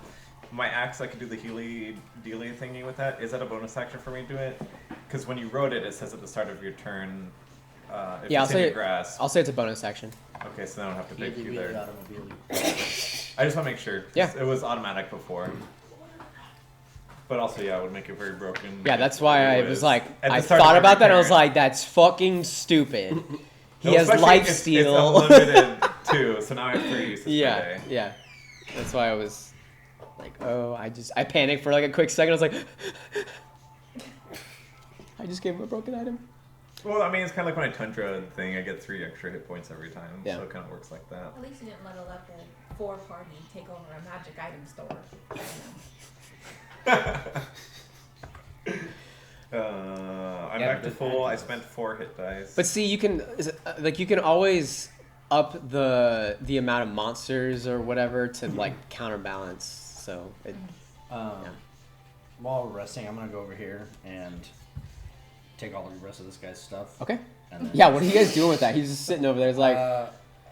My axe, I could do the Healy Dealy thingy with that. Is that a bonus action for me to do it? Because when you wrote it, it says at the start of your turn. If Yeah, I'll it's in say your grass. I'll say it's a bonus action. Okay, so then I don't have to take you there. automobile. I just want to make sure. 'Cause Yeah. It was automatic before. But also, yeah, it would make it very broken. Yeah, that's why I was like, At the I start of thought every about that. And I was turn. like, that's fucking stupid. He No, has especially life it's steal. unlimited too, so now I have 3 uses per Yeah, day. yeah. That's why I was like, oh, I panicked for like a quick second. I was like, I just gave him a broken item. Well, I mean, it's kind of like when I Tundra thing, I get 3 extra hit points every time, Yeah. so it kind of works like that. At least you didn't let a level 4 party take over a magic item store. I'm Yeah, back to but full. I spent 4 hit dice. But see, you can like you can always up the amount of monsters or whatever to like counterbalance. So it, While we're resting, I'm gonna go over here and take all the rest of this guy's stuff. okay. And then, Yeah, what are you guys doing with that? He's just sitting over there. It's like,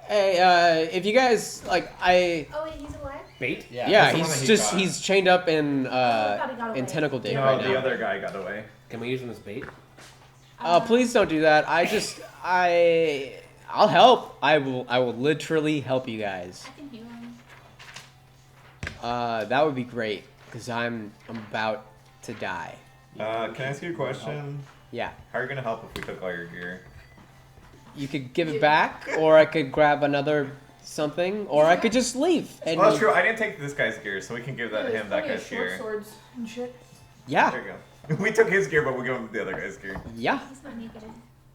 hey, if you guys like, Oh wait, he's alive? Bait? yeah. yeah, that's the one he's that he just got. he's chained up in thought he got away. tentacle dig no, right the now. other guy got away. Can we use him as bait? Please don't do that. I'll help. I will literally help you guys. I can heal him. That would be great because I'm about to die. Can I ask you a question? Yeah. How are you gonna help if we took all your gear? You could give it back, or I could grab another something, or I could just leave. And Well, that's true. I didn't take this guy's gear, so we can give that There's him that plenty of guy's short gear. swords and shit. Yeah, There you go. We took his gear, but we give him the other guy's gear. yeah. He's not naked.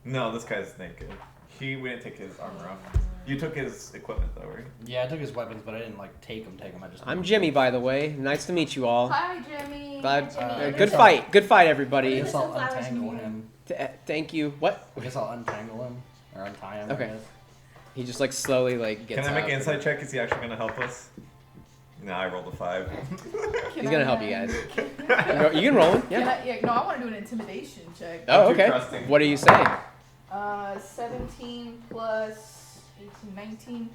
No, this guy's naked. We didn't take his armor off. You took his equipment though, right? Yeah, I took his weapons, but I didn't like take them. I just. I'm Jimmy, by the way. Nice to meet you all. Hi, Jimmy. Glad, Jimmy. good fight. Good fight, I everybody. guess I'll Flowers untangle from you. him. Thank you. What? I guess I'll untangle him or untie him. Okay. I guess. He just like slowly like gets Can I make out. an insight check? Is he actually gonna help us? No, I rolled a 5. He's gonna help you guys. You can roll him. Yeah. No, I want to do an intimidation check. Oh, Too okay. trusting. What are you saying? 17 plus 18, 19.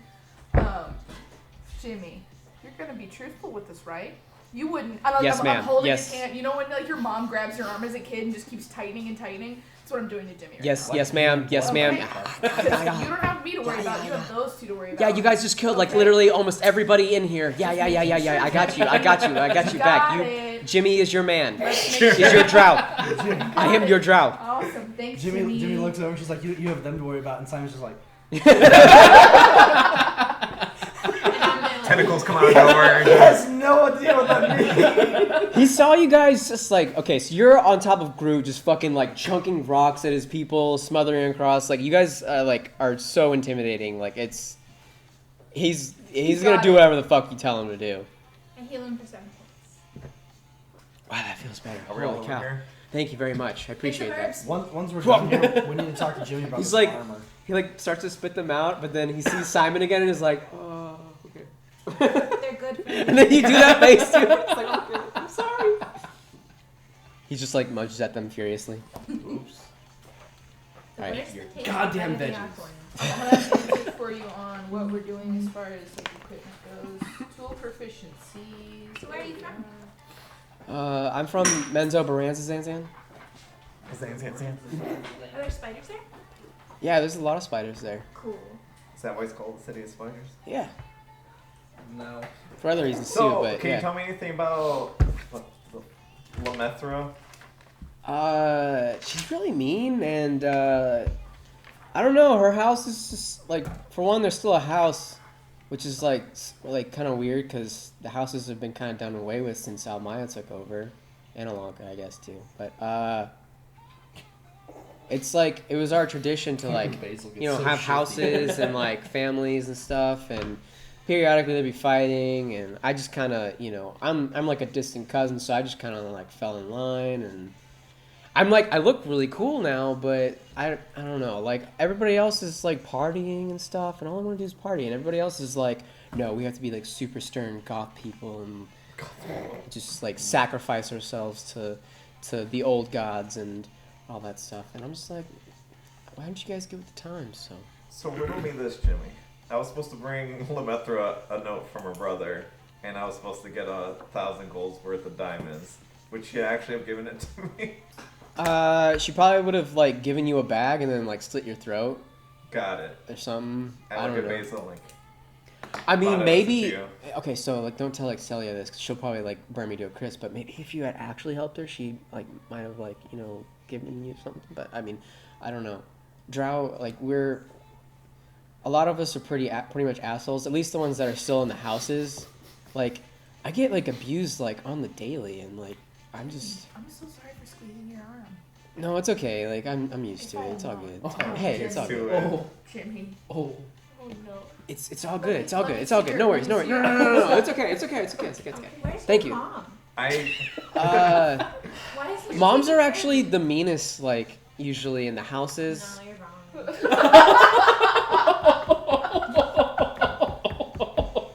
Jimmy, you're gonna be truthful with this, right? You wouldn't. Yes, I'm ma'am. holding Yes. his hand. You know when like your mom grabs your arm as a kid and just keeps tightening and tightening? That's what I'm doing to Jimmy. Right Yes, now. yes, ma'am. Yes, ma'am. Okay. You don't have me to worry about. You have those two to worry about. Yeah, you guys just killed like Okay. literally almost everybody in here. Yeah. I got you. I got you back. Got it. Jimmy is your man. Let's make He's your drought. I am your drought. Awesome. Thanks, Jimmy. Jimmy looks over and she's like, you have them to worry about, and Simon's just like, Tentacles come out of nowhere. he has no idea what that means. He saw you guys just like, okay, so you're on top of Groot just fucking like chunking rocks at his people, smothering across. Like you guys like are so intimidating. Like he's gonna do whatever the fuck you tell him to do. I heal him for 7 points. Wow, that feels better. Are we all Holy over cow. here? Thank you very much. I appreciate that. herbs. Once we're done here, we need to talk to Jimmy about He's this like- armor. He like starts to spit them out, but then he sees Simon again and is like, oh, okay. They're good for you. And then you do that face too. It's like, okay, I'm sorry. He just like munches at them furiously. Oops. Alright, Where's the taste goddamn of the veggies. acorn? I'll have answers for you on what we're doing as far as like, equipment goes. Tool proficiencies. So where are you from? I'm from Menzoberranzan, Zanzan. Is that Are there spiders there? Yeah, there's a lot of spiders there. Cool. why it's called the City of Spiders? Yeah, No. for other reasons So, too, but can yeah. you tell me anything about Lamethra? She's really mean, and I don't know. Her house is just like, for one, there's still a house, which is like kind of weird because the houses have been kind of done away with since Almaya took over, and Alanka, I guess too. But it's like it was our tradition to like Basil gets you know so have shifty. houses and like families and stuff, and periodically they'd be fighting, and I just kind of I'm like a distant cousin, so I just kind of like fell in line and. I'm like, I look really cool now, but I don't know. Like, everybody else is, like, partying and stuff, and all I want to do is party. And everybody else is like, no, we have to be, like, super stern goth people and just, like, sacrifice ourselves to the old gods and all that stuff. And I'm just like, Why don't you guys get with the times? So riddle me this, Jimmy. I was supposed to bring Lemethra a note from her brother, and I was supposed to get 1,000 golds worth of diamonds. Would she actually have given it to me? She probably would have like given you a bag and then like slit your throat Got it. or something. I And don't look know. at Basil, like, I mean, thought it was maybe. to you. Okay, so like, don't tell like Celia this, cause she'll probably like burn me to a crisp. But maybe if you had actually helped her, she like might have like given you something. But I mean, I don't know. Drow, like a lot of us are pretty much assholes. At least the ones that are still in the houses. Like, I get like abused like on the daily, and like I'm I'm so sorry for squeezing your arm. no, it's okay. Like I'm used to it. It's all good. Hey, it's all Do good. it. Oh, Jimmy. oh. Oh no. It's all good. It's all good. It's all good. No worries. No worries. No. It's okay. It's okay. It's okay. It's okay. It's okay. Where's Thank your you. mom? I Why is he Moms taking are care of actually you? the meanest. Like usually in the houses. No, you're wrong.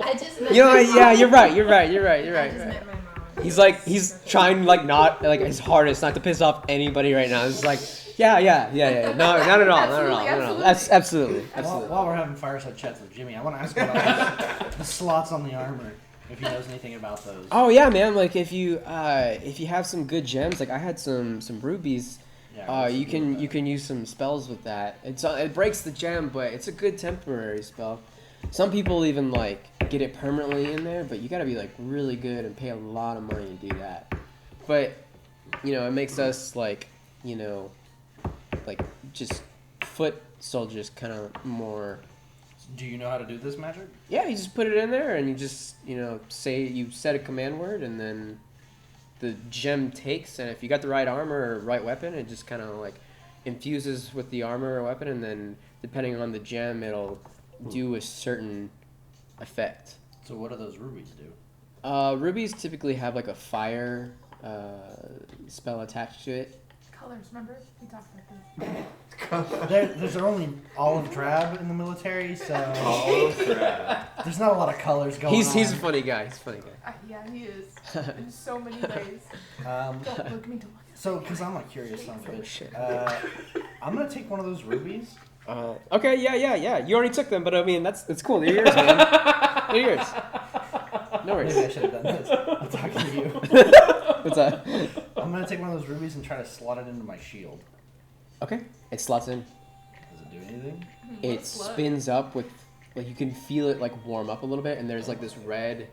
I just met You know, my yeah, mom. you're right. You're right. I just met my mom. He's trying like not his hardest not to piss off anybody right now. It's like, yeah. No, not at all. Not at all. No. That's absolutely. While we're having fireside chats with Jimmy, I want to ask about the slots on the armor. If he knows anything about those. Oh yeah, man. Like if you have some good gems, like I had some rubies. Yeah, You can use some spells with that. It breaks the gem, but it's a good temporary spell. Some people even like get it permanently in there, but you gotta be like really good and pay a lot of money to do that. But it makes us like just foot soldiers kind of more. Do you know how to do this magic? Yeah, you just put it in there and you just say you set a command word and then the gem takes, and if you got the right armor or right weapon, it just kind of like infuses with the armor or weapon, and then depending on the gem, it'll do a certain effect. So what do those rubies do? Rubies typically have like a fire spell attached to it. Colors, remember? We talked about this. There's only olive drab in the military, so oh crap. there's not a lot of colors going on. He's a funny guy. He's a funny guy. Yeah, he is. In so many ways. Don't look at me. So, because I'm like curious on Oh, it, shit. I'm gonna take one of those rubies. Okay, yeah. You already took them, but I mean it's cool. They're yours, man. They're yours. No worries. Maybe I should have done this. I'm talking to you. What's that? I'm gonna take one of those rubies and try to slot it into my shield. Okay. It slots in. Does it do anything? It spins up with, like, you can feel it like warm up a little bit, and there's like this red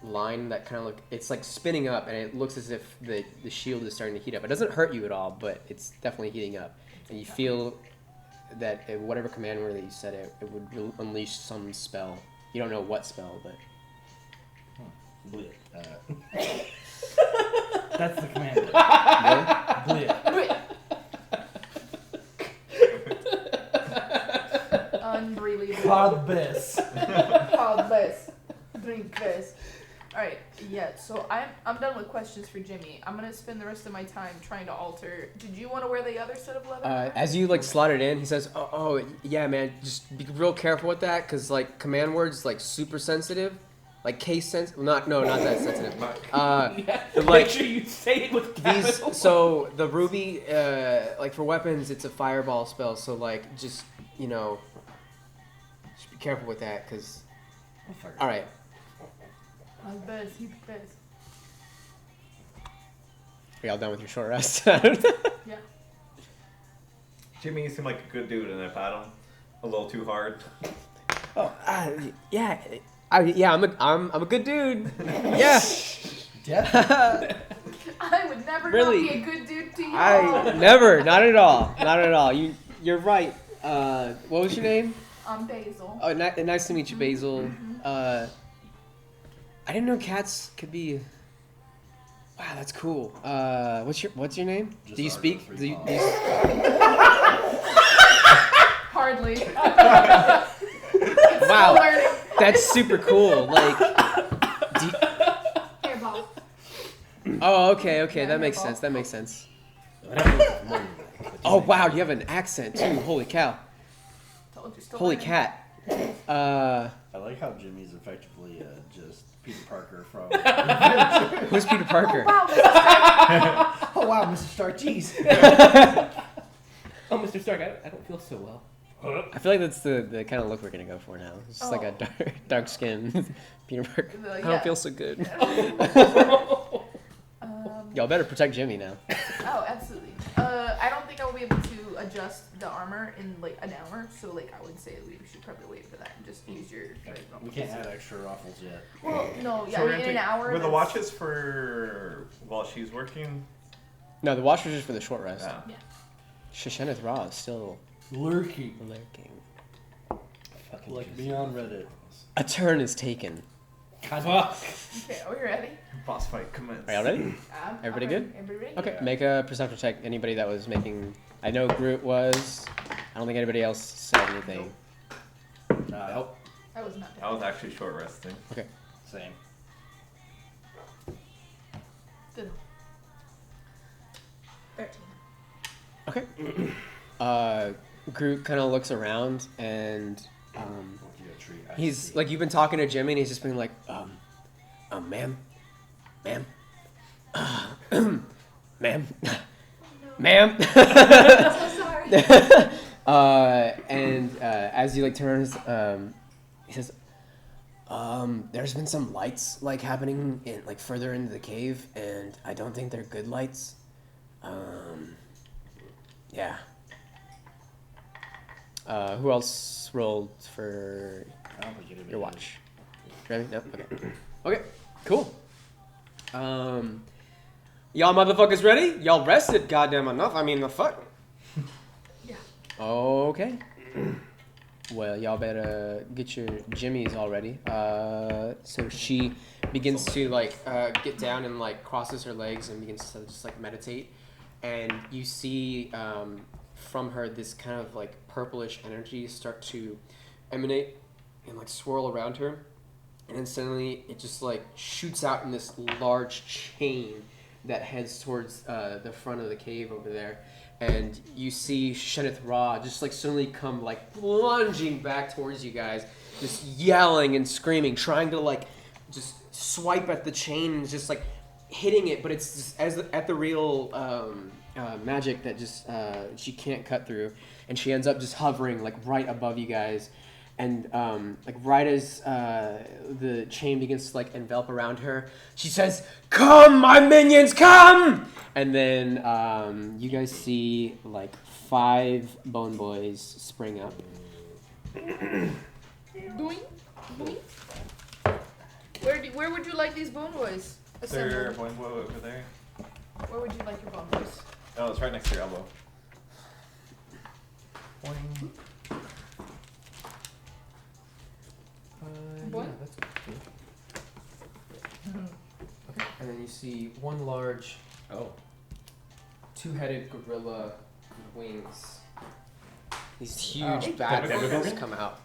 line that kind of it's like spinning up, and it looks as if the shield is starting to heat up. It doesn't hurt you at all, but it's definitely heating up, and you feel that whatever command word that you said, it would unleash some spell. You don't know what spell, but Blit. That's the command word. Blit. Unbelievable. Pod this. Pod this. Drink this. Alright, yeah, so I'm done with questions for Jimmy. I'm gonna spend the rest of my time trying to alter. Did you want to wear the other set of leather? as you like slot it in, he says, oh yeah, man, just be real careful with that, because like command words like super sensitive, like case sensitive. Not that sensitive. Make Like sure you say it with these, capital. so the ruby, like for weapons, it's a fireball spell. So like just be careful with that, because. All right. I'm the best, he's the best. Are y'all done with your short rest? Yeah. Jimmy, you seem like a good dude, and I pat him a little too hard. Yeah. I'm a good dude. Yeah. Yeah. I would never Really? not be a good dude to you. I never, not at all. You're right. What was your name? I'm Basil. Oh, nice to meet you, Basil. I didn't know cats could be. Wow, that's cool. What's your name? Just Do you Argo speak? 3 Do you, Paws. do you, Hardly. wow, Learning. that's super cool. Like, do you, Here, Bob. oh, okay, Yeah, that makes Paul. sense. That makes sense. Oh wow, you have an accent too. Holy cow. Told you, still Holy learning. cat. I like how Jimmy's effectively just Peter Parker from. Who's Peter Parker? Wow, this is Oh wow, Mr. Star Cheese. Oh, Mr. Stark, I don't feel so well. I feel like that's the kind of look we're gonna go for now. It's just like a dark skin Peter Parker. I don't feel so good. Y'all better protect Jimmy now. Oh, absolutely. I don't think I will be able to adjust the armor in like an hour, so like I would say we should probably wait for that and just use your. We can't add extra ruffles yet. Well, no, yeah, So in an hour. Were the watches for while she's working? No, the watch was just for the short rest. Yeah. Shisheneth Ra is still Lurking. Fucking Like me on Reddit. a turn is taken. Okay, are we ready? Boss fight commence. Are y'all ready? Everybody good? Everybody ready? Okay, make a perception check. Anybody that was making. I know Groot was. I don't think anybody else said anything. Nope. I was not. I was actually short resting. Okay. Same. Good. 13. Okay. Groot kind of looks around and he's like, you've been talking to Jimmy and he's just been like, ma'am, ma'am, ma'am. I'm so sorry. And as he like turns, he says, there's been some lights like happening in like further into the cave, and I don't think they're good lights. Yeah. Who else rolled for I don't think it'd be your good. watch? Ready? No? Okay. Okay, cool. Y'all motherfuckers ready? Y'all rested goddamn enough. I mean, the fuck? Yeah. Okay. Well, y'all better get your jimmies all ready. So she begins to like get down and like crosses her legs and begins to just like meditate. And you see from her this kind of like purplish energy start to emanate and like swirl around her. And then suddenly it just like shoots out in this large chain that heads towards the front of the cave over there. And you see Sheneth Ra just like suddenly come like plunging back towards you guys, just yelling and screaming, trying to like just swipe at the chain and just like hitting it, but it's just at the real magic that just she can't cut through, and she ends up just hovering like right above you guys. And like right as the chain begins to like envelop around her, she says, "Come, my minions, come!" And then you guys see like 5 bone boys spring up. Doing? Where would you like these bone boys Is there assembled? one boy over there? Where would you like your bone boys? Oh, it's right next to your elbow. Boy? Yeah, that's good. Okay. And then you see one large, two-headed gorilla wings. These huge bad wings come out.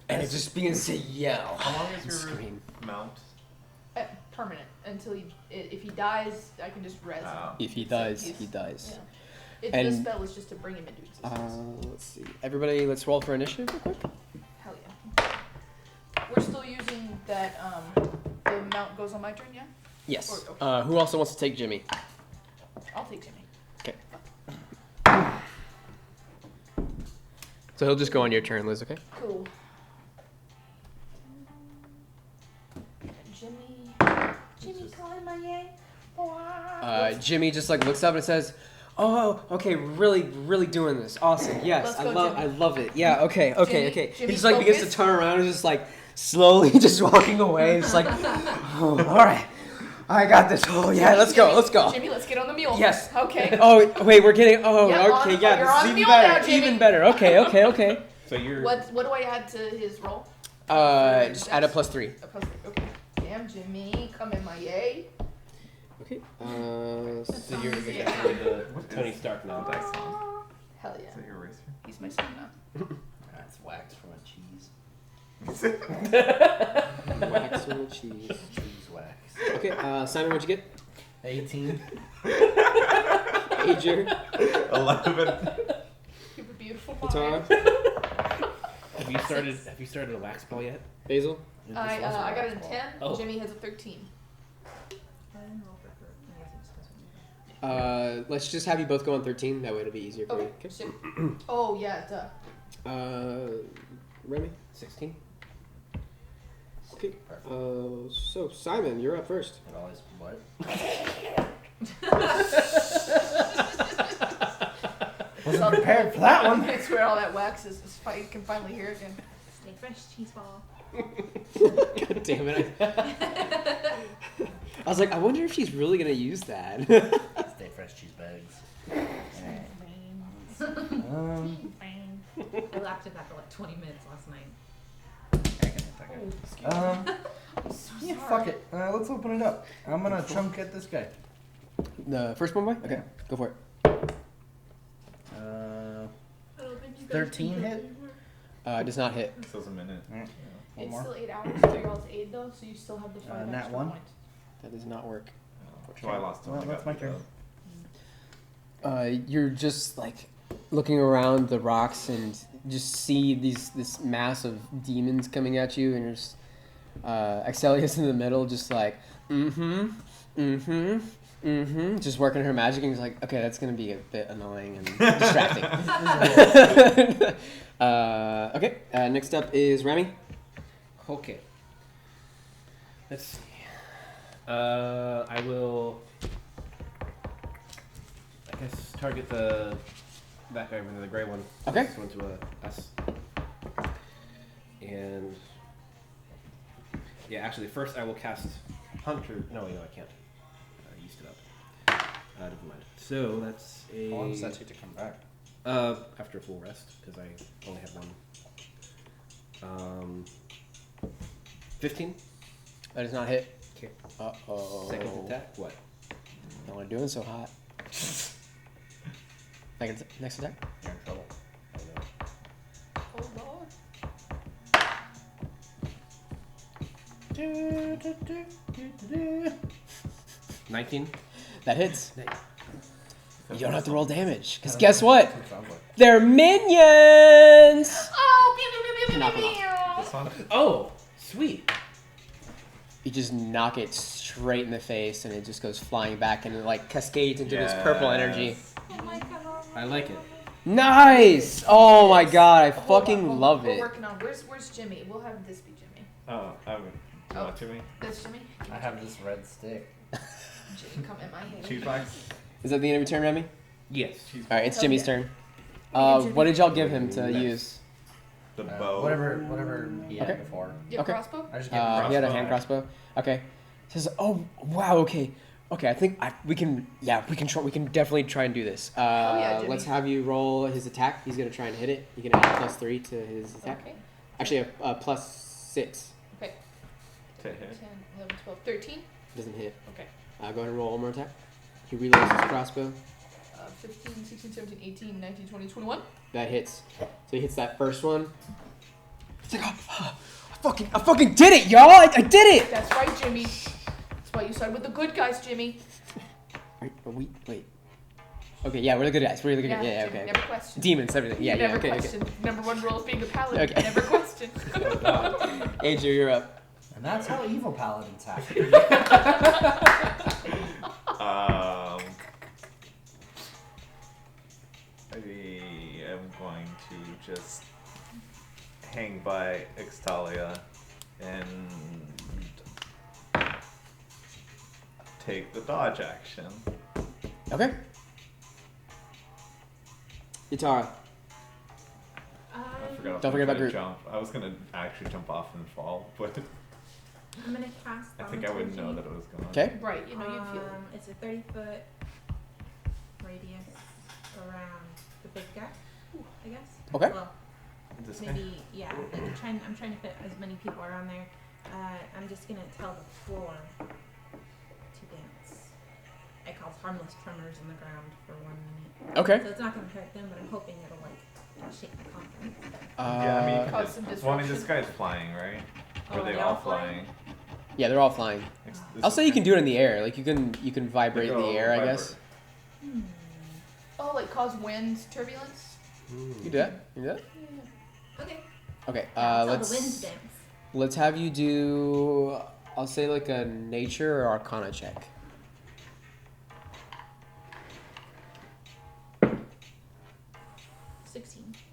And it just begins to yell. How long is and your scream. mount? Permanent until if he dies, I can just res him. Oh. If he dies, he dies. Yeah. The And- spell is just to bring him into existence. Let's see. Everybody, let's roll for initiative real quick. Hell yeah. We're still using that. The mount goes on my turn, yeah. Yes. Or- Who also wants to take Jimmy? I'll take Jimmy. Okay. So he'll just go on your turn, Liz, okay? Cool. Jimmy calling my name. Jimmy just like looks up and says, "Oh, okay, really doing this. Awesome. Yes, Let's I go, love it. Yeah, okay. Jimmy, He Jimmy, just like begins to focus. turn around and just like slowly just walking away. It's like, oh, all right, I got this. Oh yeah, let's go. Jimmy, let's get on the mule. Yes. Okay. Oh wait, we're getting. Oh, Yeah, okay, on- yeah, you're this on is the even mule better. now, Jimmy. Even better. Okay. So you're. What do I add to his roll? Just add a +3. A +3. Okay. Damn, Jimmy, come in my yay. Okay. So you're the Tony Stark now. Dice on. Hell Is yeah. that your eraser? He's my son now. That's wax from a cheese. Wax or cheese. Cheese wax. Okay. Simon, what'd you get? 18. Ager. 11. You have a beautiful Guitar. mind. Have you started a wax ball yet? Basil. I got a 10. Oh. Jimmy has a 13. Let's just have you both go on 13. That way it'll be easier for Okay. you. Sick. Oh yeah, duh. Remy? 16. Okay. So Simon, you're up first. It always what? Wasn't prepared for that one. It's where all that wax is you can finally hear again. Stay fresh, cheese ball. God damn it. I was like, I wonder if she's really gonna use that. Stay fresh, cheese bags. I laughed at that for like 20 minutes last night. Yeah, fuck it. Let's open it up. I'm gonna chunk at this guy. The first one, boy? Okay, go for it. 13 hit. Does not hit. This was a minute. One It's more. still 8 hours for y'all's aid though, so you still have the 5 nat extra one. points. That does not work. So I lost him. Well, I that's got my beat turn. up. You're just like looking around the rocks and just see this mass of demons coming at you, and there's Exelia's in the middle, just like just working her magic, and he's like, okay, that's gonna be a bit annoying and distracting. Okay, next up is Remy. Okay. Let's see. I will, I guess, target that guy over there, the gray one. Okay. This one to a S. And yeah, actually, first I will cast Hunter. No, I can't. I used it up. Never mind. So that's a. How long does that take to come back? After a full rest, because I only had one. 15. That does not hit. Okay. Uh-oh. Second attack. What? No, we're doing so hot. Next attack. You're in trouble. I know. Oh lord. 19. That hits. Nice. You don't have to roll damage, because guess what? Sounds like. They're minions! Oh, pew, pew, pew, pew, Knock pew, him pew. This one? Oh, sweet. You just knock it straight in the face, and it just goes flying back, and it like cascades into this purple energy. Oh my god. I like it. Nice! Oh my god, I Hold on, fucking hold on. love We're it. working on. Where's Jimmy? We'll have this be Jimmy. Oh, I would. Do you want to me? That's Jimmy. I have this red stick. Jimmy, come in my hand. Cheese bags? Is that the end of your turn, Remy? Yes. Alright, it's Hell Jimmy's yeah. turn. Jimmy. What did y'all give him to Next. use? The bow. Whatever he had Okay. before. You have Okay. crossbow? I just gave him He had a Crossbow. hand crossbow. Okay. Says, oh wow, okay. Okay, I think we can definitely try and do this. yeah, Jimmy. Let's have you roll his attack. He's gonna try and hit it. You can add +3 to his attack. Okay. Actually, a +6 Okay. To hit. 10, 11, 12, 13. doesn't hit. Okay. Go ahead and roll one more attack. He reloads his crossbow. 15, 16, 17, 18, 19, 20, 21. That hits. So he hits that first one. It's like, I fucking did it, y'all! I did it! That's right, Jimmy. That's why you side with the good guys, Jimmy. Wait. Okay, yeah, we're the good guys. We're the good guys. Yeah, Jimmy, okay. Never question. Demons, everything. Yeah, never okay, question. Number one rule of being a paladin. Okay. Never question. okay. Andrew, you're up. And that's how evil paladins happen. I am going to just hang by Extalia and take the dodge action. Okay. I Yatara. forgot Don't forget about group. jump. I was gonna actually jump off and fall, but I'm gonna cast. I think I wouldn't know that it was going. Okay. Right, you know, you'd feel it. It's a 30-foot radius around the big guy, I guess. Okay. Well, This guy? maybe yeah. Like I'm trying to fit as many people around there. I'm just gonna tell the floor to dance. I call harmless tremors in the ground for 1 minute. Okay. So it's not gonna hurt them, but I'm hoping it'll like shake my confidence. Yeah, I mean, you can Cause just, some well, I mean, disruption. this guy's flying, right? Or Oh, are they they all all flying? flying? Yeah, they're all flying. This I'll is say you kind can do it in the air. Like you can vibrate They the go air, I vibrate. guess. Oh, like cause wind turbulence? You do that. You do that. Okay. Okay. I'll tell the winds dance. Let's have you do. I'll say like a nature or arcana check.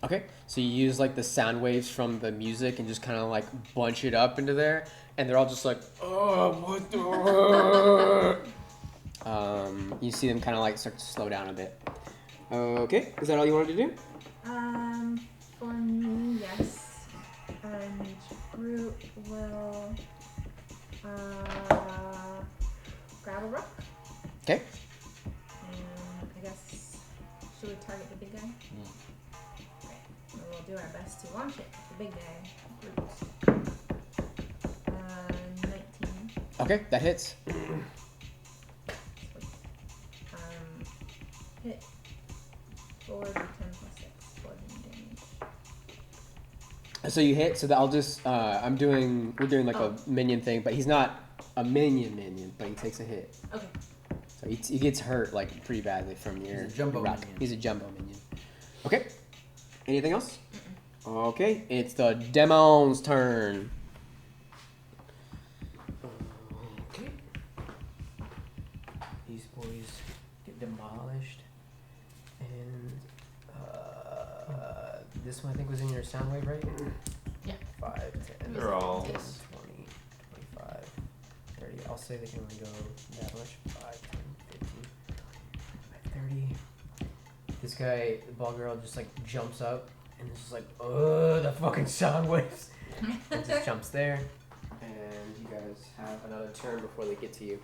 Okay, so you use like the sound waves from the music and just kind of like bunch it up into there, and they're all just like, oh, what the? You see them kind of like start to slow down a bit. Okay, is that all you wanted to do? For me, yes. And Groot will grab a rock. Okay. And I guess should we target the big guy? Okay. And we'll do our best to launch it at the big guy. Groot. 19. Okay, that hits. Hit 4 to 10 plus 6 bludgeoning damage. So you hit. So that I'll just we're doing like a minion thing, but he's not a minion, but he takes a hit. Okay. So he gets hurt like pretty badly from your He's a jumbo rock. minion. He's a jumbo minion. Okay. Anything else? Okay, it's the demon's turn. Okay. These boys get demolished. And this one I think was in your sound wave, right? Yeah. 5, 10, They're all- 20, 25, 30. I'll say they can only go that much. 5, 10, 15, 30. This guy, the ball girl, just like jumps up and is just like, oh, the fucking sound waves. And just jumps there. And you guys have another turn before they get to you.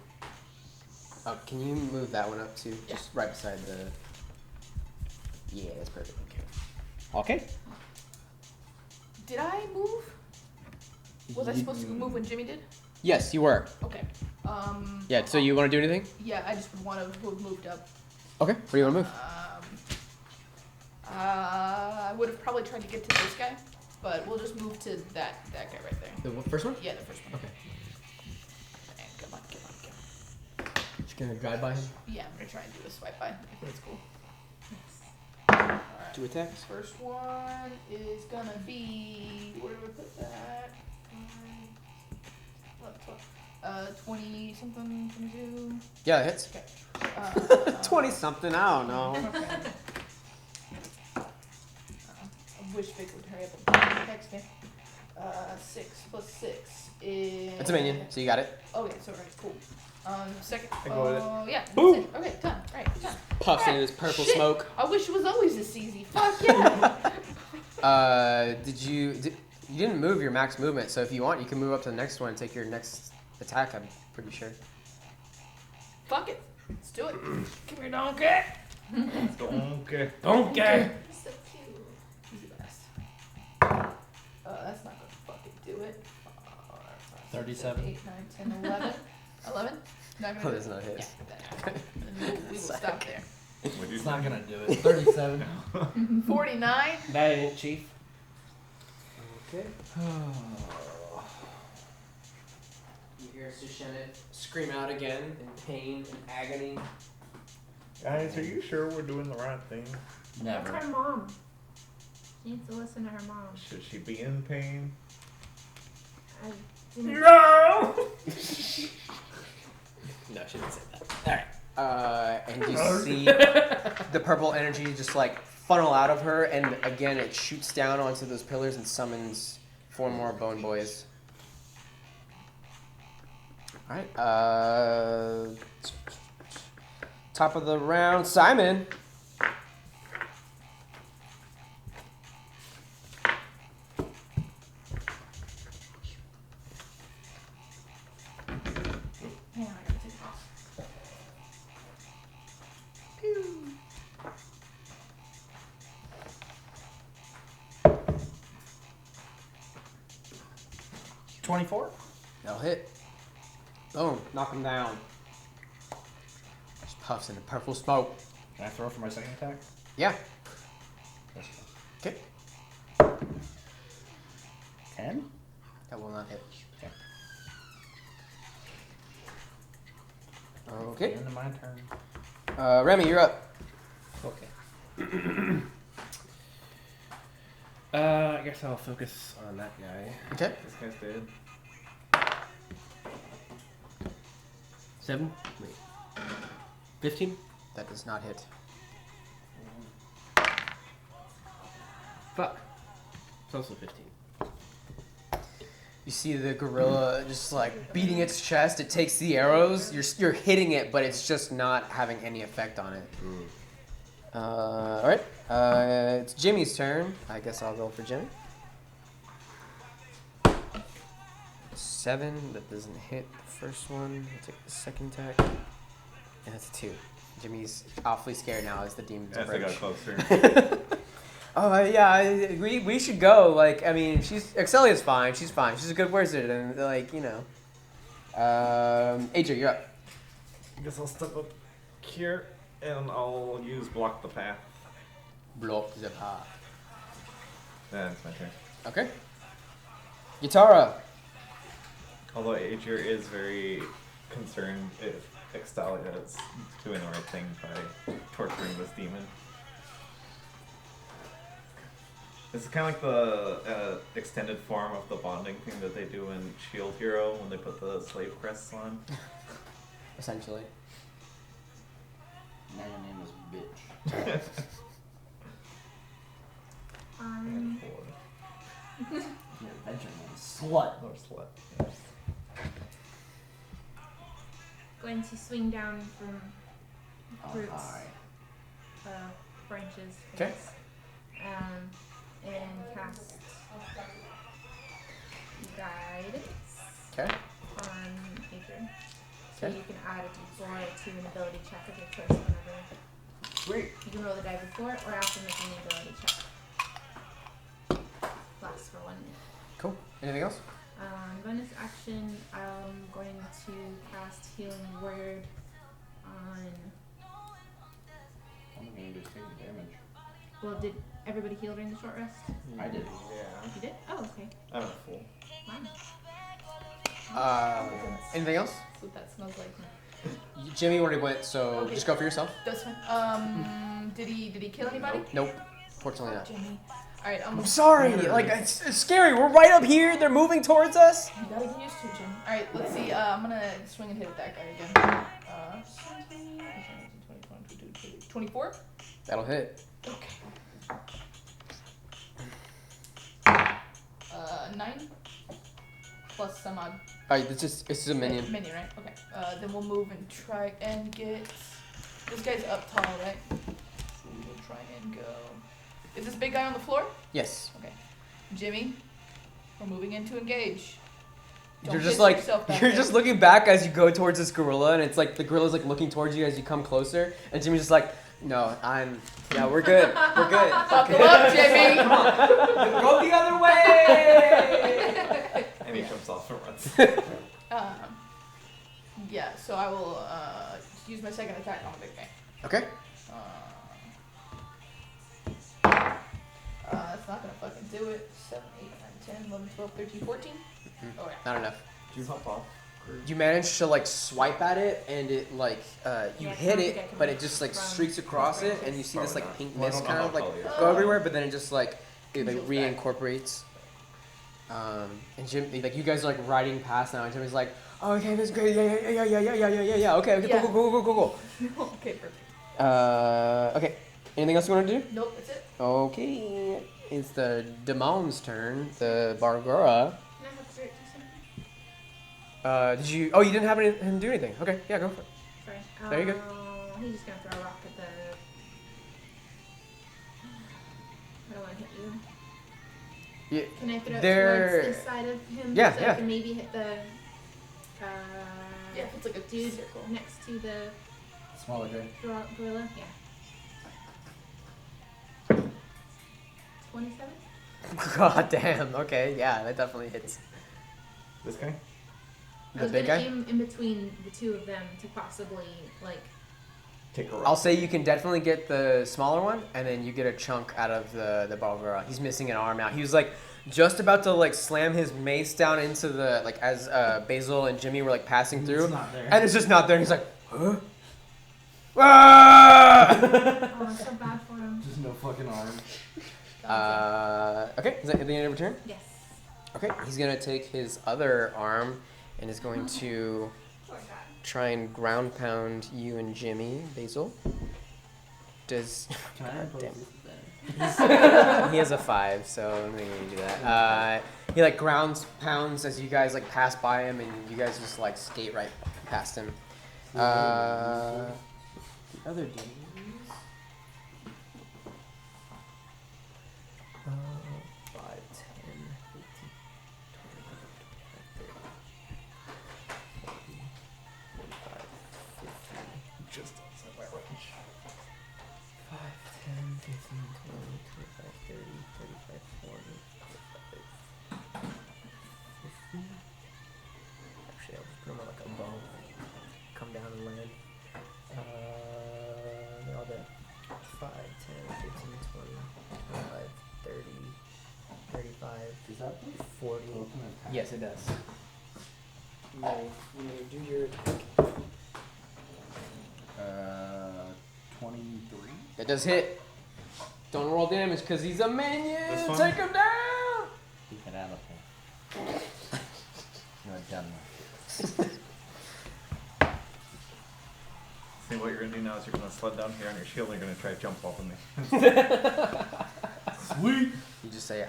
Can you move that one up too? Just right beside the. Yeah, that's perfect. Okay. Did I move? Was I supposed to move when Jimmy did? Yes, you were. Okay. Yeah. So you want to do anything? Yeah, I just would want to have moved up. Okay. Where do you want to move? I would have probably tried to get to this guy, but we'll just move to that guy right there. The first one? Yeah, the first one. Okay. And come on. Just gonna drive by him. Yeah, I'm gonna try and do a swipe by. I think that's cool. Two attacks. First one is gonna be, where do I put that? 20 something, 22. Yeah, it hits. Okay. 20 something. I don't know. I wish Vic would hurry up and text me. 6 plus 6 is. It's a minion, so you got it. Okay, so right, cool. Second. I go with it. Yeah. That's Boom. it. Okay, done. Right, done. Puffs into this purple Shit. smoke. I wish it was always this easy. Fuck yeah. You didn't move your max movement, so if you want, you can move up to the next one and take your next attack. I'm pretty sure. Fuck it. Let's do it. Come here, donkey. Okay. Okay. So cute. He's the best. That's not gonna fucking do it. 37. 8, 9, 10, 11. 11? Not gonna Oh, do that's it. not his. Yeah, we will stop there. What'd you It's say? not gonna do it. 37. 49. That ain't chief. Okay. You hear Sushenet scream out again in pain and agony. Guys, are you sure we're doing the right thing? That's Never. her mom. She needs to listen to her mom. Should she be in pain? I didn't. No! No, she didn't say that. Alright. And you see the purple energy just like funnel out of her, and again it shoots down onto those pillars and summons 4 more bone boys. Alright, top of the round, Simon. Hang on, I gotta take it off. Pew. $24. That'll hit. Boom, knock him down. Just puffs into purple smoke. Can I throw for my second attack? Yeah. Yes. Okay. 10? That will not hit. Okay. Okay. End of my turn. Remy, you're up. Okay. I guess I'll focus on that guy. Okay. This guy's dead. 7? Wait. 15? That does not hit. Fuck. It's also 15. You see the gorilla just like beating its chest. It takes the arrows. You're hitting it, but it's just not having any effect on it. All right. It's Jimmy's turn. I guess I'll go for Jimmy. 7. That doesn't hit the first one. I'll take the second attack. And that's a 2. Jimmy's awfully scared now as the demons As they got approach. closer. Oh yeah, we should go. Like, I mean, Excelia's fine. She's fine. She's a good wizard, and like, you know. AJ, you're up. I guess I'll step up here and I'll use block the path. Block the path. That's my turn. Okay. Yatara. Although Aegir is very concerned if Extalia is doing the right thing by torturing this demon. This is kind of like the extended form of the bonding thing that they do in Shield Hero when they put the slave crests on. Essentially. Now your name is bitch. Your adventure name is slut. Or slut. Going to swing down from Oh, roots, hi. branches. I Okay. guess. And cast guidance Okay. on Adrian. So Okay. you can add a d4 to an ability check of your choice whenever. Sweet. You can roll the die before or after making the ability check. Lasts for 1 minute. Cool. Anything else? Bonus action, I'm going to cast Healing Word on. I'm gonna do taking damage. Well, did everybody heal during the short rest? I did. Yeah. You did? Oh, okay. I'm a fool. Wow. Anything else? That's what that smells like. Jimmy already went, so Okay. just go for yourself. That's fine. Did he kill anybody? Nope. Fortunately not. Jimmy. All right, I'm sorry. Like, it's scary. We're right up here. They're moving towards us. You gotta get used to it, Jimmy. All right, let's see. I'm gonna swing and hit that guy again. 24. That'll hit. Okay. 9 plus some odd. Alright, it's just a minion. Minion, right? Okay. Then we'll move and try and get. This guy's up tall, right? So we'll try and go. Is this big guy on the floor? Yes. Okay. Jimmy, we're moving in to engage. Don't You're just piss like yourself back you're there. just looking back as you go towards this gorilla, and it's like the gorilla's like looking towards you as you come closer, and Jimmy's just like, no, we're good, we're good. Buckle up, Jimmy. Come on, go the other way. And he jumps off and runs. Yeah. So I will use my second attack on the big guy. Okay. That's not gonna fucking do it. 7, 8, 9, 10, 11, 12, 13, 14. Oh yeah. Not enough. Did you hop off? You manage to like swipe at it, and it like you Yeah, hit I it, think I but can it just like run streaks across it, branches. and you see this like Probably pink not. Well, I mist don't kind know of how like tall you are. go everywhere, but then it just like Feels back. reincorporates. And Jim, like you guys are like riding past now, and Jimmy's like, oh, okay, that's great, yeah, okay, Yeah. go. Okay, perfect. Okay. Anything else you want to do? Nope, that's it. Okay. It's the demon's turn. The Bargora. Can I have Spirit do something? Did you? Oh, you didn't have him do anything. Okay, yeah, go for it. Sorry. There you go. He's just gonna throw a rock at the. I don't want to hit you. Yeah. Can I throw it There- towards this side of him? Yeah, so yeah. I can maybe hit the. Yeah, if it's like a dude circle. next to the Smaller guy. gorilla. Yeah. 27. God damn. Okay, yeah, that definitely hits. This guy? I The was big gonna guy. aim in between the two of them to possibly like. Take a rock. I'll say you can definitely get the smaller one, and then you get a chunk out of the Bargora. He's missing an arm now. He was like just about to like slam his mace down into the like as Basil and Jimmy were like passing through, It's not there. and it's just not there. And he's like, huh? Ah! Oh, it's so bad for him. Just no fucking arm. Okay, is that the end of your turn? Yes. Okay, he's gonna take his other arm and is going to Poor guy. try and ground pound you and Jimmy. Basil. Does Can I God impose damn. disadvantage? He has a 5, so I'm gonna do that. He like grounds pounds as you guys like pass by him, and you guys just like skate right past him. The other dudes. 5, 10, 15, 20, 25, 50. Just outside my range. 5, 10, 15, 20, 25, 30, 35, 40, 45, 50. Actually, I'll just put them on like a bow. Come down and land. They're all dead. 5, 10, 15, 20, 25, 30, 35, Does that 40. Yes, it does. You may do your... 23. That does hit. Don't roll damage because he's a minion. This one? Take him down. You can add up here. You're done. See, what you're gonna do now is you're gonna sled down here on your shield and you're gonna try to jump off of me. Sweet. You just say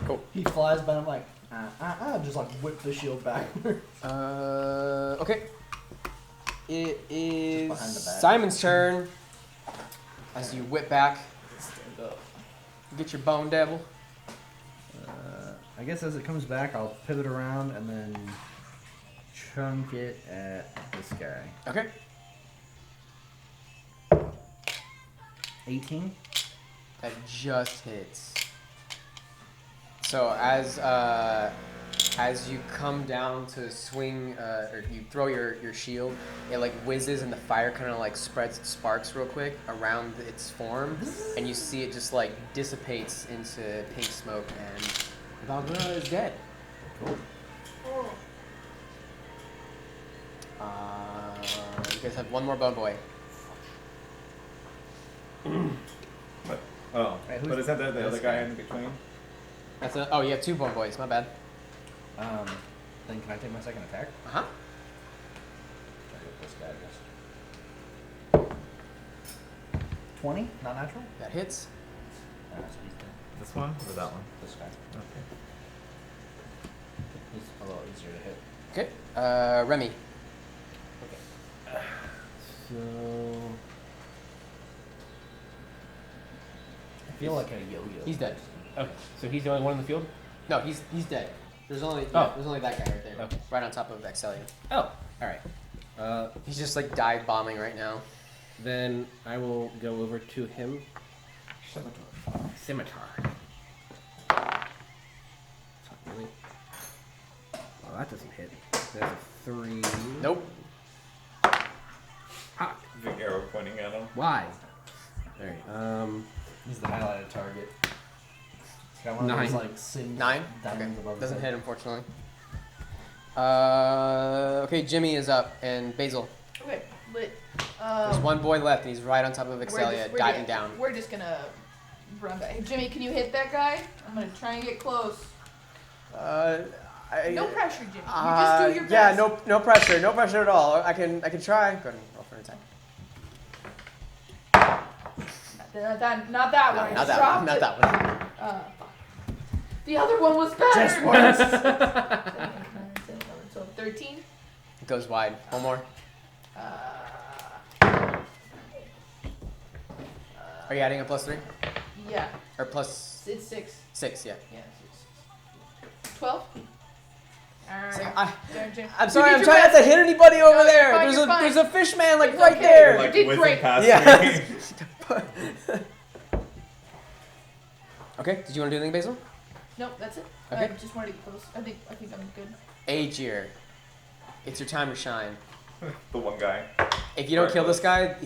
Cool. He flies by. I'm like just like whip the shield back. Okay. It is behind the back. Simon's turn. As you whip back, Stand up. get your bone devil. I guess as it comes back, I'll pivot around and then chunk it at this guy. Okay. 18. That just hits. So as you come down to swing, or you throw your shield, it like whizzes and the fire kind of like spreads sparks real quick around its form, and you see it just like dissipates into pink smoke, and Valgura is dead. Oh. You guys have one more bone boy. But, oh, Wait, who's but is that the this other guy guy? in between? That's a. Oh, you have 2 bone boys. My bad. Then can I take my second attack? Uh huh. Try to get this guy, I guess. 20, not natural? That hits. So he's dead. This one or that one? This guy. Okay. He's a little easier to hit. Okay. Remy. So I feel like a yo-yo. He's dead. okay, so he's the only one in the field. No, he's dead. There's only Oh. there's only that guy right there, Okay. right on top of Excelia. Oh, all right. He's just like dive bombing right now. Then I will go over to him. Scimitar. Really? Well, that doesn't hit. That's a 3. Nope. Ah, Big arrow pointing at him. why? Alright, He's the highlighted target. He's got one of 9. those like singed 9. diamonds Okay. above his Doesn't head. hit unfortunately. Okay, Jimmy is up and Basil. Okay, lit. There's one boy left and he's right on top of Excelia, diving down. We're just gonna run back. Hey, Jimmy, can you hit that guy? I'm gonna try and get close. No pressure, Jimmy. You just do your best. Yeah, no pressure, no pressure at all. I can try. Go ahead and roll for an attack. Not that one. Not I that just one. dropped Not it. that one. Fuck. The other one was better. Just once. 13. It goes wide. One more. Are you adding a +3 Yeah, or plus it's 6. 6? Yeah. Yeah, 12. Alright. Jimmy. I'm You sorry, did I'm your trying not to best. hit anybody over No, you're there. fine, There's you're a fine. there's a fish man like It's right okay. there. You Like did whizzing great. past Yeah. me. Okay. Did you want to do anything, Basil? Nope, that's it. Okay. I just wanted to get close. I think I'm good. Aegir, it's your time to shine. The one guy. If you don't kill this guy,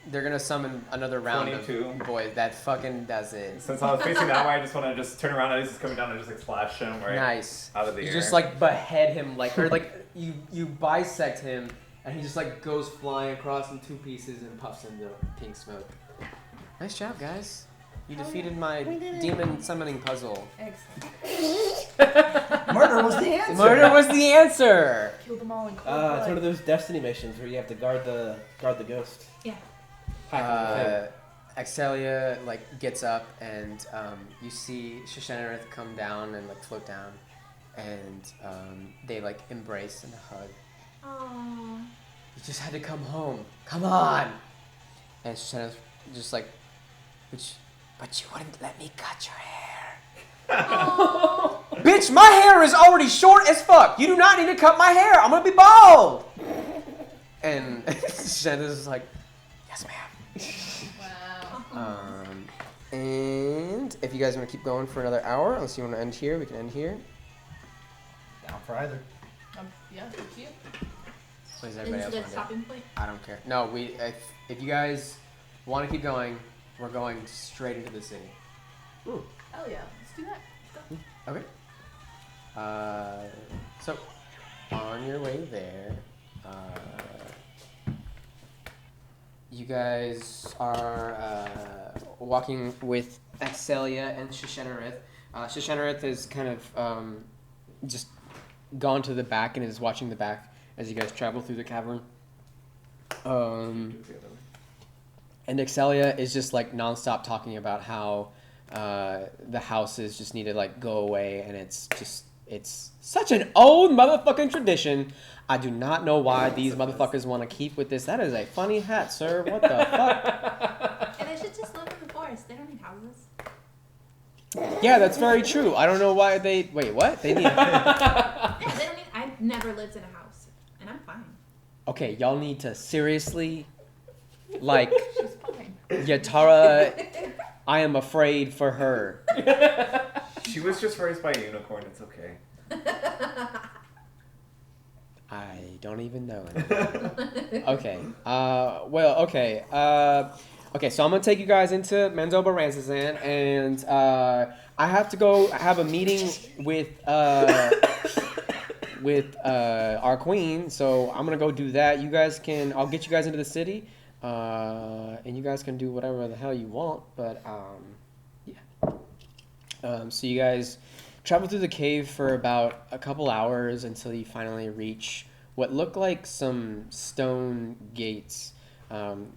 they're gonna summon another round 22. of boys. That fucking does it. Since I was facing that way, I just want to just turn around and he's just coming down and just like splash him right Nice. out of the You air. just like behead him, like or like you bisect him, and he just like goes flying across in 2 pieces and puffs into pink smoke. Nice job, guys. You defeated my demon summoning puzzle. Excellent. Murder was the answer. Murder was the answer. Killed them all in cold it's blood. one of those Destiny missions where you have to guard the ghost. Yeah. Hack Excelia like gets up and you see Shishanerith come down and like float down, and they like embrace and hug. Oh. You just had to come home. Come on. And Shishanerith just like, but you wouldn't let me cut your hair. Oh. Bitch, my hair is already short as fuck. You do not need to cut my hair. I'm gonna be bald. And Shishanerith is like, yes, ma'am. Wow. And if you guys want to keep going for another hour, unless you want to end here, we can end here. Down for either. Yeah, it's you. What does everybody Into else the want to do? stopping point. I don't care. No, if you guys want to keep going, we're going straight into the city. Hell yeah, let's do that. Let's go. Okay. So on your way there, you guys are walking with Excelia and Shishanerith. Shishanerith is kind of just gone to the back and is watching the back as you guys travel through the cavern. And Excelia is just like nonstop talking about how the houses just need to like go away, and it's such an old motherfucking tradition. I do not know why these motherfuckers want to keep with this. That is a funny hat, sir. What the fuck? And they should just live in the forest. They don't need houses. Yeah, that's very true. I don't know why they... Wait, what? They need... Yeah, they don't need. I've never lived in a house, and I'm fine. Okay, y'all need to seriously... Like, She's fine. Yatara, I am afraid for her. She was just raised by a unicorn. It's okay. I don't even know anything. Okay. Well, okay. Okay, so I'm going to take you guys into Menzoberranzan, and I have to go have a meeting with our queen, so I'm going to go do that. You guys can... I'll get you guys into the city, and you guys can do whatever the hell you want, but, yeah. So you guys travel through the cave for about a couple hours until you finally reach what look like some stone gates,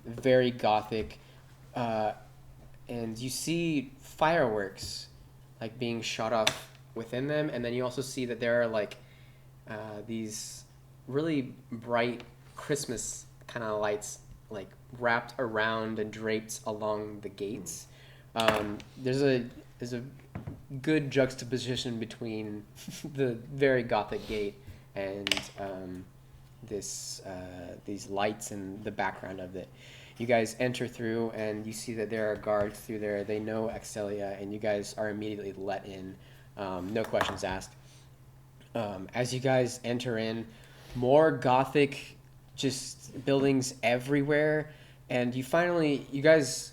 very gothic, and you see fireworks like being shot off within them, and then you also see that there are like these really bright Christmas kind of lights like wrapped around and draped along the gates. There's a good juxtaposition between the very gothic gate and these lights in the background of it. You guys enter through and you see that there are guards through there. They know Excelia, and you guys are immediately let in. No questions asked. As you guys enter in, more gothic just buildings everywhere, and you guys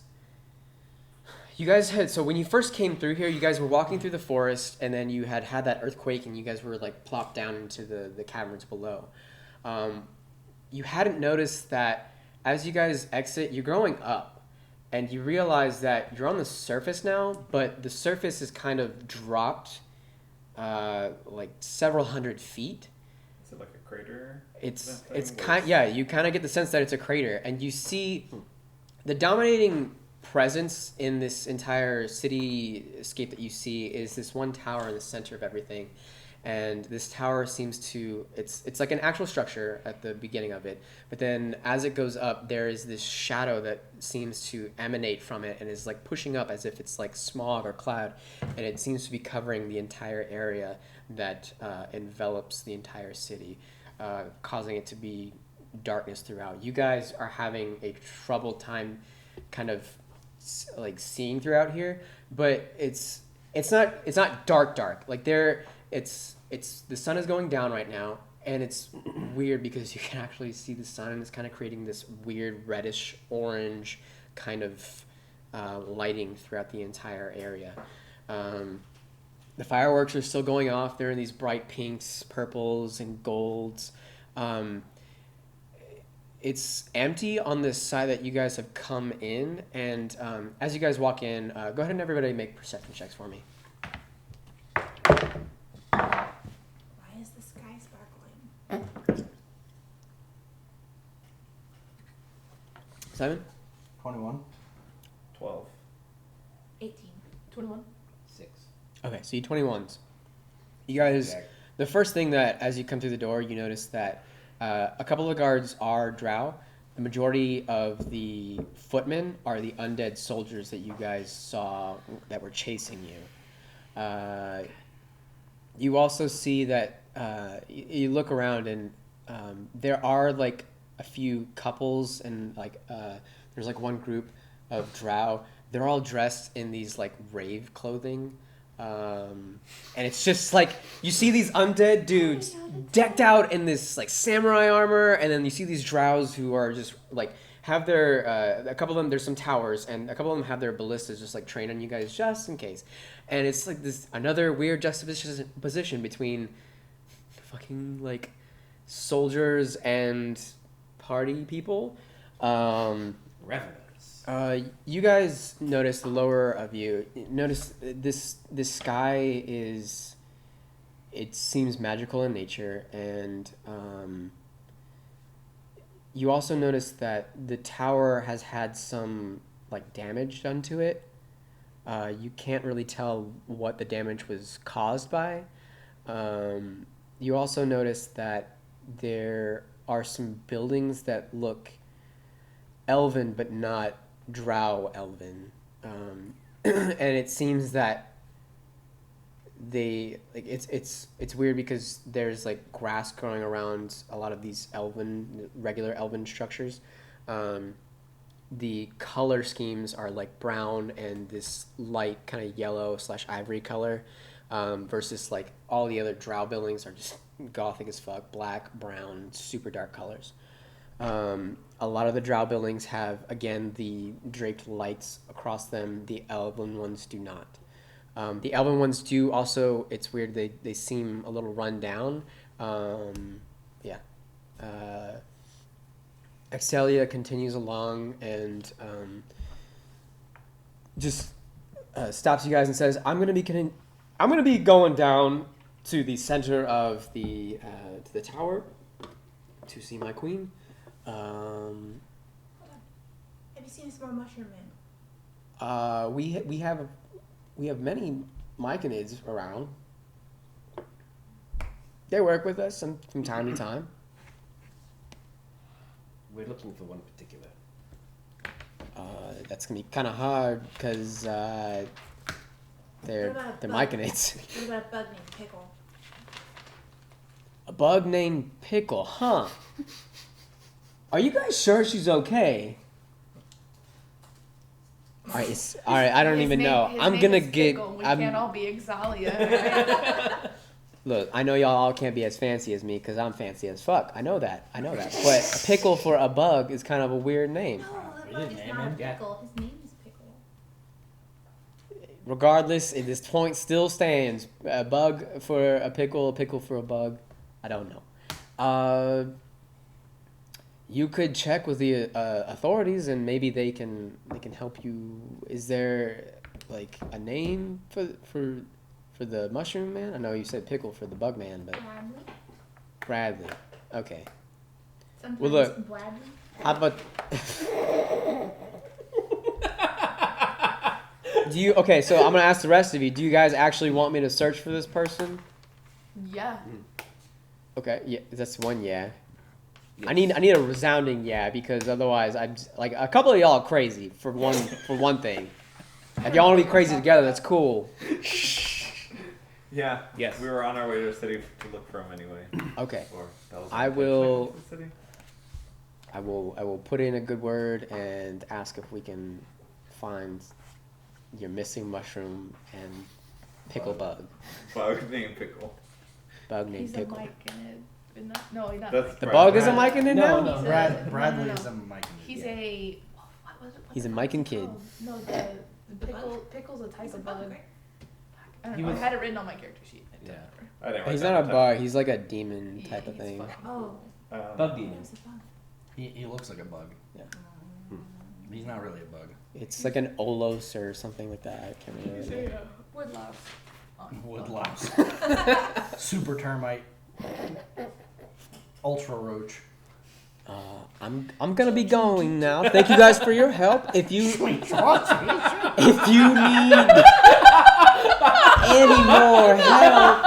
had, so when you first came through here, you guys were walking through the forest, and then you had that earthquake, and you guys were like plopped down into the caverns below. You hadn't noticed that as you guys exit, you're growing up, and you realize that you're on the surface now, but the surface is kind of dropped like several hundred feet. Is it like a crater? It's yeah, you kind of get the sense that it's a crater, and you see the dominating presence in this entire cityscape that you see is this one tower in the center of everything. And this tower seems to, it's like an actual structure at the beginning of it, but then as it goes up, there is this shadow that seems to emanate from it and is like pushing up as if it's like smog or cloud, and it seems to be covering the entire area that envelops the entire city, causing it to be darkness throughout. You guys are having a troubled time kind of like seeing throughout here, but it's not dark like it's the sun is going down right now, and it's weird because you can actually see the sun, and it's kind of creating this weird reddish orange kind of lighting throughout the entire area. The fireworks are still going off. They're in these bright pinks, purples, and golds. It's empty on this side that you guys have come in, and as you guys walk in, go ahead and everybody make perception checks for me. Why is the sky sparkling? Simon? 21. 12. 18. 21. 6. Okay, so you 21s. You guys, the first thing that as you come through the door, you notice that a couple of guards are drow. The majority of the footmen are the undead soldiers that you guys saw that were chasing you. You also see that you look around and there are like a few couples and like there's like one group of drow. They're all dressed in these like rave clothing. And it's just like you see these undead dudes decked out in this like samurai armor, and then you see these drows who are just like have their a couple of them, there's some towers, and a couple of them have their ballistas just like trained on you guys just in case. And it's like this another weird juxtaposition between fucking like soldiers and party people. Revelers. You guys notice the lower of you. Notice this sky is. It seems magical in nature, and you also notice that the tower has had some like damage done to it. You can't really tell what the damage was caused by. You also notice that there are some buildings that look elven, but not drow elven, and it seems that they like it's weird because there's like grass growing around a lot of these regular elven structures. The color schemes are like brown and this light kind of yellow / ivory color, versus like all the other drow buildings are just gothic as fuck, black, brown, super dark colors. A lot of the drow buildings have, again, the draped lights across them. The elven ones do not. The elven ones do also, it's weird, they seem a little run down. Yeah. Excelia continues along and just stops you guys and says, I'm gonna be going down to the center of the tower to see my queen. Have you seen a small mushroom man? We have many myconids around. They work with us from time to time. We're looking for one particular. That's gonna be kind of hard because they're myconids. What about a bug named Pickle? A bug named Pickle, huh? Are you guys sure she's okay? All right, I don't even know. I'm gonna get. We can't all be Exalia. Right? Look, I know y'all all can't be as fancy as me because I'm fancy as fuck. I know that. But a pickle for a bug is kind of a weird name. No, the bug is not a pickle. His name is Pickle. Regardless, this point still stands. A bug for a pickle for a bug. I don't know. You could check with the authorities, and maybe they can help you. Is there like a name for the mushroom man? I know you said Pickle for the bug man, but Bradley. Okay. Sometimes Well, look. Bradley. How about? Okay? So I'm gonna ask the rest of you. Do you guys actually want me to search for this person? Yeah. Okay. Yeah, that's one. Yeah. Yes. I need a resounding yeah, because otherwise I'm like a couple of y'all are crazy for one thing. If y'all want to be crazy together, that's cool. Yeah. Yes. We were on our way to the city to look for him anyway. Okay. Or that was I our will- intention to the city. I will put in a good word and ask if we can find your missing mushroom and pickle bug. Bug named Pickle. Bug named He's a Pickle. myconid. No, he's not. That's The Brad. bug is a myconid now? He's a- Bradley no. is a myconid. He's yeah. a. What was it? He's a mycon kid. No, pickle's a type He's a of bug, bug. right? I don't He know. was- I had it written on my character sheet. I don't Yeah. remember. I didn't write He's down not a the bug. He's like a demon Yeah, type of he's thing. fucking Oh, time. Bug demon. there's a bug. He looks like a bug. Yeah. He's not really a bug. It's like an olos or something like that. I can't remember. He's a wood louse. Wood louse. Super termite. Ultra roach. I'm gonna be going now. Thank you guys for your help. If you need any more help,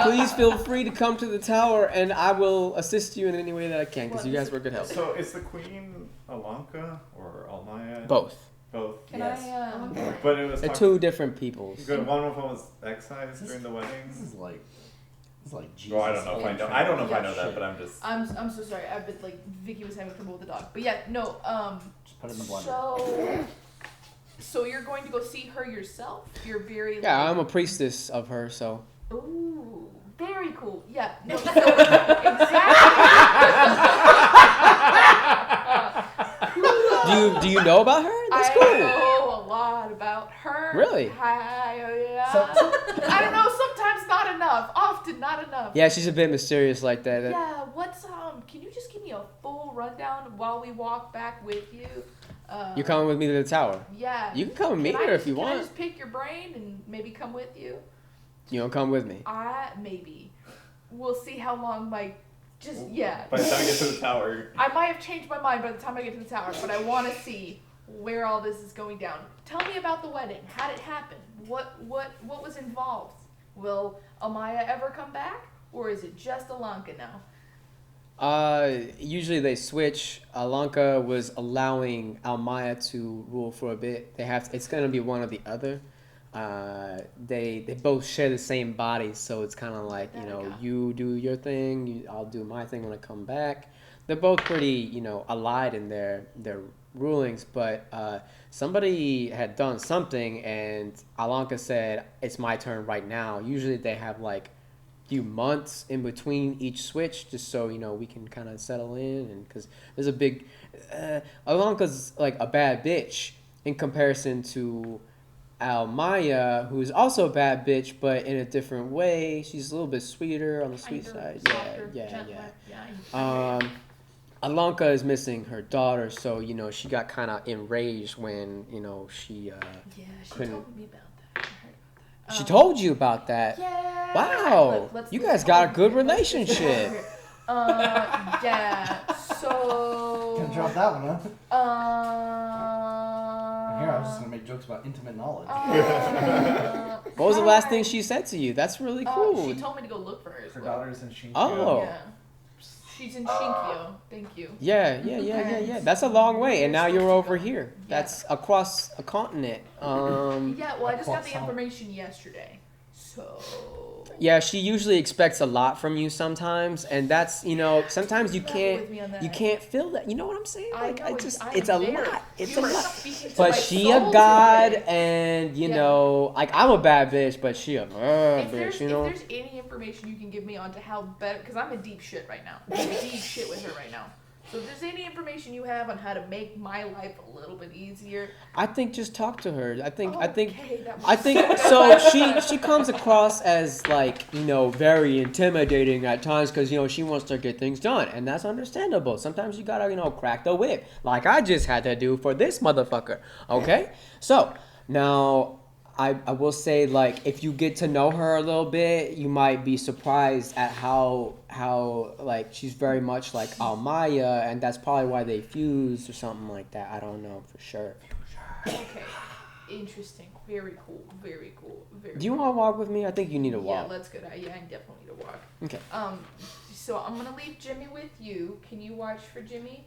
please feel free to come to the tower, and I will assist you in any way that I can, because you guys were good help. So is the queen Alanka or Almaya? Both. Both. Can Yes. I? But it was They're two different peoples. Good. One of them was excised during the wedding. This is like Jesus. Well, I don't know if I know. I don't know if I know Shit. that, but I'm just. I'm so sorry. I've been like Vicky was having trouble with the dog, but yeah, no. Just put it in the blender. So you're going to go see her yourself? You're very. Yeah, I'm a priestess of her, so. Ooh, very cool. Yeah. No. So, exactly. Do you know about her? That's I cool. know a lot about her. Really? I don't know. Sometimes not enough. Often not enough. Yeah, she's a bit mysterious like that. Yeah. What's Can you just give me a full rundown while we walk back with you? You're coming with me to the tower. Yeah. You can come and meet her if you Can I want. just pick your brain and maybe come with you? You don't come with me. Maybe. We'll see how long yeah. By the time I get to the tower. I might have changed my mind by the time I get to the tower, but I want to see where all this is going down. Tell me about the wedding. How did it happen? What was involved? Will Amaya ever come back, or is it just Alanka now? Usually they switch. Alanka was allowing Almaya to rule for a bit. It's gonna be one or the other. They both share the same body, so it's kind of like, you do your thing, I'll do my thing when I come back. They're both pretty, allied in their rulings, but somebody had done something, and Alanka said, it's my turn right now. Usually they have like few months in between each switch, just so we can kind of settle in, and because there's a big Alanka's like a bad bitch in comparison to Almaya, who's also a bad bitch, but in a different way. She's a little bit sweeter on the sweet side. Alanka is missing her daughter, so she got kind of enraged when she she couldn't. told me about that. I heard about that. She told you about that. Yeah. Wow, you guys got a good relationship. Yeah. So. Gonna drop that one, huh? Here, I was just Uh. gonna make jokes about intimate knowledge. What was the last thing she said to you? That's really cool. She told me to go look for her. As Her well. daughter's in Shinkyo. Oh. Yeah. She's in Shinkyo. Thank you. Yeah. That's a long way, and now you're over here. That's across a continent. Yeah. Well, I just got the information yesterday, so. Yeah, she usually expects a lot from you sometimes, and that's sometimes you With me on that. can't feel that. You know what I'm saying? I Like know, it's a there. lot. It's You a were lot. speaking to But my she soul a god, today. and Yeah. like I'm a bad bitch, but she a bad If bitch. there's any information you can give me on to how better, because I'm in deep shit right now. I'm in deep shit with her right now. So if there's any information you have on how to make my life a little bit easier, I think just talk to her. I think that so. She comes across as like very intimidating at times because she wants to get things done, and that's understandable. Sometimes you gotta crack the whip like I just had to do for this motherfucker. Okay, so now I will say, like, if you get to know her a little bit, you might be surprised at how like she's very much like Almaya, and that's probably why they fused or something like that. I don't know for sure. Okay. Interesting. Very cool. Very cool. Very Do you cool. want to walk with me? I think you need to Yeah, walk. let's go. I definitely need to walk. Okay. So I'm gonna leave Jimmy with you. Can you watch for Jimmy?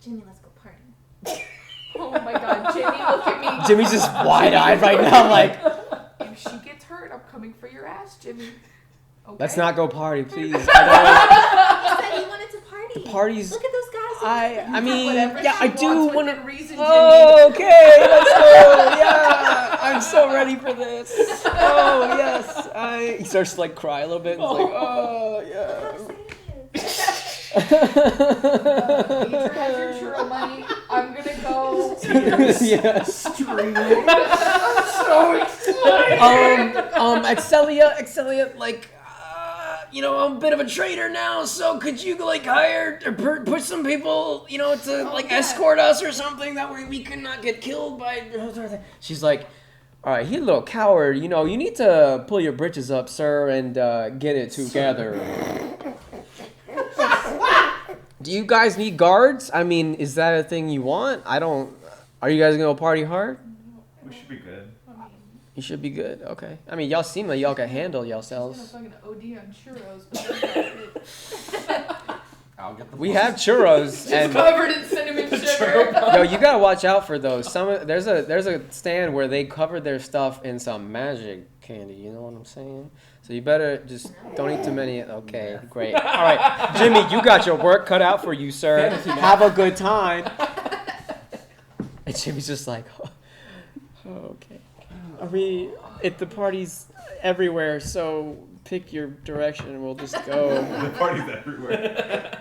Jimmy, let's go party. Oh my God, Jimmy, look at me. Jimmy's just wide-eyed right now, like. If she gets hurt, I'm coming for your ass, Jimmy. Okay? Let's not go party, please. You said you wanted to party. The parties. Look at those guys. I mean, Whatever yeah, she I do wants want to. within reason, Jimmy. Oh, okay, let's go. Yeah, I'm so ready for this. Oh yes, he starts to like cry a little bit. And it's like, oh yeah. Nature has your churro money. I'm gonna go. Yeah. Streaming. So excited. Excelia, like, I'm a bit of a traitor now, so could you like hire or put some people, to like escort us or something, that way we could not get killed by. She's like, all right, he's a little coward. You need to pull your britches up, sir, and get it together. Do you guys need guards? I mean, is that a thing you want? I don't. Are you guys gonna party hard? We should be good. I mean, You should be good. Okay. I mean, y'all seem like y'all can handle yourselves. She's gonna fucking OD on churros, but that's about it. I'll get the. We have churros She's and covered in cinnamon sugar. yo, you gotta watch out for those. There's a stand where they covered their stuff in some magic candy. You know what I'm saying? So you better just don't eat too many. Okay, great. All right, Jimmy, you got your work cut out for you, sir. Have a good time. And Jimmy's just like, oh, okay. The party's everywhere, so pick your direction and we'll just go. The party's everywhere.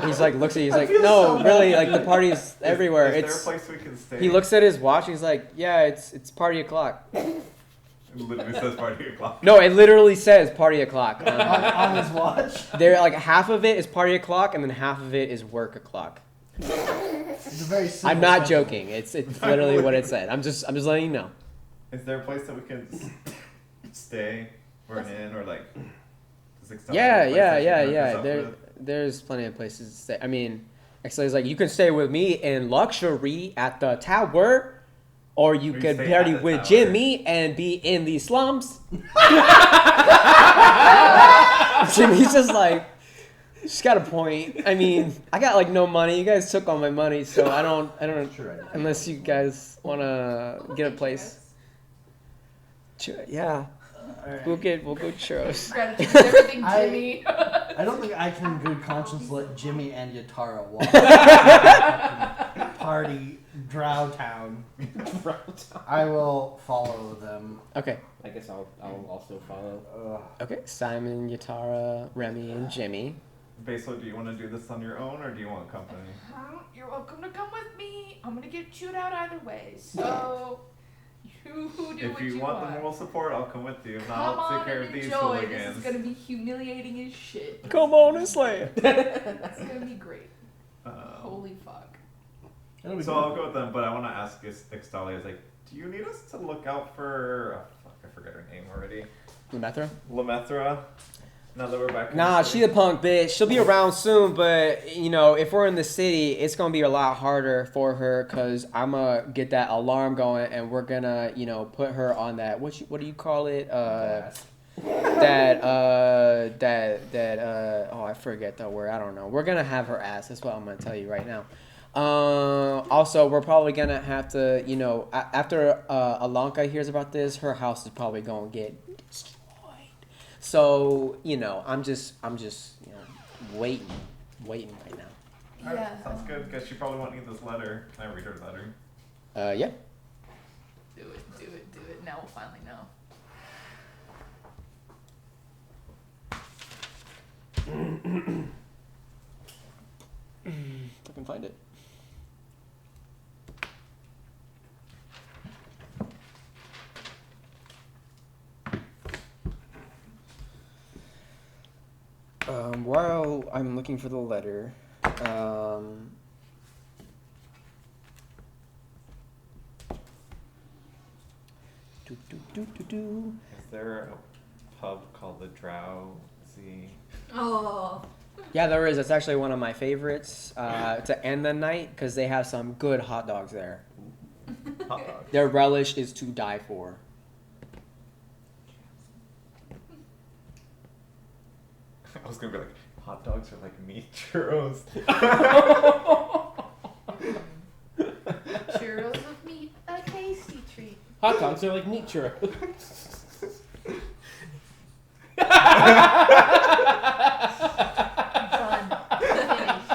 He's like, looks at you, he's like, no, really, like the party's everywhere. Is It's. there a place we can stay? He looks at his watch and he's like, yeah, it's party o'clock. It literally says party o'clock. No, it literally says party o'clock. on his watch. There, like half of it is party o'clock and then half of it is work o'clock. It's a very simple I'm not schedule. joking. It's literally what it said. I'm just letting you know. Is there a place that we can stay or an inn or like? Yeah. There's plenty of places to stay. I mean, actually, it's like you can stay with me in luxury at the tower. Or you Or you could stay party at the with tower. Jimmy and be in the slums. Jimmy's just like, she's got a point. I mean, I got like no money. You guys took all my money, so I don't. Sure, I do. Unless you guys wanna get a place. Yeah, Alright. we'll go churros. Gratitude is everything, I- Jimmy. I don't think I can in good conscience let Jimmy and Yatara walk. Party, Drow Town. I will follow them. Okay. I guess I'll also follow. Okay. Simon, Yatara, Remy, and Jimmy. Basically, do you want to do this on your own or do you want company? You're welcome to come with me. I'm gonna get chewed out either way. So you do If what you want the moral support, I'll come with you. If not, Come I'll on take care and of these enjoy. This hooligans. is gonna be humiliating as shit. Come on and slay it. It's gonna be great. Holy fuck. It'll be So good. I'll go with them, but I want to ask Ixtalia, like, do you need us to look out for? Oh, fuck, I forgot her name already. Lemethra? Lemethra. Now that we're back. in Nah, the she city? a punk bitch. She'll be around soon, but you know, if we're in the city, it's gonna be a lot harder for her because I'm gonna get that alarm going, and we're gonna, you know, put her on that. What do you call it? Oh, I forget the word. I don't know. We're gonna have her ass. That's what I'm gonna tell you right now. Also, we're probably gonna have to, you know, after Alanka hears about this, her house is probably gonna get destroyed. So, you know, I'm just, you know, waiting right now. Alright, Yeah. sounds good. Guess she probably won't need this letter. Can I read her letter? Yeah. Do it. Now we'll finally know. I can find it. While I'm looking for the letter, Is there a pub called the Drowsy? Oh. Yeah, there is. It's actually one of my favorites to end the night because they have some good hot dogs there. Hot dog. Their relish is to die for. I was gonna be like, hot dogs are like meat churros. Churros with meat, a tasty treat. Hot dogs are like meat churros. Done. Finished.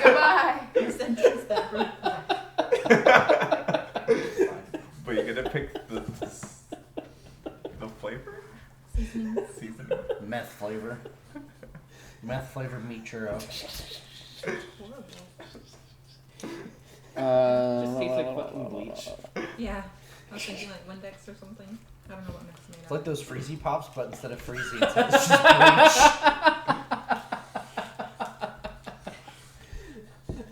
Goodbye. Sentence that wrote But you gotta pick the flavor? seasonings. Seasoning. Meth flavor. Meth flavored meat churro. Just tastes like fucking bleach. Yeah. I was thinking like Windex or something. I don't know what mix made It's of. like those Freezy Pops, but instead of Freezy, it's just bleach.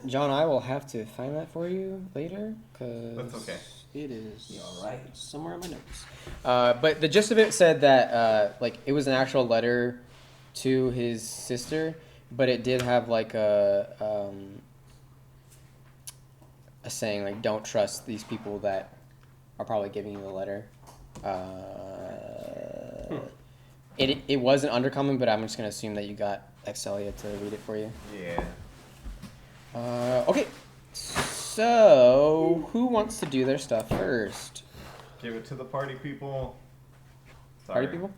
John, I will have to find that for you later because That's okay. it is You all right? somewhere in my notes. But the gist of it said that like it was an actual letter to his sister, but it did have like a saying like, don't trust these people that are probably giving you the letter. It wasn't undercommon, but I'm just gonna assume that you got Excelia to read it for you. Yeah. Okay. So who wants to do their stuff first? Give it to the party people. Party Sorry. people?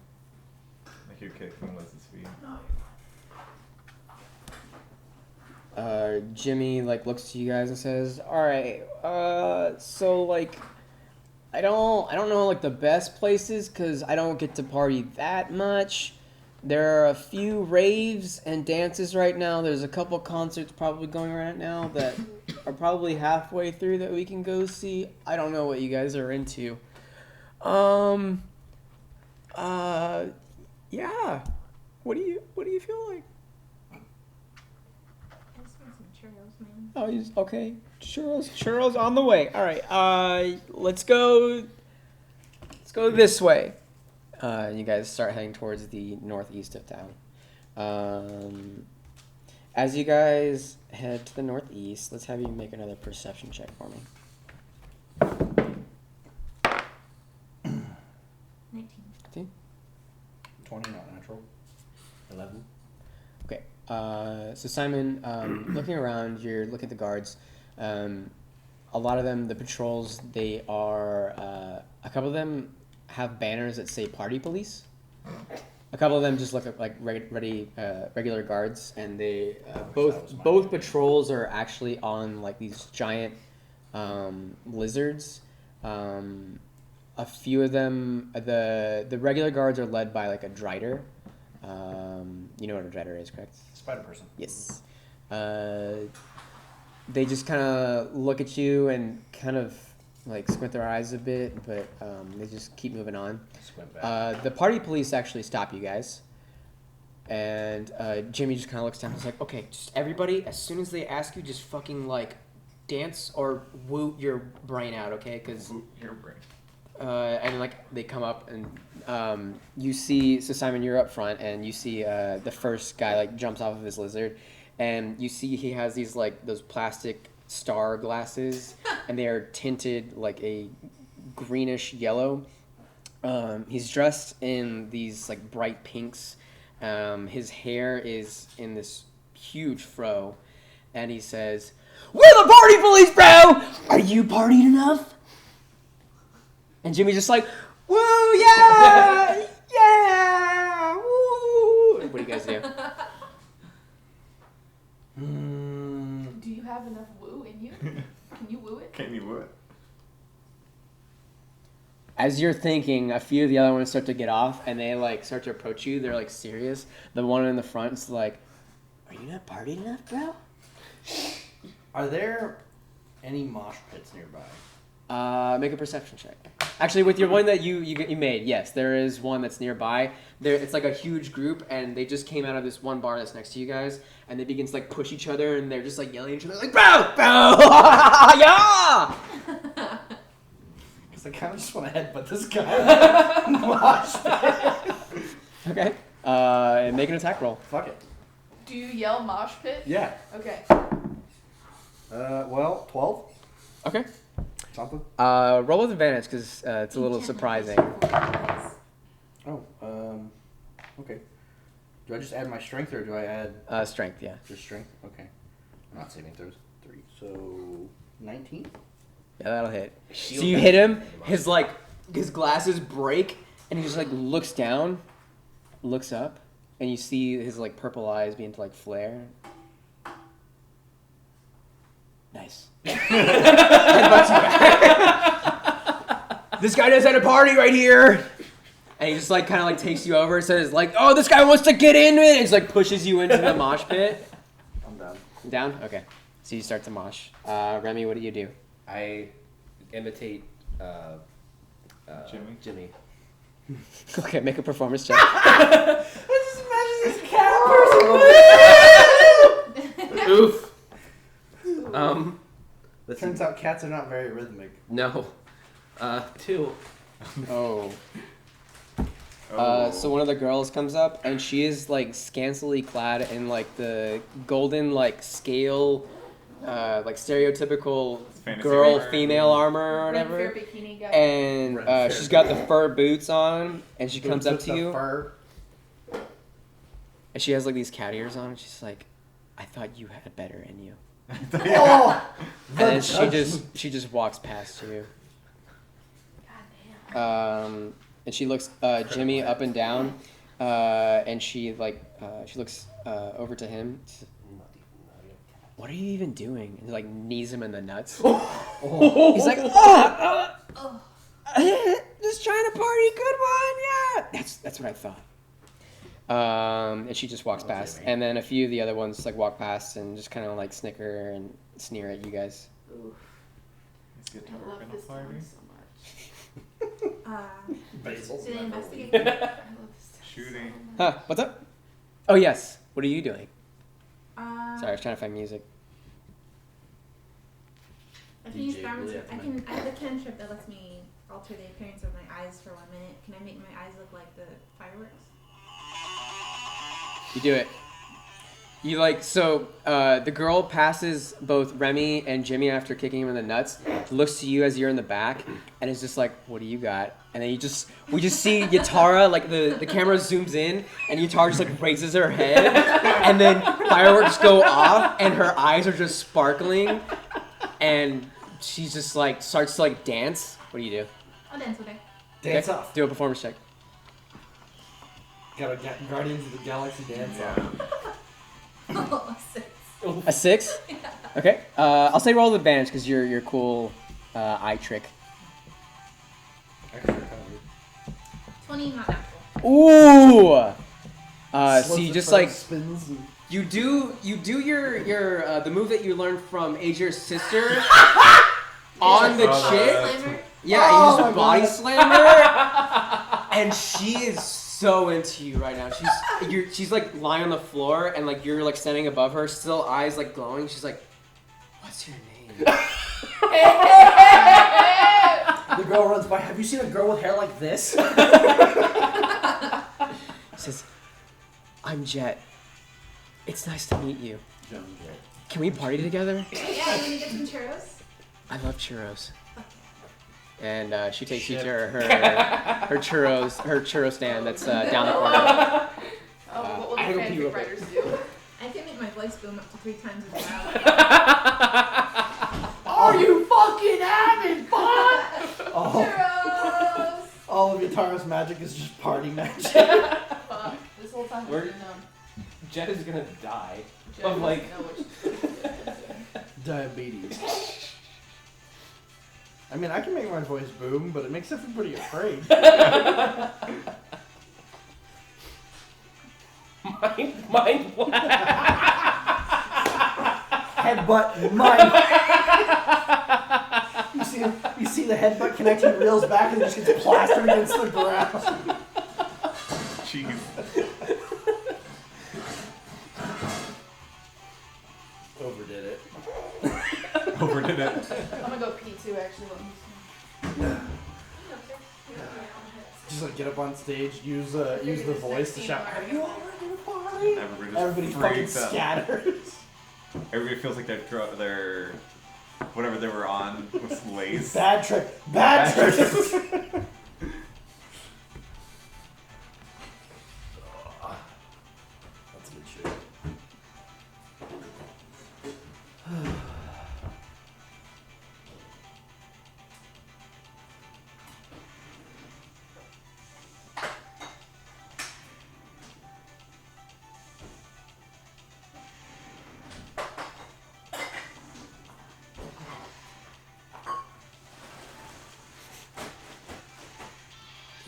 Like you kicked Melissa's feet. Jimmy like looks to you guys and says, "All right, so like, I don't know like the best places because I don't get to party that much. There are a few raves and dances right now. There's a couple concerts probably going right now that are probably halfway through that we can go see. I don't know what you guys are into. Yeah. What do you feel like? I just want some churros, man. Oh, okay. Churros on the way. All right. Let's go this way. You guys start heading towards the northeast of town. As you guys head to the northeast, let's have you make another perception check for me. 19. 20, not natural. 11. Okay. So Simon, looking around, you're looking at the guards. A lot of them, the patrols, they are. A couple of them have banners that say "Party Police." A couple of them just look like regular guards, and they both patrols are actually on like these giant lizards. A few of them, the regular guards are led by like a drider. You know what a drider is, correct? Spider person. Yes. They just kind of look at you and kind of like squint their eyes a bit, but they just keep moving on. Squint back. The party police actually stop you guys. And Jimmy just kind of looks down and is like, okay, just everybody, as soon as they ask you, just fucking like dance or woo your brain out, okay? Because Your brain. and like they come up and you see, so Simon, you're up front and you see the first guy like jumps off of his lizard, and you see he has these like those plastic star glasses, and they are tinted like a greenish yellow. He's dressed in these like bright pinks. His hair is in this huge fro, and he says, "We're the party police, bro! Are you partied enough?" And Jimmy's just like, "Woo, yeah! Yeah! Woo!" What do you guys do? Do you have enough woo in you? Can you woo it? Can you what? As you're thinking, a few of the other ones start to get off, and they like start to approach you. They're like serious. The one in the front is like, "Are you not partied enough, bro?" Are there any mosh pits nearby? Make a perception check. Actually, with your one that you made, yes, there is one that's nearby. It's like a huge group, and they just came out of this one bar that's next to you guys, and they begin to like push each other, and they're just like yelling at each other, like, "Bro, bro, yeah!" Because I kind of just want to headbutt this guy. Mosh pit. Okay. And make an attack roll. Fuck it. Do you yell mosh pit? Yeah. Okay. Well, 12. Okay. Something. Roll with advantage because it's a little surprising. Oh, okay. Do I just add my strength or do I add Strength, yeah. just strength? Okay. I'm not saving throws. 3. So 19? Yeah, that'll hit. So you hit him, his glasses break, and he just like looks down, looks up, and you see his like purple eyes begin to like flare. Nice. Headbutts you back. This guy knows how to party right here. And he just like kind of like takes you over and says like, "Oh, this guy wants to get into it." And just like pushes you into the mosh pit. I'm down. Down? Okay. So you start to mosh. Remy, what do you do? I imitate Jimmy. Okay, make a performance check. I just imagine this cat person. Oof. It turns out cats are not very rhythmic. No. 2. Oh. So one of the girls comes up, and she is like scantily clad in like the golden like scale, like stereotypical Fantasy girl armor. female armor or Red whatever. fair bikini guy. And Red fair she's got the fur boots on, and she comes up Boots to with the you, fur. and she has like these cat ears on, and she's like, "I thought you had better in you." Oh, And then she just walks past you. And she looks Jimmy up and down, and she looks over to him. What are you even doing? And like knees him in the nuts. He's like, just trying to party, good one, yeah. That's what I thought. And she just walks past, and then a few of the other ones like walk past and just kind of like snicker and sneer at you guys. Oof. Is guitar I love gonna this party? town so much. Basil's Do they never investigate? leave. I love this town Shooting. so much. Huh? What's up? Oh yes. What are you doing? Uh, Sorry, I was trying to find music. I can use DJ Bounce. Blue I have the cantrip that lets me alter the appearance of my eyes for 1 minute. Can I make my eyes look like the fireworks? You do it. You like so. The girl passes both Remy and Jimmy after kicking him in the nuts. Looks to you as you're in the back, and is just like, "What do you got?" And then we just see Yatara, like the camera zooms in, and Yatara just like raises her head, and then fireworks go off, and her eyes are just sparkling, and she's just like starts to like dance. What do you do? I'll dance with her. Dance Okay, off. Do a performance check. Got a Guardians of the Galaxy dance Yeah. off. Oh, 6. A 6? Okay. I'll say roll with advantage because your cool eye trick. Extra cover. 20, not natural. Ooh. So Slits you the just fur, like spins and you do your the move that you learned from Asia's sister on the Oh, chick. Slammer. Yeah, Oh you my just body God. slam her, and she is so into you right now. She's like lying on the floor, and like you're like standing above her, still eyes like glowing. She's like, "What's your name?" the girl runs by. Have you seen a girl with hair like this? Says, "I'm Jet. It's nice to meet you. Can we party together?" Yeah, you want to get some churros? I love churros. And she takes you to her churro stand that's down the corner. Oh, what will I the don't pee real fanfic quick. writers do? I can make my voice boom up to 3 times as loud. Are you fucking having fun? Oh, Churros! all of Yatara's magic is just party magic. Fuck. This whole time We're- I've been Jet is gonna die. Jen I'm like- doesn't know which- Diabetes. I mean, I can make my voice boom, but it makes everybody afraid. Mind blown. Headbutt, mine. You see the headbutt connecting reels back and it just gets plastered against the ground. Jeez. Overdid it. Overdid it. I'm gonna go pee too, actually. Let me see. Just like get up on stage, use the voice to shout, "Are you all ready to party?" Everybody just Everybody fucking freaks out. scatters. Everybody feels like their whatever they were on was lace. Bad trick. Bad Bad trick. That's good shit.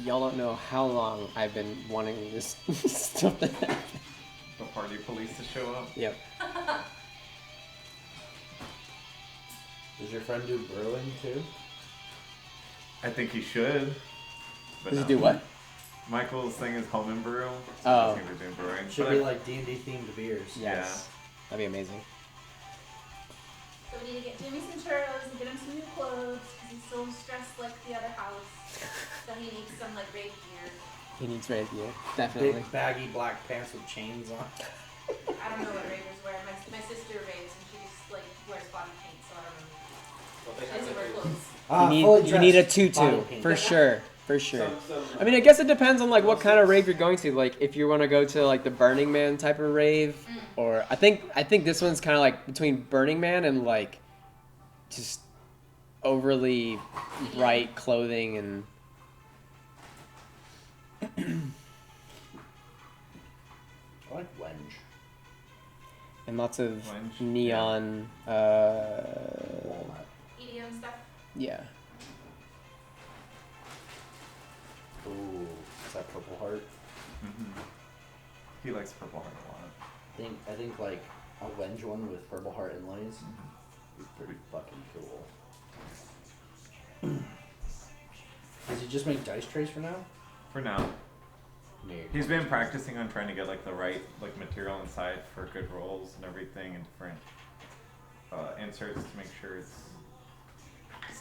Y'all don't know how long I've been wanting this stuff to happen. The party police to show up. Yep. Does your friend do brewing too? I think he should. But Does no. it do what? Michael's thing is home and brew. So Oh. he's gonna be doing brewing. Should But be I- like D&D themed beers. Yes. That'd be amazing. So we need to get Jimmy some churros and get him some new clothes because he's so stressed like the other house. So he needs some like great gear. He needs rapier, definitely. Big baggy black pants with chains on. I don't know what ravers wear. My sister raves and she just like wears body paint, so I don't know. She doesn't wear clothes. You need a body tutu paint. for sure. For sure. I mean, I guess it depends on like what kind of rave you're going to. Like, if you want to go to like the Burning Man type of rave, or I think this one's kind of like between Burning Man and like just overly bright clothing and. I like wenge. And lots of Wenge, neon. Walnut. EDM stuff. Yeah. Ooh, is that Purple Heart? He likes Purple Heart a lot. I think like a wenge one with Purple Heart inlays would be pretty fucking cool. Does he just make dice trays for now? For now. Maybe. He's been practicing on trying to get like the right like material inside for good rolls and everything, and different inserts to make sure it's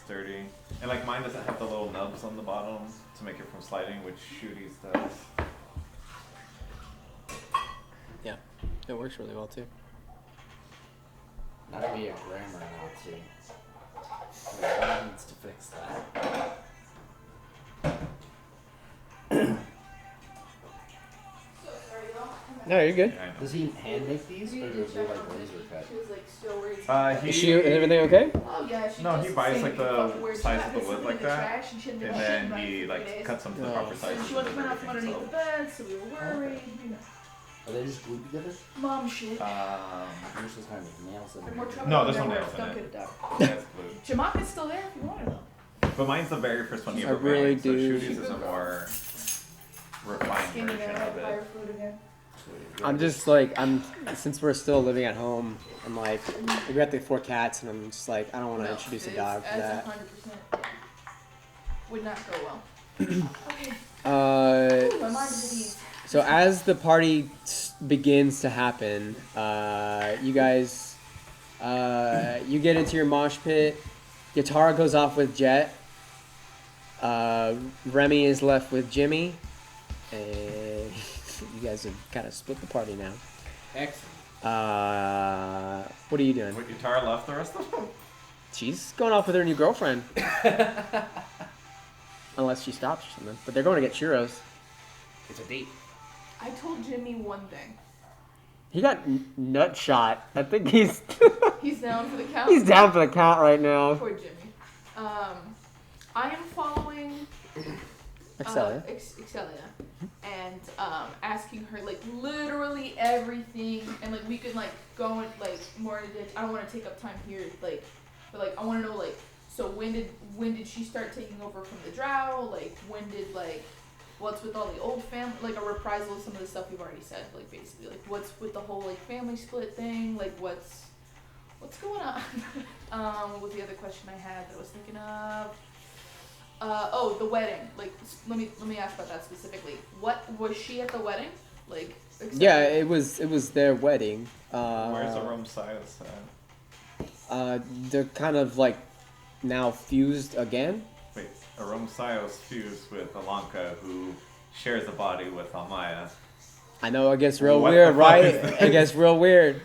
sturdy. And like mine doesn't have the little nubs on the bottom to make it from sliding, which Shooty's does. Yeah. It works really well too. Not to be a grammar Nazi. One needs to fix that. No, you're good. Yeah, I know. Does he hand make these, or does he like laser cut? She was like still worried. Is everything okay? Oh yeah, she No, just he buys, saying like, you the fucking weird size shit. of the It's wood in like the that, trash, and she hadn't been And shit then in, like, he 3 like days. cuts them to the Oh. proper So sizes. she wasn't and coming out from everything, underneath the bed, so we were worried. You know, Are they just glued together? mom shit. Yours doesn't have any nails in There's more it. trouble No, than there's there no was. nails in Don't it. get it done. Yeah, it's glued. Jamaica's still there if you want her though. But mine's the very first one he I ever really made, so do. Shooty's is a more refined Skinny version there, of fire it. food again. I'm just like since we're still living at home, I'm like we got the 4 cats and I'm just like I don't want to introduce a dog to that. 100% would not go well. Okay. Ooh, my mind is at ease. So as the party begins to happen, you guys, you get into your mosh pit. Guitar goes off with Jet. Remy is left with Jimmy, and you guys have kind of split the party now. Excellent. What are you doing? What, guitar left the rest of them? She's going off with her new girlfriend. Unless she stops or something. But they're going to get churros. It's a date. I told Jimmy one thing. He got nut shot. I think he's He's down for the count. he's down for the count right now. Poor Jimmy. I am following Excelia. Excelia, and asking her like literally everything, and like we could like go and like more into it. I don't want to take up time here, like, but like I want to know like so when did she start taking over from the drow? Like when did like what's with all the old family, like a reprisal of some of the stuff you've already said, like basically like what's with the whole like family split thing, like what's going on? What was the other question I had that I was thinking of? Oh, the wedding. Like, let me ask about that specifically. What was she at the wedding? Like, Yeah, it was their wedding. Where's the Rome Silas at? They're kind of like now fused again. Wait, Rome Silas fused with Alanka, who shares a body with Almaya. I know, it gets real What weird, the fuck right? is this? It gets real weird.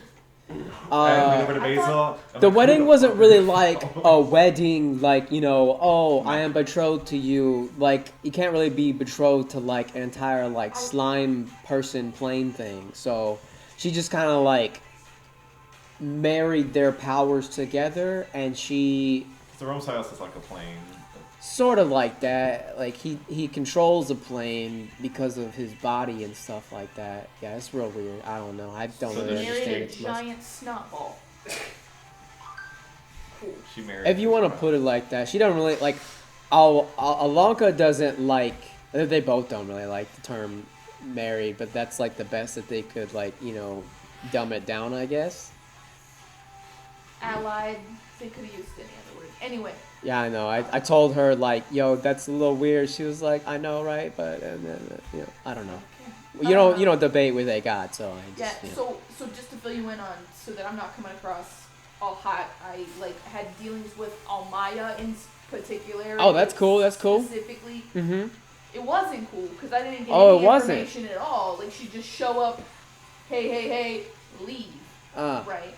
And over to Basil. I'm The like, wedding who the wasn't fuck really is- like a wedding, like, you know, oh, I am betrothed to you. Like, you can't really be betrothed to, like, an entire, like, slime person plane thing. So, she just kind of, like, married their powers together, and she The Rome Silas is like a plane. sort of like that. Like, he controls a plane because of his body and stuff like that. Yeah, it's real weird. I don't know. I don't So really does she understand married a it too much. giant snot ball. Cool. She married. If you want to put it like that, she don't really like. Alanka doesn't like. They both don't really like the term married, but that's like the best that they could like, you know, dumb it down, I guess. Allied. They could have used any other word. Anyway, Yeah, I know. I told her like, yo, that's a little weird. She was like, I know, right? But and then you know, I don't know. You don't debate with a god, so I yeah. just, you know. So just to fill you in on, so that I'm not coming across all hot. I like had dealings with Almaya in particular. Oh, that's cool. That's cool. Specifically, Mhm. it wasn't cool because I didn't get Oh, any it wasn't? information at all. Like she'd just show up, hey, leave, right?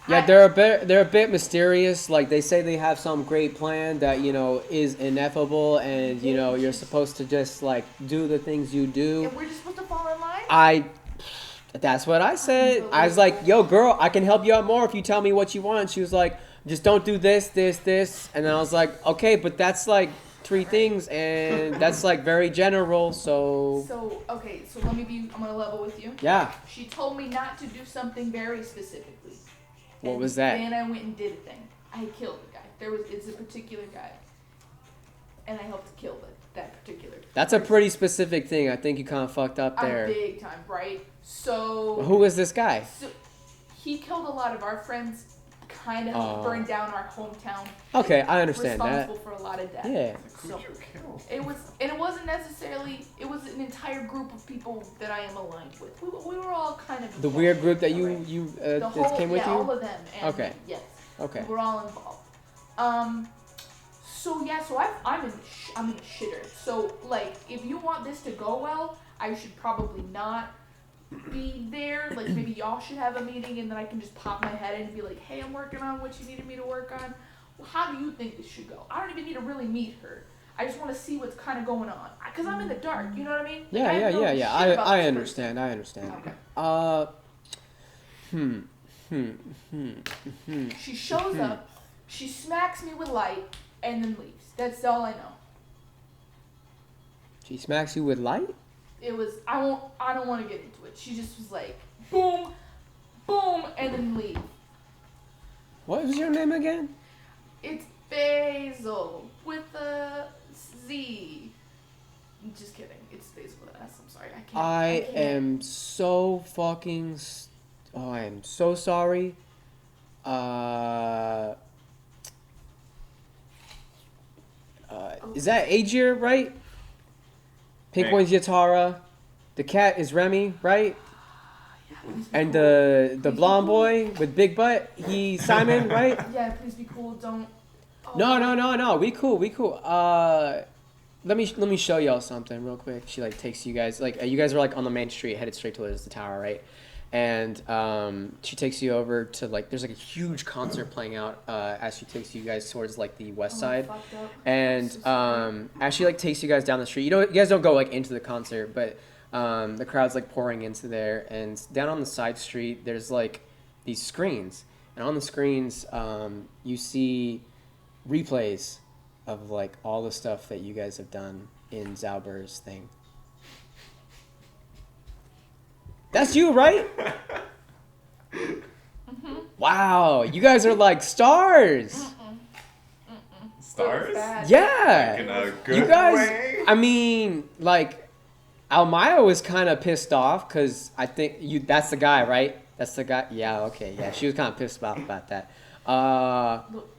Yeah, they're a bit mysterious. Like they say they have some great plan that is ineffable, and you're supposed to just like do the things you do. And we're just supposed to fall in line. That's what I said. I was like, yo, girl, I can help you out more if you tell me what you want. She was like, just don't do this, this, this. And then I was like, okay, but that's like 3 things, and that's like very general, so. Okay, so I'm gonna level with you. Yeah. She told me not to do something very specifically. What was that? And I went and did a thing. I killed the guy. It's a particular guy. And I helped kill that particular That's a pretty specific thing. I think you kind of fucked up there. Big time, right? So... Who was this guy? So, he killed a lot of our friends, kind of helped burn down our hometown. Okay, I understand that. Responsible for a lot of death. Yeah. So, it wasn't necessarily, it was an entire group of people that I am aligned with. We were all kind of The weird group that that came with you? all of them. And okay. Yes. Okay. We're all involved. So I'm in the shitter. So like, if you want this to go well, I should probably not be there. Like maybe y'all should have a meeting, and then I can just pop my head in and be like, hey, I'm working on what you needed me to work on. Well, how do you think this should go? I don't even need to really meet her. I just want to see what's kind of going on, because I'm in the dark. You know what I mean? Like, Yeah. I understand. I understand. Okay. She shows up, she smacks me with light, and then leaves. That's all I know. She smacks you with light? It was, I don't want to get into it. She just was like, boom, boom, and then leave. What was your name again? It's Basil with a Z. Just kidding. It's Basil with an S. I'm sorry. I can't. am so fucking. I am so sorry. Is that Aegir, right? Pink one's Yatara. The cat is Remy, right? And the blonde boy with big butt, he's Simon, right? Yeah, please be cool. Don't. Oh. No. We cool. Let me show y'all something real quick. She like takes you guys, like you guys are like on the main street headed straight towards the tower, right? And she takes you over to like, there's like a huge concert playing out as she takes you guys towards like the west side. And as she like takes you guys down the street, you guys don't go like into the concert, but the crowd's like pouring into there. And down on the side street, there's like these screens, and on the screens you see replays of like all the stuff that you guys have done in Zauber's thing. That's you, right? Mm-hmm. Wow, you guys are like stars. Stars? Yeah. Like in a good you guys, way? I mean, like, Almaya was kind of pissed off because I think that's the guy, right? That's the guy. Yeah, okay, yeah. She was kind of pissed off about that. Look,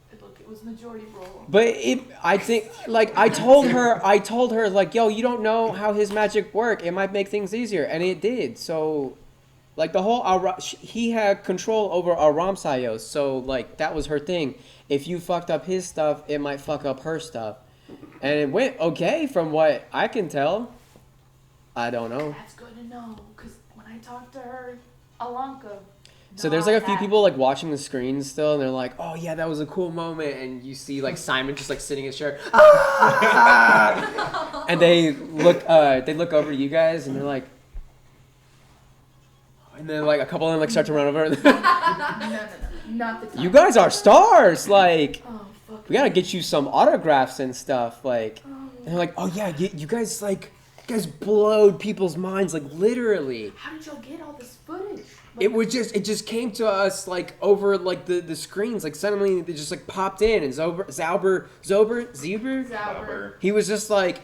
it was majority role. But I think, like, I told her, like, yo, you don't know how his magic work. It might make things easier, and it did. So, like, the whole he had control over Aramsayos, so like that was her thing. If you fucked up his stuff, it might fuck up her stuff, and it went okay from what I can tell. I don't know. That's good to know, because when I talked to her, Alanka. So there's like a few people like watching the screen still, and they're like, "Oh yeah, that was a cool moment." And you see like Simon just like sitting in his chair, and they look over to you guys, and they're like, and then like a couple of them like start to run over. No, not the time. You guys are stars. Like, fuck. we gotta get you some autographs and stuff. Like, and they're like, "Oh yeah, you guys like, you guys blowed people's minds like literally." How did y'all get all this footage? It just came to us like over like the screens, like suddenly they just like popped in, and Zauber, he was just like,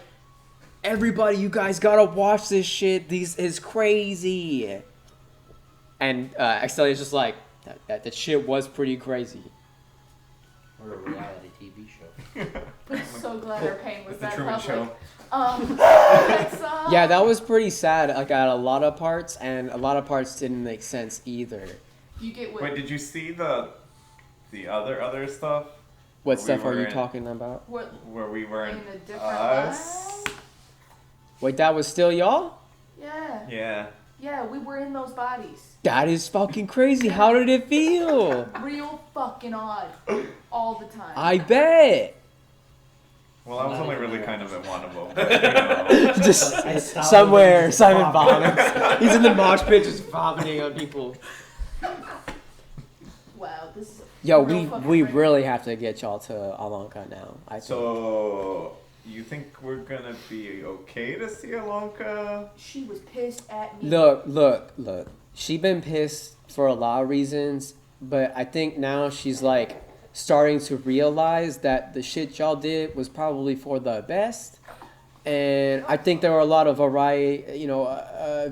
everybody, you guys gotta watch this shit. This is crazy. And Extelia's just like, that shit was pretty crazy. Or a reality TV show. I'm so glad our pain was It's the that Truman public. Show. Yeah, that was pretty sad. Like at a lot of parts, and a lot of parts didn't make sense either. You get what? Wait, did you see the other stuff? What stuff are you talking about? What? Where we were In in a different us? Wait, that was still y'all? Yeah. Yeah. Yeah, we were in those bodies. That is fucking crazy. How did it feel? Real fucking odd. All the time. I bet. Well, I was only really kind of at one of them. But, you know. Just somewhere, Simon vomits. He's in the mosh pit just vomiting on people. Wow, this is Yo, real fucking we rare. really have to get y'all to Alanka now. I think. So, you think we're gonna be okay to see Alonka? She was pissed at me. Look. She been pissed for a lot of reasons, but I think now she's like starting to realize that the shit y'all did was probably for the best. And I think there were a lot of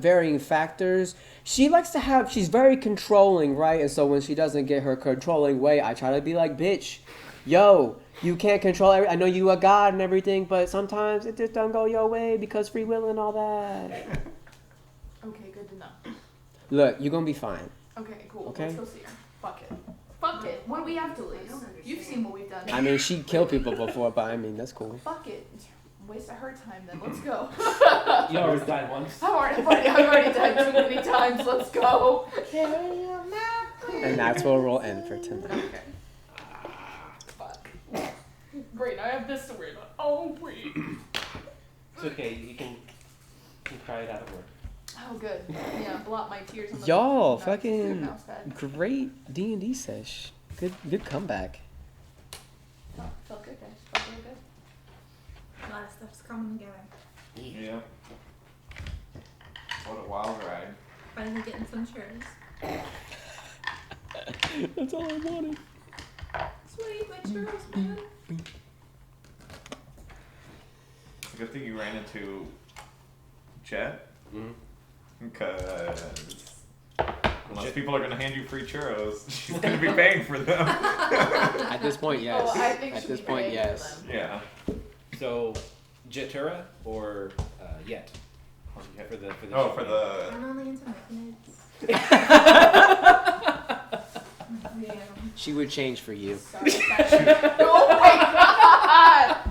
varying factors. She's very controlling, right? And so when she doesn't get her controlling way, I try to be like, bitch, yo, you can't control I know you a god and everything, but sometimes it just don't go your way because free will and all that. Okay, good to know. Look, you're gonna be fine. Okay, cool. Okay. Let's go see her. Fuck it. Fuck it. What do we have to lose? You've seen what we've done. I mean, she killed people before, but I mean, that's cool. Fuck it. Waste of her time then. Let's go. You already died once. I've already died too many times. Let's go. And that's where we'll end for tonight. Okay. Fuck. Great, I have this to worry about. Oh, wait. It's okay. You can try it out at work. Oh, good. Yeah, blot my tears on the Y'all, mouse- fucking mouse pad. great D&D sesh. Good comeback. Felt good, guys. Felt really good. A lot of stuff's coming together. Yeah. What a wild ride. Finally getting some churros. That's all I wanted. Sweet, my churros, man. It's a good thing you ran into Jet. Mm-hmm. Because unless people are going to hand you free churros, she's going to be paying for them. At this point, yes. Oh, I think At she'll this be point, paying yes. for them. Yeah. So, Jetura or Yet? For the Oh, for the... I'm only into mechanics. Damn. She would change for you. Sorry, sorry. Oh my god!